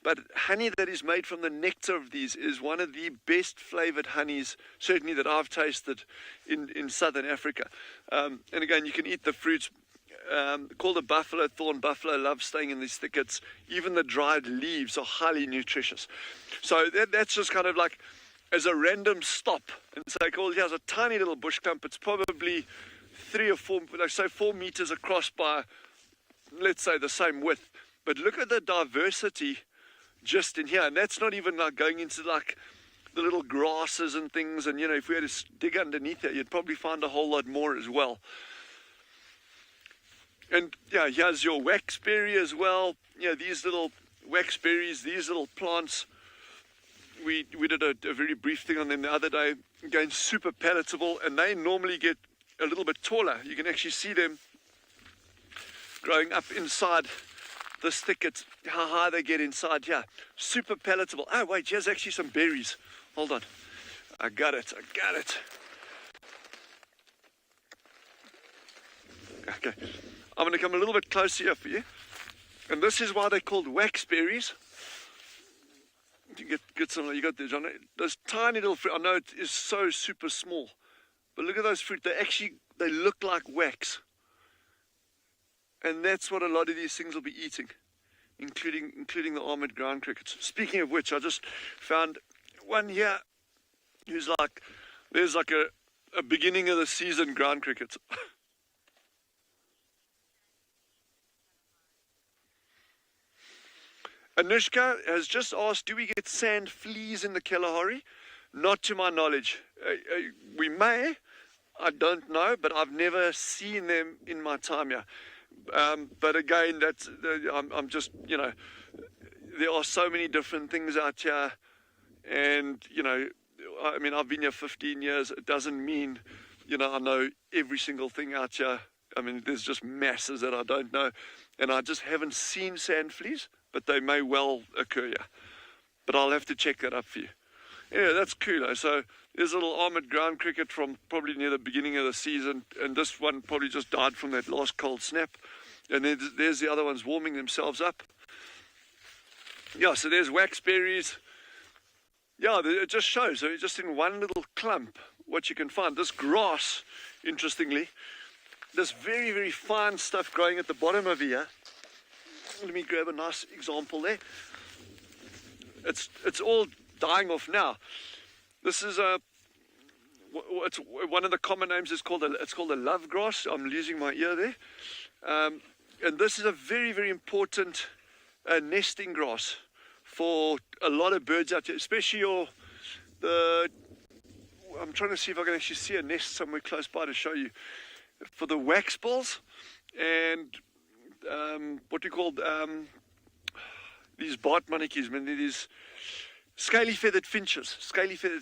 But honey that is made from the nectar of these is one of the best flavored honeys, certainly that I've tasted in southern Africa. And again, you can eat the fruits. Called a buffalo thorn. Buffalo love staying in these thickets. Even the dried leaves are highly nutritious. So that's just kind of like as a random stop and say, well, here's a tiny little bush clump. It's probably 3 or 4, like say 4 meters across by, let's say, the same width. But look at the diversity just in here. And that's not even like going into like the little grasses and things. And, you know, if we had to dig underneath there, you'd probably find a whole lot more as well. And yeah, here's your waxberry as well. You know, these little waxberries, these little plants, we did a very brief thing on them the other day. Again, super palatable, and they normally get a little bit taller. You can actually see them growing up inside this thicket, how high they get inside here. Super palatable. Oh, wait, here's actually some berries. Hold on. I got it. Okay. I'm going to come a little bit closer here for you. And this is why they're called waxberries. You get some, you got these on it. Those tiny little fruit. I know it is so super small, but look at those fruit. They look like wax. And that's what a lot of these things will be eating, including the armored ground crickets. Speaking of which, I just found one here who's like, there's like a beginning of the season ground cricket. Anushka has just asked, do we get sand fleas in the Kalahari? Not to my knowledge. We may, I don't know, but I've never seen them in my time here. But again, I'm just, you know, there are so many different things out here. And, you know, I mean, I've been here 15 years. It doesn't mean, you know, I know every single thing out here. I mean, there's just masses that I don't know. And I just haven't seen sand fleas, but they may well occur here. But I'll have to check that up for you. Yeah, that's cool. So there's a little armored ground cricket from probably near the beginning of the season. And this one probably just died from that last cold snap. And then there's the other ones warming themselves up. Yeah, so there's waxberries. Yeah, it just shows, so just in one little clump, what you can find. This grass, interestingly, this very, very fine stuff growing at the bottom of here. Let me grab a nice example there. It's all dying off now. This is it's one of the common names is called it's called a love grass. I'm losing my ear there. And this is a very, very important nesting grass for a lot of birds out here, especially I'm trying to see if I can actually see a nest somewhere close by to show you. For the wax balls and what we call these Bart monarchies, these scaly feathered finches,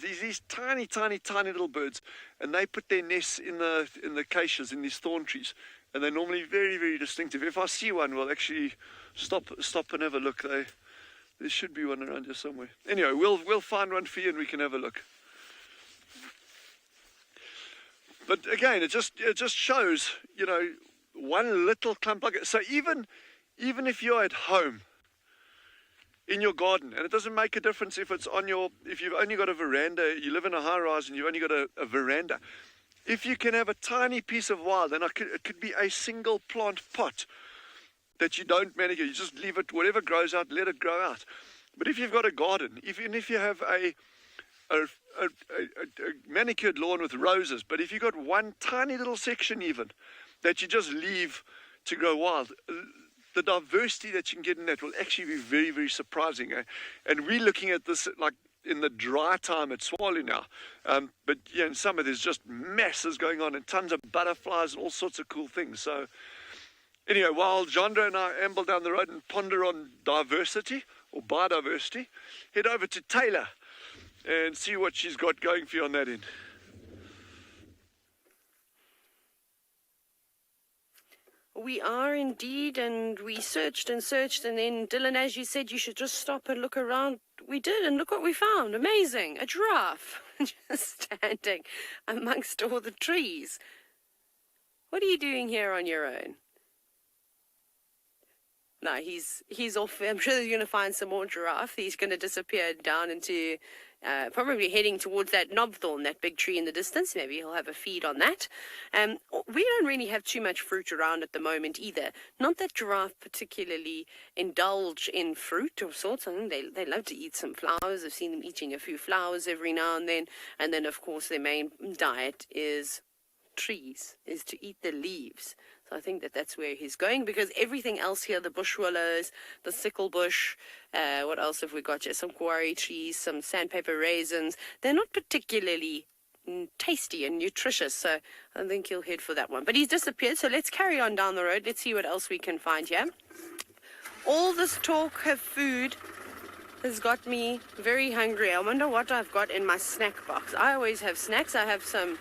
these tiny little birds, and they put their nests in the acacias, in these thorn trees, and they're normally very, very distinctive. If I see one, we'll actually stop and have a look. There should be one around here somewhere. Anyway, we'll find one for you and we can have a look. But again, it just shows, you know, one little clump like it. So even if you're at home in your garden, and it doesn't make a difference if it's if you've only got a veranda, you live in a high rise and you've only got a veranda. If you can have a tiny piece of wild, then it could be a single plant pot that you don't manicure. You just leave it, whatever grows out, let it grow out. But if you've got a garden, even if you have a manicured lawn with roses, but if you've got one tiny little section even that you just leave to grow wild, the diversity that you can get in that will actually be very, very surprising. And we're looking at this like in the dry time at Tswalu now. But yeah, in summer there's just masses going on and tons of butterflies and all sorts of cool things. So anyway, while Jandra and I amble down the road and ponder on diversity or biodiversity, head over to Taylor and see what she's got going for you on that end. We are indeed, and we searched, and then Dylan, as you said, you should just stop and look around. We did, and look what we found. Amazing. A giraffe just standing amongst all the trees. What are you doing here on your own? No, he's off. I'm sure you're going to find some more giraffe. He's going to disappear down into, probably heading towards that knobthorn, that big tree in the distance. Maybe he'll have a feed on that. We don't really have too much fruit around at the moment either. Not that giraffe particularly indulge in fruit of sorts. I think they love to eat some flowers. I've seen them eating a few flowers every now and then. And then, of course, their main diet is trees, is to eat the leaves. I think that's where he's going, because everything else here, the bush willows, the sickle bush, what else have we got here? Some quarry trees, some sandpaper raisins. They're not particularly tasty and nutritious, so I think he'll head for that one. But he's disappeared, so let's carry on down the road. Let's see what else we can find here. All this talk of food has got me very hungry. I wonder what I've got in my snack box. I always have snacks. I have some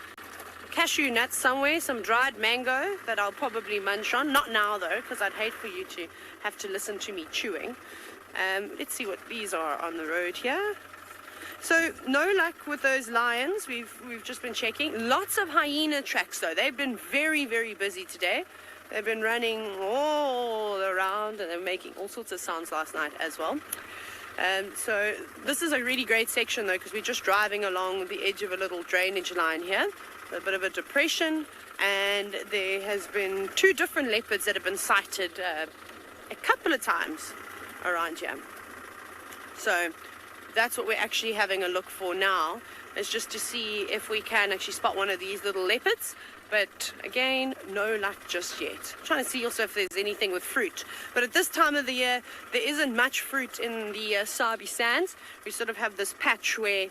cashew nuts somewhere, some dried mango that I'll probably munch on. Not now though, because I'd hate for you to have to listen to me chewing. Let's see what these are on the road here. So no luck with those lions. We've just been checking. Lots of hyena tracks though. They've been very, very busy today. They've been running all around and they're making all sorts of sounds last night as well. So this is a really great section though, because we're just driving along the edge of a little drainage line here. A bit of a depression, and there has been 2 different leopards that have been sighted a couple of times around here. So that's what we're actually having a look for now, is just to see if we can actually spot one of these little leopards. But again, no luck just yet. I'm trying to see also if there's anything with fruit. But at this time of the year, there isn't much fruit in the Sabi Sands. We sort of have this patch where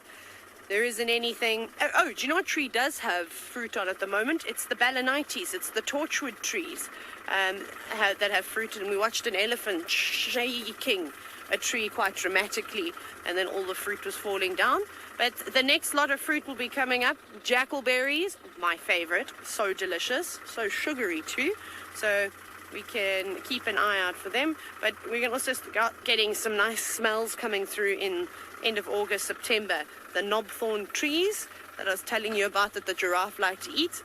there isn't anything. Oh, do you know what tree does have fruit on at the moment? It's the balanites. It's the torchwood trees that have fruit. And we watched an elephant shaking a tree quite dramatically, and then all the fruit was falling down. But the next lot of fruit will be coming up. Jackalberries, my favorite. So delicious, so sugary too. So we can keep an eye out for them. But we can also start getting some nice smells coming through in end of August, September. The knobthorn trees that I was telling you about that the giraffe like to eat.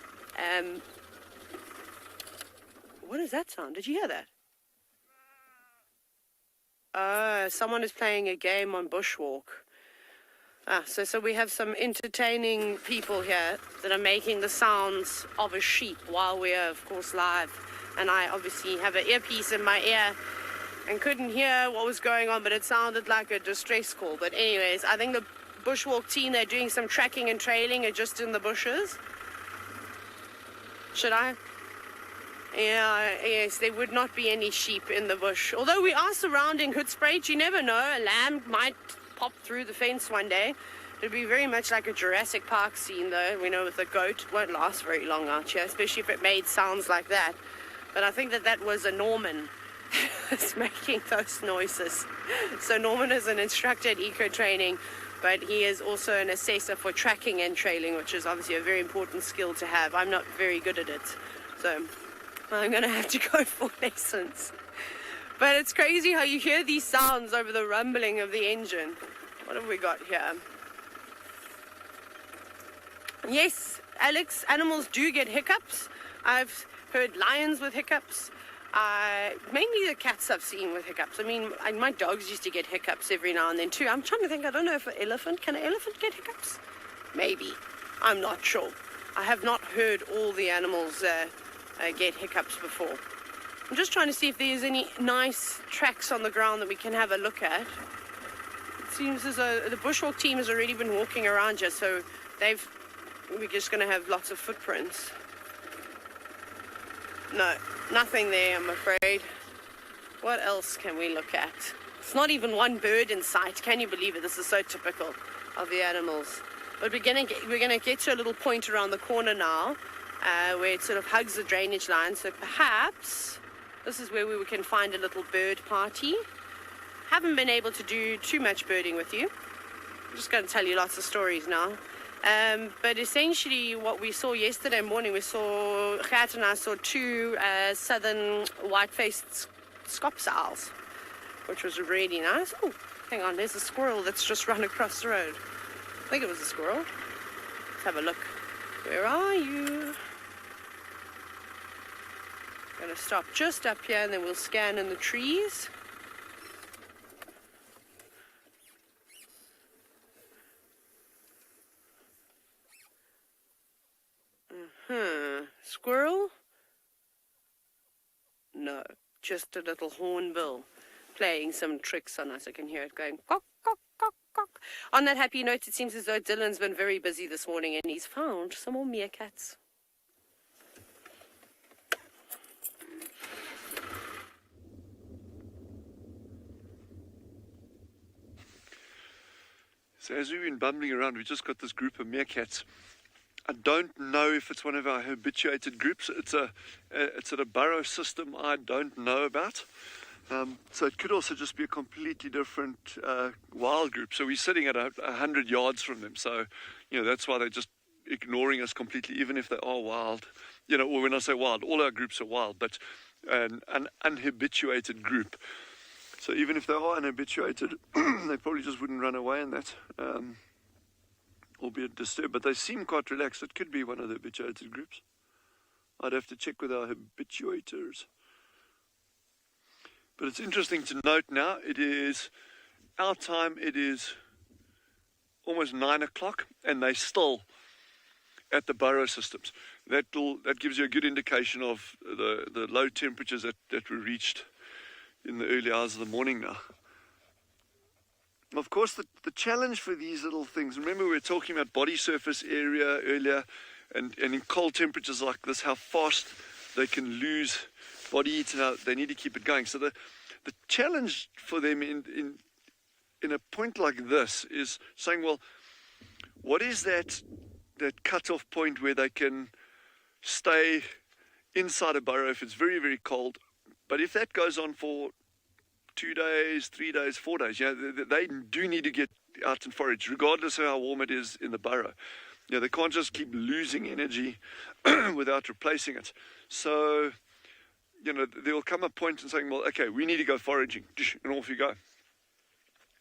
What is that sound? Did you hear that? Someone is playing a game on Bushwalk. So we have some entertaining people here that are making the sounds of a sheep while we are, of course, live. And I obviously have an earpiece in my ear and couldn't hear what was going on, but it sounded like a distress call. But anyways, I think the Bushwalk team, they're doing some tracking and trailing, are just in the bushes. Should I? Yeah, yes, there would not be any sheep in the bush. Although we are surrounding Hoedspruit, you never know, a lamb might pop through the fence one day. It'd be very much like a Jurassic Park scene, though. We know with the goat, it won't last very long out here, especially if it made sounds like that. But I think that was a Norman that's making those noises. So Norman is an instructor at eco training, but he is also an assessor for tracking and trailing, which is obviously a very important skill to have. I'm not very good at it, so I'm going to have to go for lessons. But it's crazy how you hear these sounds over the rumbling of the engine. What have we got here? Yes, Alex, animals do get hiccups. I've heard lions with hiccups. Mainly the cats I've seen with hiccups. I mean, my dogs used to get hiccups every now and then too. I'm trying to think, I don't know if can an elephant get hiccups? Maybe. I'm not sure. I have not heard all the animals get hiccups before. I'm just trying to see if there's any nice tracks on the ground that we can have a look at. It seems as though the bushwalk team has already been walking around here, so we're just going to have lots of footprints. No, nothing there, I'm afraid. What else can we look at? It's not even one bird in sight. Can you believe it? This is so typical of the animals. But we're gonna get to a little point around the corner now, where it sort of hugs the drainage line. So perhaps this is where we can find a little bird party. Haven't been able to do too much birding with you. I'm just going to tell you lots of stories now. But essentially what we saw yesterday morning, Gert and I saw two southern white-faced scops owls, which was really nice. Oh, hang on, there's a squirrel that's just run across the road. I think it was a squirrel. Let's have a look. Where are you? Going to stop just up here and then we'll scan in the trees. Squirrel? No, just a little hornbill playing some tricks on us. I can hear it going cock, cock, cock, cock. On that happy note, it seems as though Dylan's been very busy this morning and he's found some more meerkats. So as we've been bumbling around, we've just got this group of meerkats. I don't know if it's one of our habituated groups. It's at a burrow system I don't know about. So it could also just be a completely different wild group. So we're sitting at 100 yards from them. So, that's why they're just ignoring us completely, even if they are wild. Or when I say wild, all our groups are wild, but an unhabituated group. So even if they are unhabituated, they probably just wouldn't run away in that. Albeit disturbed, but they seem quite relaxed. It could be one of the habituated groups. I'd have to check with our habituators. But it's interesting to note now, our time, it is almost 9 o'clock, and they're still at the burrow systems. That gives you a good indication of the low temperatures that were reached in the early hours of the morning now. Of course, the challenge for these little things, remember we were talking about body surface area earlier, and in cold temperatures like this, how fast they can lose body heat and how they need to keep it going. So the challenge for them in a point like this is saying, well, what is that cut-off point where they can stay inside a burrow if it's very, very cold? But if that goes on for 2 days, 3 days, 4 days, they do need to get out and forage, regardless of how warm it is in the burrow. They can't just keep losing energy without replacing it. So, there will come a point in saying, well, okay, we need to go foraging, and off you go.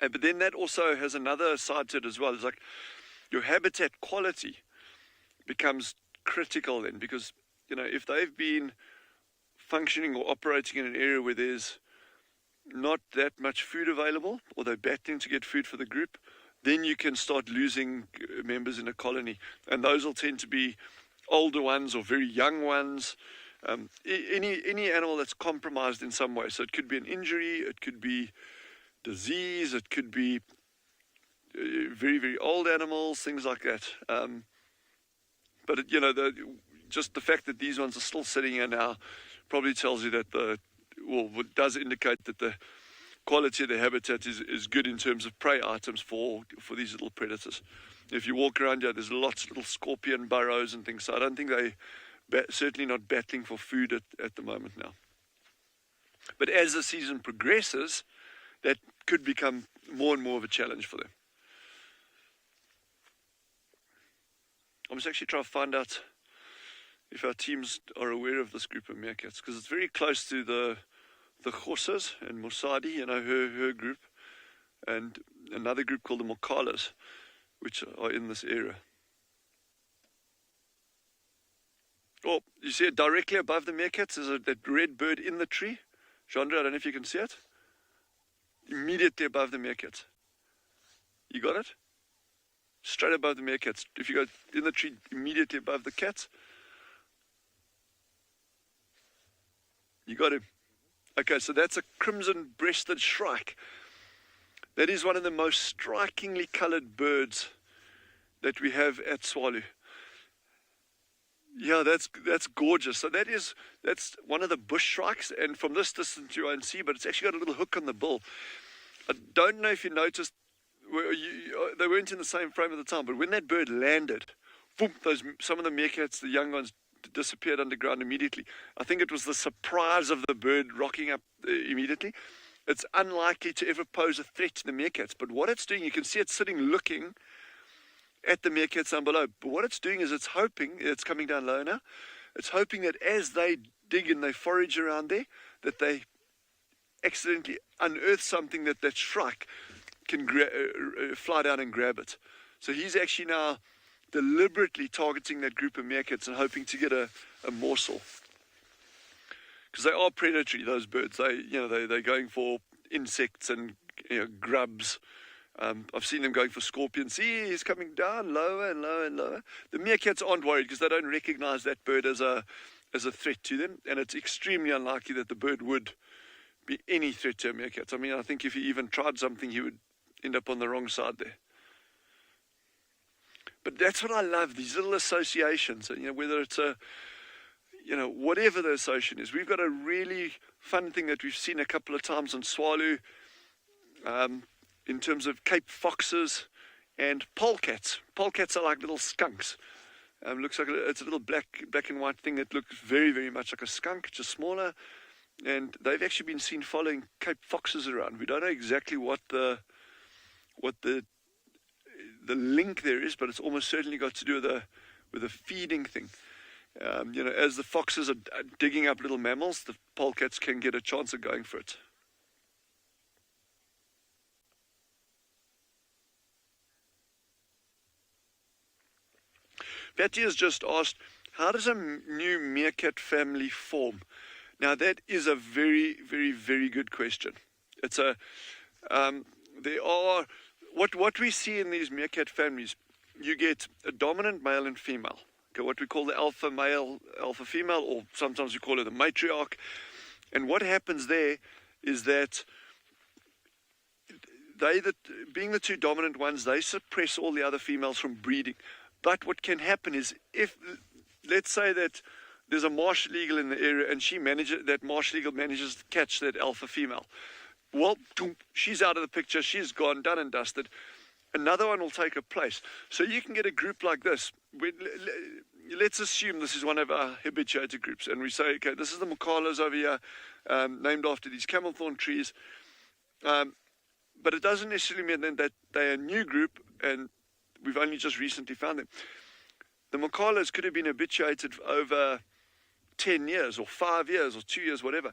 But then that also has another side to it as well. It's like your habitat quality becomes critical then, because, if they've been functioning or operating in an area where there's not that much food available, or they're battling to get food for the group, then you can start losing members in a colony. And those will tend to be older ones or very young ones, any animal that's compromised in some way. So it could be an injury, it could be disease, it could be very, very old animals, things like that. But, just the fact that these ones are still sitting here now probably tells you that does indicate that quality of the habitat is good in terms of prey items for these little predators. If you walk around here, there's lots of little scorpion burrows and things, so I don't think certainly not battling for food at the moment now. But as the season progresses, that could become more and more of a challenge for them. I must actually try to find out if our teams are aware of this group of meerkats, because it's very close to the Khossas and Musadi, her group, and another group called the Mokalas, which are in this area. Oh, you see it directly above the meerkats? There's that red bird in the tree. Chandra, I don't know if you can see it. Immediately above the meerkats. You got it? Straight above the meerkats. If you go in the tree immediately above the cats. You got him. Okay, so that's a crimson-breasted shrike. That is one of the most strikingly colored birds that we have at Tswalu. Yeah, that's gorgeous. So that's one of the bush shrikes, and from this distance you won't see, but it's actually got a little hook on the bill. I don't know if you noticed, they weren't in the same frame at the time, but when that bird landed, boom, some of the meerkats, the young ones, disappeared underground immediately. I think it was the surprise of the bird rocking up immediately. It's unlikely to ever pose a threat to the meerkats, but what it's doing, you can see it sitting looking at the meerkats down below. But what it's doing is it's hoping, it's coming down low now, it's hoping that as they dig and they forage around there, that they accidentally unearth something that shrike can fly down and grab it. So he's actually now deliberately targeting that group of meerkats and hoping to get a morsel. Because they are predatory, those birds. They're going for insects and grubs. I've seen them going for scorpions. See, he's coming down lower and lower and lower. The meerkats aren't worried because they don't recognize that bird as a threat to them, and it's extremely unlikely that the bird would be any threat to a meerkat. I mean, I think if he even tried something, he would end up on the wrong side there. But that's what I love, these little associations. And, whether it's whatever the association is. We've got a really fun thing that we've seen a couple of times on Tswalu, in terms of Cape foxes and polecats. Polecats are like little skunks. Looks like it's a little black and white thing that looks very, very much like a skunk, just smaller. And they've actually been seen following Cape foxes around. We don't know exactly what the link there is, but it's almost certainly got to do with a feeding thing. As the foxes are digging up little mammals, the polecats can get a chance of going for it. Patty has just asked, how does a new meerkat family form? Now that is a very, very, very good question. It's what we see in these meerkat families, you get a dominant male and female. Okay, what we call the alpha male, alpha female, or sometimes we call it the matriarch. And what happens there is that being the two dominant ones, they suppress all the other females from breeding. But what can happen is if, let's say that there's a marsh eagle in the area and that marsh eagle manages to catch that alpha female. Well, she's out of the picture, she's gone, done and dusted. Another one will take her place. So you can get a group like this. Let's assume this is one of our habituated groups, and we say, okay, this is the Mokalas over here, named after these camel thorn trees. But it doesn't necessarily mean that they're a new group, and we've only just recently found them. The Mokalas could have been habituated for over 10 years, or 5 years, or 2 years, whatever.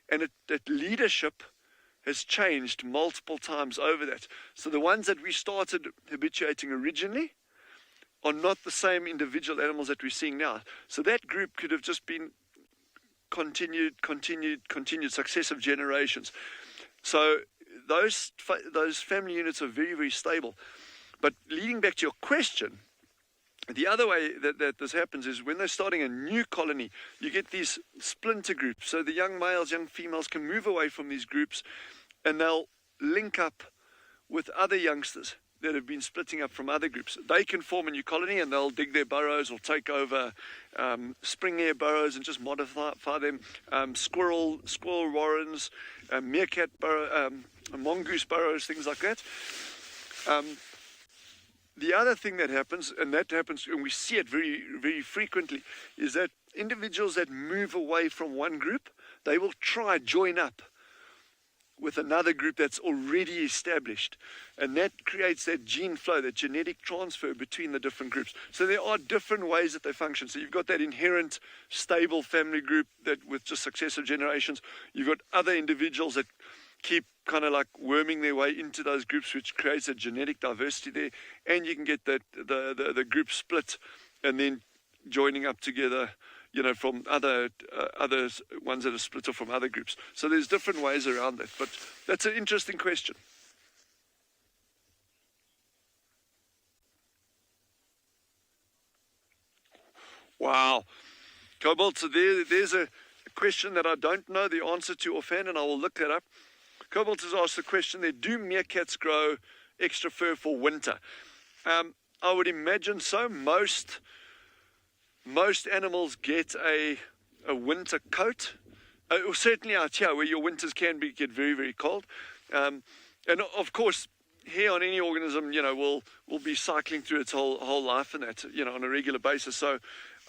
And that leadership has changed multiple times over that. So the ones that we started habituating originally are not the same individual animals that we're seeing now. So that group could have just been continued successive generations. So those family units are very, very stable. But leading back to your question, the other way that this happens is when they're starting a new colony, you get these splinter groups. So the young males, young females can move away from these groups and they'll link up with other youngsters. that have been splitting up from other groups, they can form a new colony and they'll dig their burrows or take over spring air burrows and just modify them. Squirrel warrens, meerkat burrow, mongoose burrows, things like that. The other thing that happens, and we see it very, very frequently, is that individuals that move away from one group, they will try join up with another group that's already established. And that creates that gene flow, that genetic transfer between the different groups. So there are different ways that they function. So you've got that inherent stable family group that with just successive generations. You've got other individuals that keep kind of like worming their way into those groups, which creates a genetic diversity there. And you can get that the group split and then joining up together, you know, from other ones that are split off from other groups. So there's different ways around that. But that's an interesting question. Wow. Cobalt, so there's a question that I don't know the answer to offhand, and I will look that up. Cobalt has asked the question there, do meerkats grow extra fur for winter? I would imagine so. Most animals get a winter coat. Certainly out here where your winters can get very, very cold. And of course, hair on any organism, you know, will be cycling through its whole life and that, you know, on a regular basis. So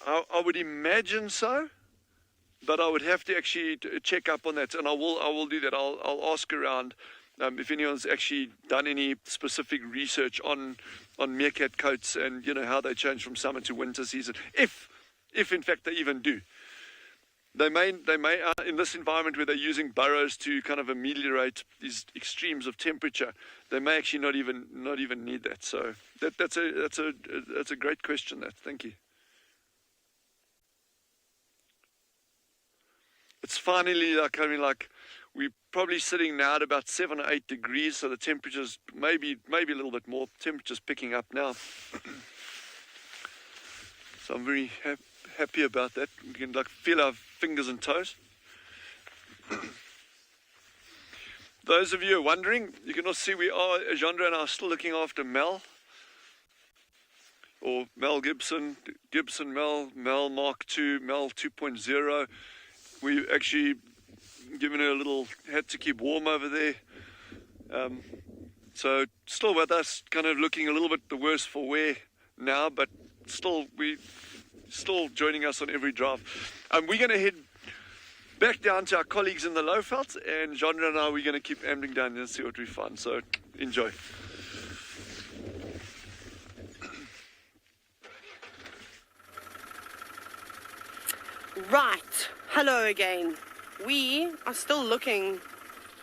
I would imagine so. But I would have to actually check up on that, and I will do that. I'll ask around if anyone's actually done any specific research on meerkat coats and, you know, how they change from summer to winter season. If in fact they even do. They may in this environment where they're using burrows to kind of ameliorate these extremes of temperature, they may actually not even need that. So that's a great question. Thank you. It's finally like we're probably sitting now at about 7 or 8 degrees, so the temperature's maybe a little bit more. Temperature's picking up now. So I'm very happy about that. We can like feel our fingers and toes. Those of you who are wondering, you can also see Jandra and I are still looking after Mel. Or Mel Gibson Mel Mark II, Mel 2.0. We actually given her a little hat to keep warm over there. So still with us, kind of looking a little bit the worse for wear now, but still joining us on every drive. We're going to head back down to our colleagues in the Lowveld, and Jandra and I, we're going to keep ambling down and see what we find. So enjoy. Right. Hello again. We are still looking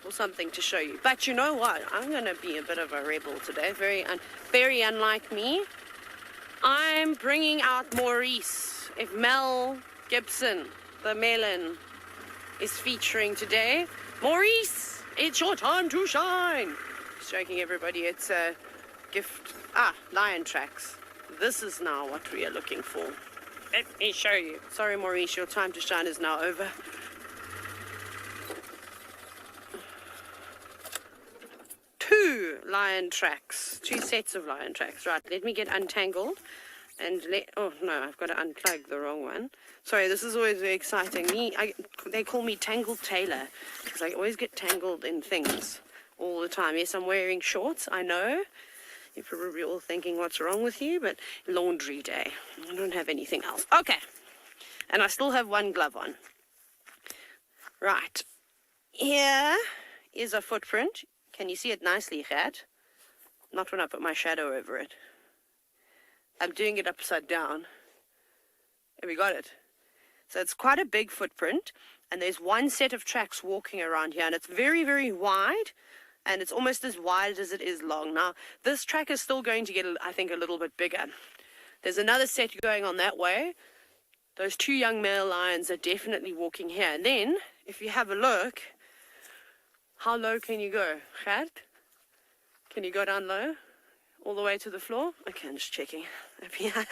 for something to show you. But you know what? I'm going to be a bit of a rebel today. Very unlike me. I'm bringing out Maurice. If Mel Gibson, the melon, is featuring today, Maurice, it's your time to shine. Just joking, everybody. It's a gift. Lion tracks. This is now what we are looking for. Let me show you. Sorry, Maurice, your time to shine is now over. Two sets of lion tracks. Right, let me get untangled. Oh no, I've got to unplug the wrong one. Sorry, this is always very exciting. They call me Tangled Taylor because I always get tangled in things all the time. Yes, I'm wearing shorts, I know. You're probably all thinking, what's wrong with you? But laundry day. I don't have anything else. Okay. And I still have one glove on. Right. Here is a footprint. Can you see it nicely, Gert? Not when I put my shadow over it. I'm doing it upside down. Have we got it? So it's quite a big footprint. And there's one set of tracks walking around here. And it's very, very wide. And it's almost as wide as it is long. Now, this track is still going to get, I think, a little bit bigger. There's another set going on that way. Those two young male lions are definitely walking here. And then, if you have a look, how low can you go? Gert? Can you go down low? All the way to the floor? Okay, I'm just checking. Up here.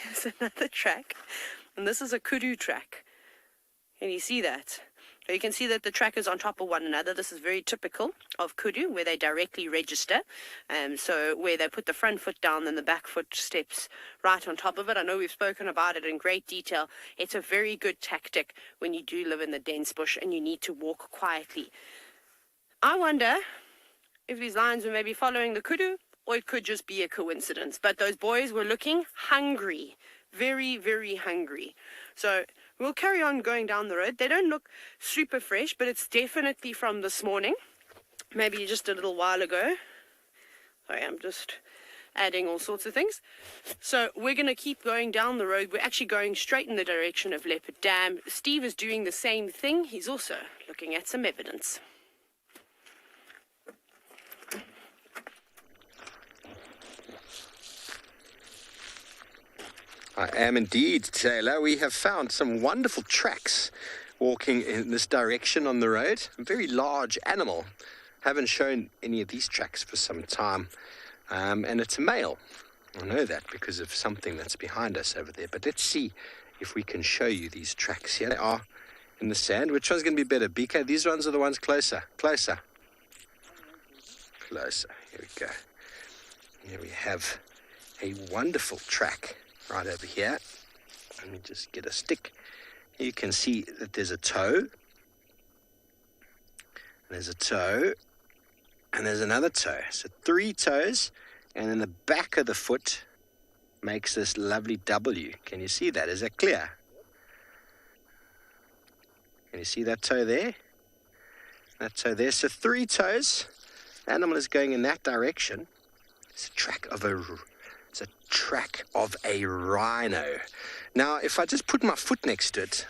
Here's another track. And this is a kudu track. Can you see that? So you can see that the track is on top of one another. This is very typical of kudu, where they directly register. So where they put the front foot down and the back foot steps right on top of it. I know we've spoken about it in great detail. It's a very good tactic when you do live in the dense bush and you need to walk quietly. I wonder if these lions were maybe following the kudu, or it could just be a coincidence. But those boys were looking hungry, very, very hungry. So we'll carry on going down the road. They don't look super fresh, but it's definitely from this morning, maybe just a little while ago. Sorry, I'm just adding all sorts of things. So we're going to keep going down the road. We're actually going straight in the direction of Leopard Dam. Steve is doing the same thing. He's also looking at some evidence. I am indeed, Taylor. We have found some wonderful tracks walking in this direction on the road. A very large animal. Haven't shown any of these tracks for some time. And it's a male. I know that because of something that's behind us over there. But let's see if we can show you these tracks. Here they are in the sand. Which one's going to be better? BK, these ones are the ones closer. Closer. Closer. Here we go. Here we have a wonderful track. Right over here. Let me just get a stick. You can see that there's a toe. There's a toe. And there's another toe. So 3 toes. And then the back of the foot makes this lovely W. Can you see that? Is that clear? Can you see that toe there? That toe there. So 3 toes. The animal is going in that direction. It's a track of a rhino. Now, if I just put my foot next to it,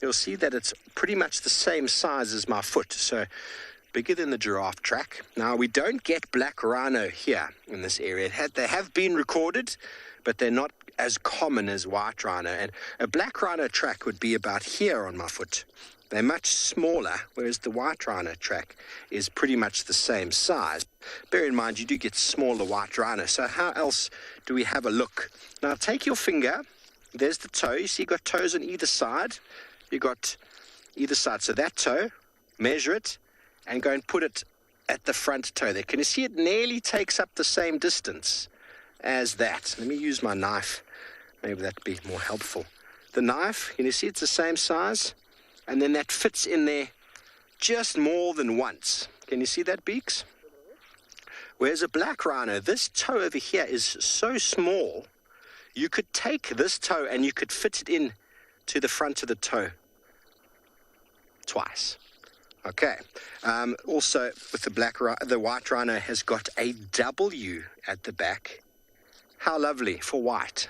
you'll see that it's pretty much the same size as my foot, so bigger than the giraffe track. Now, we don't get black rhino here in this area. They have been recorded, but they're not as common as white rhino. And a black rhino track would be about here on my foot. They're much smaller, whereas the white rhino track is pretty much the same size. Bear in mind, you do get smaller white rhino. So how else do we have a look? Now, take your finger. There's the toe. You see you've got toes on either side. You've got either side. So that toe, measure it, and go and put it at the front toe there. Can you see it nearly takes up the same distance as that? Let me use my knife. Maybe that'd be more helpful. The knife, can you see it's the same size? And then that fits in there just more than once. Can you see that, Beaks? Whereas a black rhino, this toe over here is so small, you could take this toe and you could fit it in to the front of the toe twice. Okay. Also, with the white rhino has got a W at the back. How lovely for white.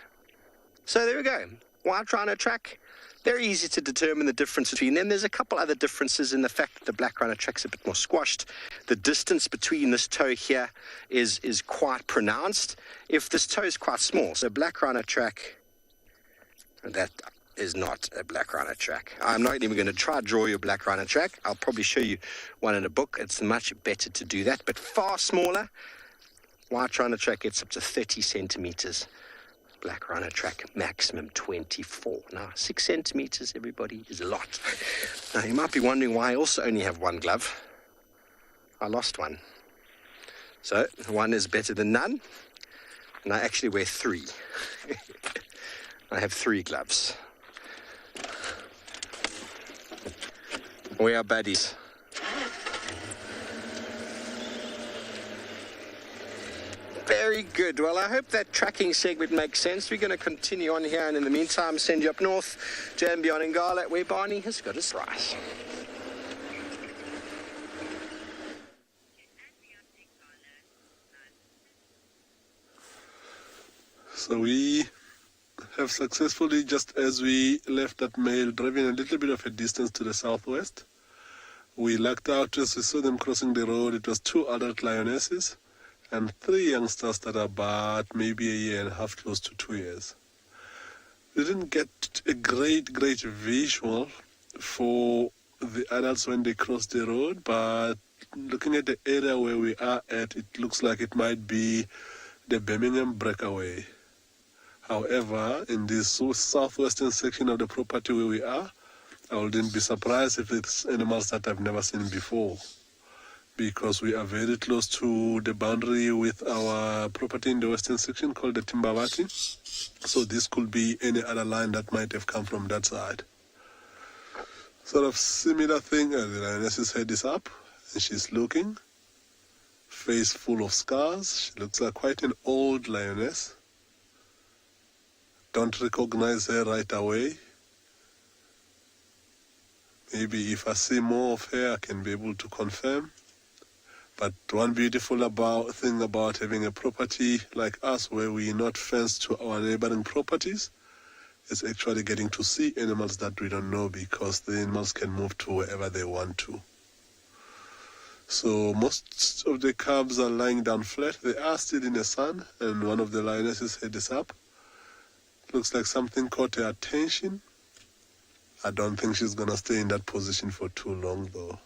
So there we go. White rhino track. Very easy to determine the difference between them. There's a couple other differences in the fact that the black rhino track's a bit more squashed. The distance between this toe here is quite pronounced. If this toe is quite small, so black rhino track, that is not a black rhino track. I'm not even going to try to draw you a black rhino track. I'll probably show you one in a book. It's much better to do that, but far smaller. White rhino track gets up to 30 centimeters. Black rhino track, maximum 24. Now, 6 centimeters, everybody, is a lot. Now, you might be wondering why I also only have one glove. I lost one. So, one is better than none. And I actually wear 3. I have 3 gloves. We are buddies. Very good. Well, I hope that tracking segment makes sense. We're going to continue on here, and in the meantime, send you up north to and beyond Ngala, where Barney has got his rice. So we have successfully, just as we left that male, driven a little bit of a distance to the southwest. We lucked out as we saw them crossing the road. It was 2 adult lionesses and 3 youngsters that are about maybe a year and a half, close to 2 years. We didn't get a great visual for the adults when they crossed the road, but looking at the area where we are at, it looks like it might be the Birmingham breakaway. However, in this southwestern section of the property where we are, I wouldn't be surprised if it's animals that I've never seen before, because we are very close to the boundary with our property in the western section called the Timbawati. So this could be any other line that might have come from that side. Sort of similar thing, the lioness's head is up and she's looking, face full of scars. She looks like quite an old lioness. Don't recognize her right away. Maybe if I see more of her, I can be able to confirm. But one beautiful thing about having a property like us, where we're not fenced to our neighboring properties, is actually getting to see animals that we don't know, because the animals can move to wherever they want to. So most of the cubs are lying down flat. They are still in the sun, and one of the lionesses' head is up. Looks like something caught her attention. I don't think she's going to stay in that position for too long, though.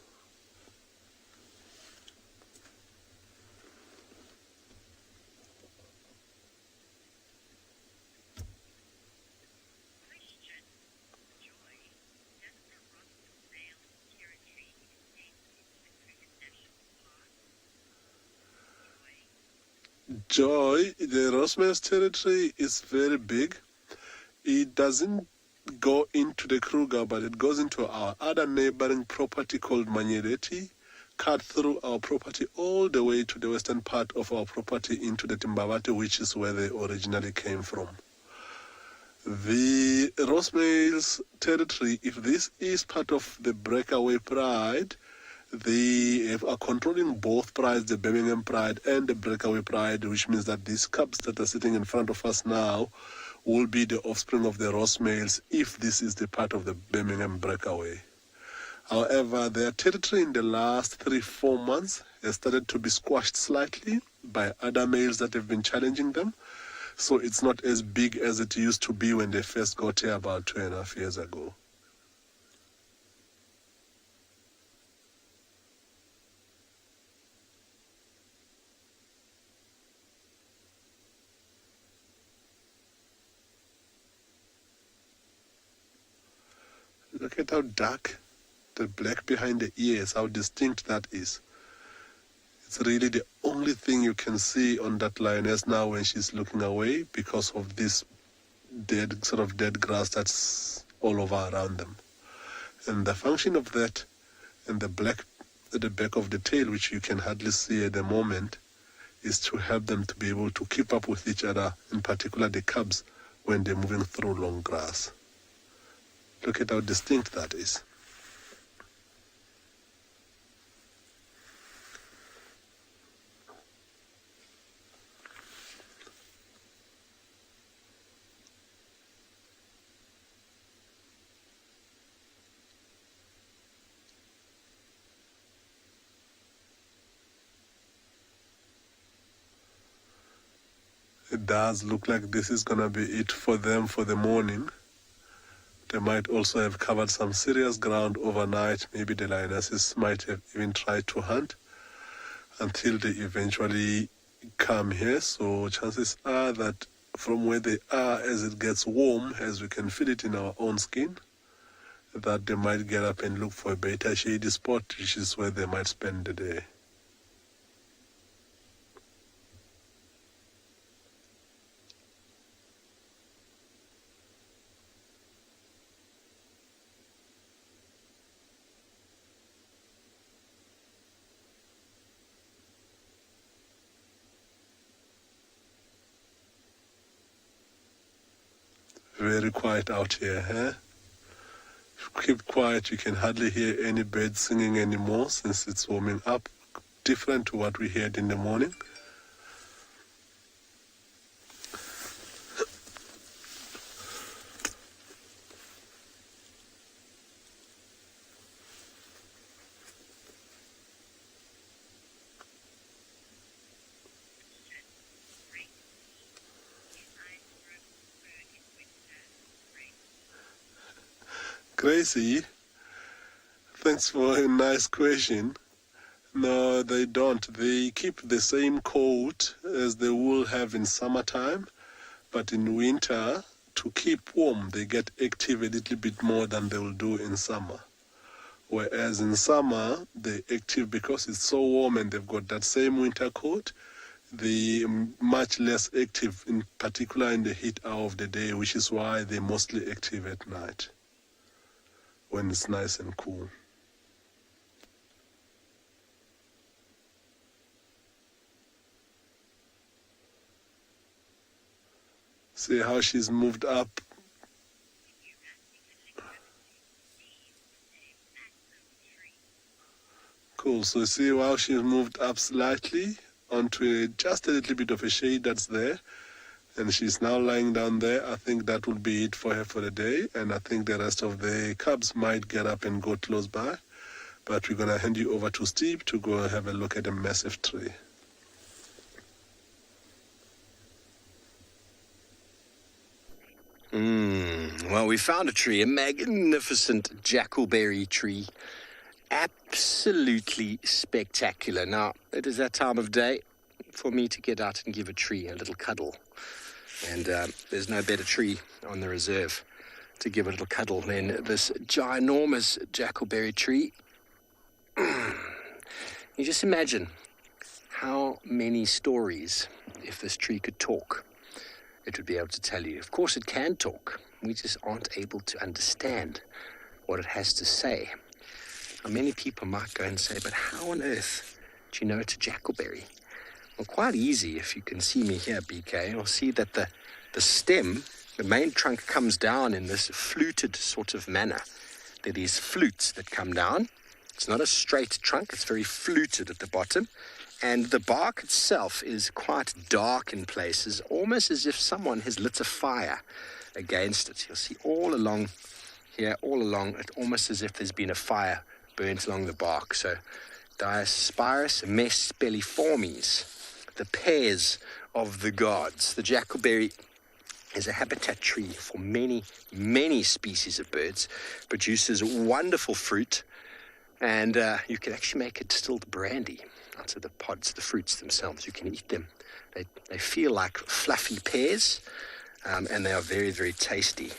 Joy, the Rossman's territory is very big. It doesn't go into the Kruger, but it goes into our other neighboring property called Manyereti, cut through our property all the way to the western part of our property into the Timbawati, which is where they originally came from. The Rossman's territory, if this is part of the breakaway pride, they are controlling both prides, the Birmingham pride and the breakaway pride, which means that these cubs that are sitting in front of us now will be the offspring of the Ross males if this is the part of the Birmingham breakaway. However, their territory in the last 3-4 months has started to be squashed slightly by other males that have been challenging them. So it's not as big as it used to be when they first got here about 2.5 years ago. Look at how dark the black behind the ears, how distinct that is. It's really the only thing you can see on that lioness now when she's looking away, because of this dead grass that's all over around them. And the function of that and the black at the back of the tail, which you can hardly see at the moment, is to help them to be able to keep up with each other, in particular the cubs, when they're moving through long grass. Look at how distinct that is. It does look like this is going to be it for them for the morning. They might also have covered some serious ground overnight. Maybe the lionesses might have even tried to hunt until they eventually come here. So chances are that from where they are, as it gets warm, as we can feel it in our own skin, that they might get up and look for a better shady spot, which is where they might spend the day. Very quiet out here, huh? If you keep quiet, you can hardly hear any birds singing anymore since it's warming up, different to what we heard in the morning. Gracie, thanks for a nice question. No, they don't. They keep the same coat as they will have in summertime, but in winter, to keep warm, they get active a little bit more than they will do in summer. Whereas in summer, they're active because it's so warm and they've got that same winter coat. They're much less active, in particular in the heat hour of the day, which is why they're mostly active at night when it's nice and cool. See how she's moved up. Cool, so see how she's moved up slightly onto just a little bit of a shade that's there. And she's now lying down there. I think that will be it for her for the day. And I think the rest of the cubs might get up and go close by. But we're going to hand you over to Steve to go have a look at the massive tree. Well, we found a tree, a magnificent jackalberry tree. Absolutely spectacular. Now, it is that time of day for me to get out and give a tree a little cuddle. And there's no better tree on the reserve to give a little cuddle than this ginormous jackalberry tree. You just imagine how many stories, if this tree could talk, it would be able to tell you. Of course, it can talk. We just aren't able to understand what it has to say. Now, many people might go and say, but how on earth do you know it's a jackalberry? Well, quite easy. If you can see me here, BK, you'll see that the stem, the main trunk, comes down in this fluted sort of manner. There are these flutes that come down. It's not a straight trunk. It's very fluted at the bottom. And the bark itself is quite dark in places, almost as if someone has lit a fire against it. You'll see all along here, all along, it's almost as if there's been a fire burnt along the bark. So Diospirus mespelliformes, the pears of the gods. The jackalberry is a habitat tree for many, many species of birds, produces wonderful fruit, and you can actually make it distilled brandy out of the pods, the fruits themselves. You can eat them. They feel like fluffy pears, and they are very, very tasty.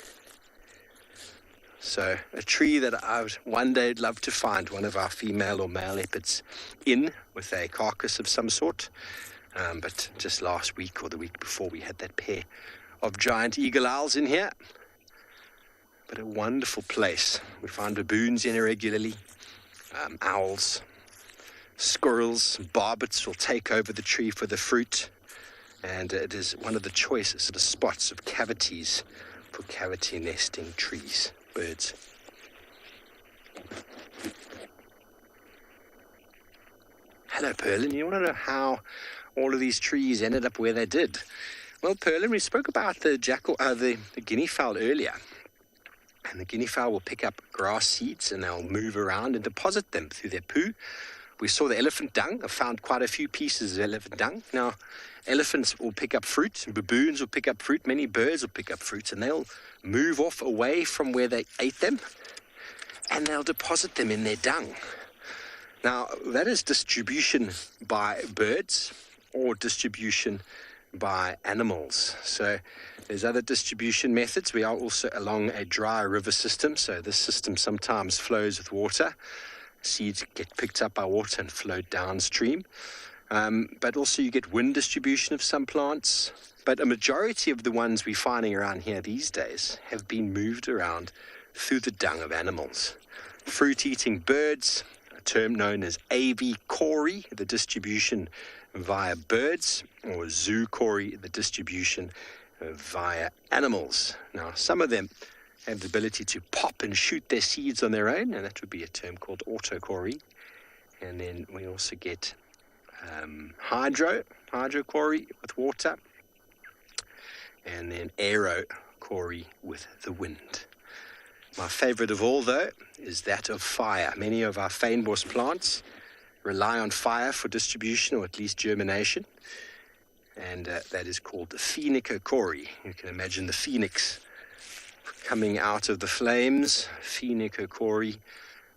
So a tree that I would one day love to find one of our female or male leopards in with a carcass of some sort. But just last week or the week before, we had that pair of giant eagle owls in here. But a wonderful place. We find baboons in irregularly, owls, squirrels, barbets will take over the tree for the fruit. And it is one of the choicest sort of spots of cavities for cavity nesting trees, birds. Hello, Perlin. You want to know how all of these trees ended up where they did? Well, Perlin, we spoke about the guinea fowl earlier. And the guinea fowl will pick up grass seeds and they'll move around and deposit them through their poo. We saw the elephant dung. I found quite a few pieces of elephant dung. Now, elephants will pick up fruit, and baboons will pick up fruit, many birds will pick up fruits, and they'll move off away from where they ate them, and they'll deposit them in their dung. Now, that is distribution by birds or distribution by animals. So there's other distribution methods. We are also along a dry river system, so this system sometimes flows with water. Seeds get picked up by water and float downstream. But also you get wind distribution of some plants. But a majority of the ones we're finding around here these days have been moved around through the dung of animals. Fruit-eating birds, a term known as avicory, the distribution via birds, or zoocory, the distribution via animals. Now, some of them have the ability to pop and shoot their seeds on their own, and that would be a term called autocory. And then we also get hydrocory with water, and then aerocory with the wind. My favorite of all, though, is that of fire. Many of our fynbos plants rely on fire for distribution, or at least germination, and that is called the phenicocory. You can imagine the phoenix coming out of the flames, phenicocory,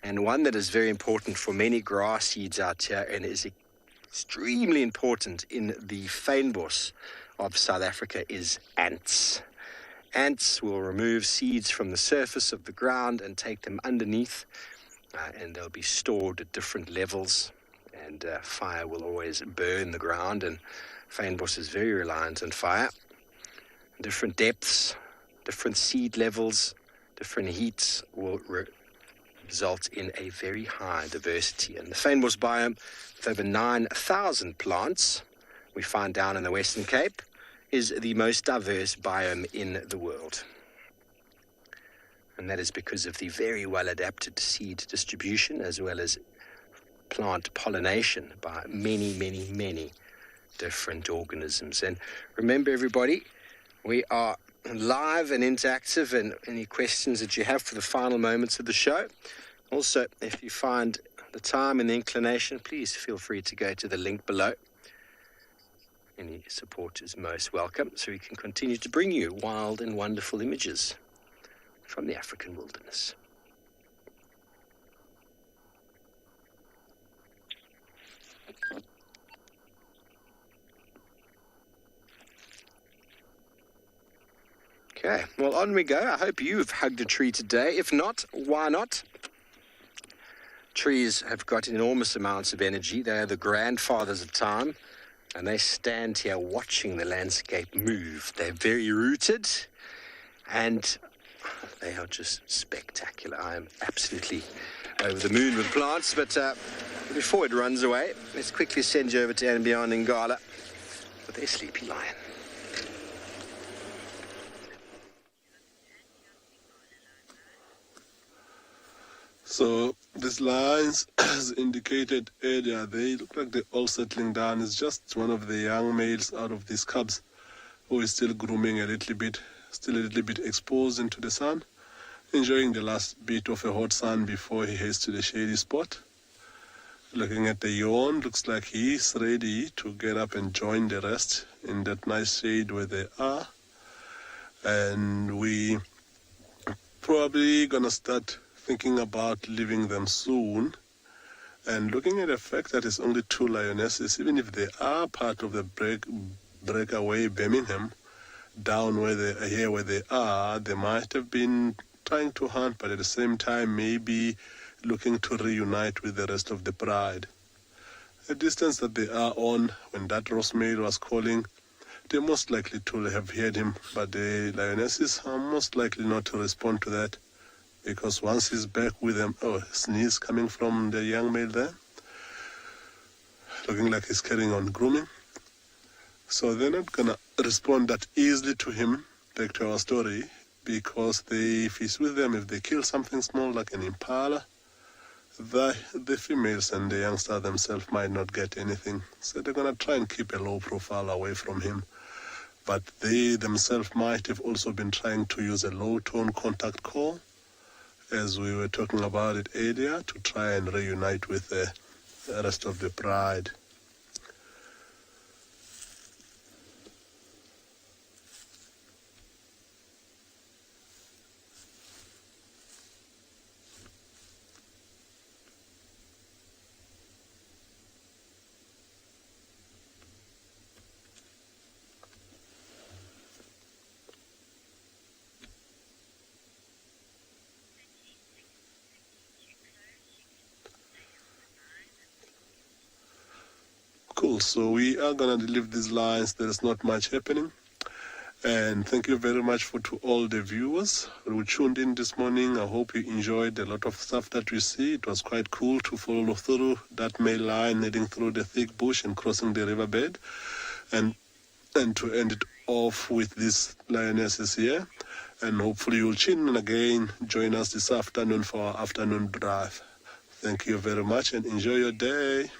and one that is very important for many grass seeds out here and is extremely important in the fynbos of South Africa is ants. Ants will remove seeds from the surface of the ground and take them underneath, and they'll be stored at different levels, and fire will always burn the ground, and fynbos is very reliant on fire. Different depths, different seed levels, different heats will result in a very high diversity. And the fynbos biome, with over 9,000 plants we find down in the Western Cape, is the most diverse biome in the world. And that is because of the very well adapted seed distribution as well as plant pollination by many, many, many different organisms. And remember, everybody, we are live and interactive, and any questions that you have for the final moments of the show. Also, if you find the time and the inclination, please feel free to go to the link below. Any support is most welcome, so we can continue to bring you wild and wonderful images from the African wilderness. Okay, well, on we go. I hope you've hugged a tree today. If not, why not? Trees have got enormous amounts of energy. They are the grandfathers of time, and they stand here watching the landscape move. They're very rooted, and they are just spectacular. I am absolutely over the moon with plants, but before it runs away, let's quickly send you over to Anbian Ngala with their sleepy lion. So these lines, as indicated earlier, they look like they're all settling down. It's just one of the young males out of these cubs who is still grooming a little bit, still a little bit exposed into the sun, enjoying the last bit of a hot sun before he heads to the shady spot. Looking at the yawn, looks like he's ready to get up and join the rest in that nice shade where they are. And we probably gonna start thinking about leaving them soon, and looking at the fact that it's only 2 lionesses, even if they are part of the breakaway Birmingham, down where they are, they might have been trying to hunt, but at the same time maybe looking to reunite with the rest of the pride. The distance that they are on, when that Ross male was calling, they're most likely to have heard him, but the lionesses are most likely not to respond to that, because once he's back with them, sneeze coming from the young male there, looking like he's carrying on grooming. So they're not going to respond that easily to him, back to our story, because if he's with them, if they kill something small like an impala, the females and the youngster themselves might not get anything. So they're going to try and keep a low profile away from him. But they themselves might have also been trying to use a low-tone contact call, as we were talking about it earlier, to try and reunite with the rest of the pride. Cool, so we are going to leave these lines. There is not much happening. And thank you very much to all the viewers who tuned in this morning. I hope you enjoyed a lot of stuff that we see. It was quite cool to follow through that male line heading through the thick bush and crossing the riverbed, and to end it off with these lionesses here. And hopefully you'll tune in again, join us this afternoon for our afternoon drive. Thank you very much and enjoy your day.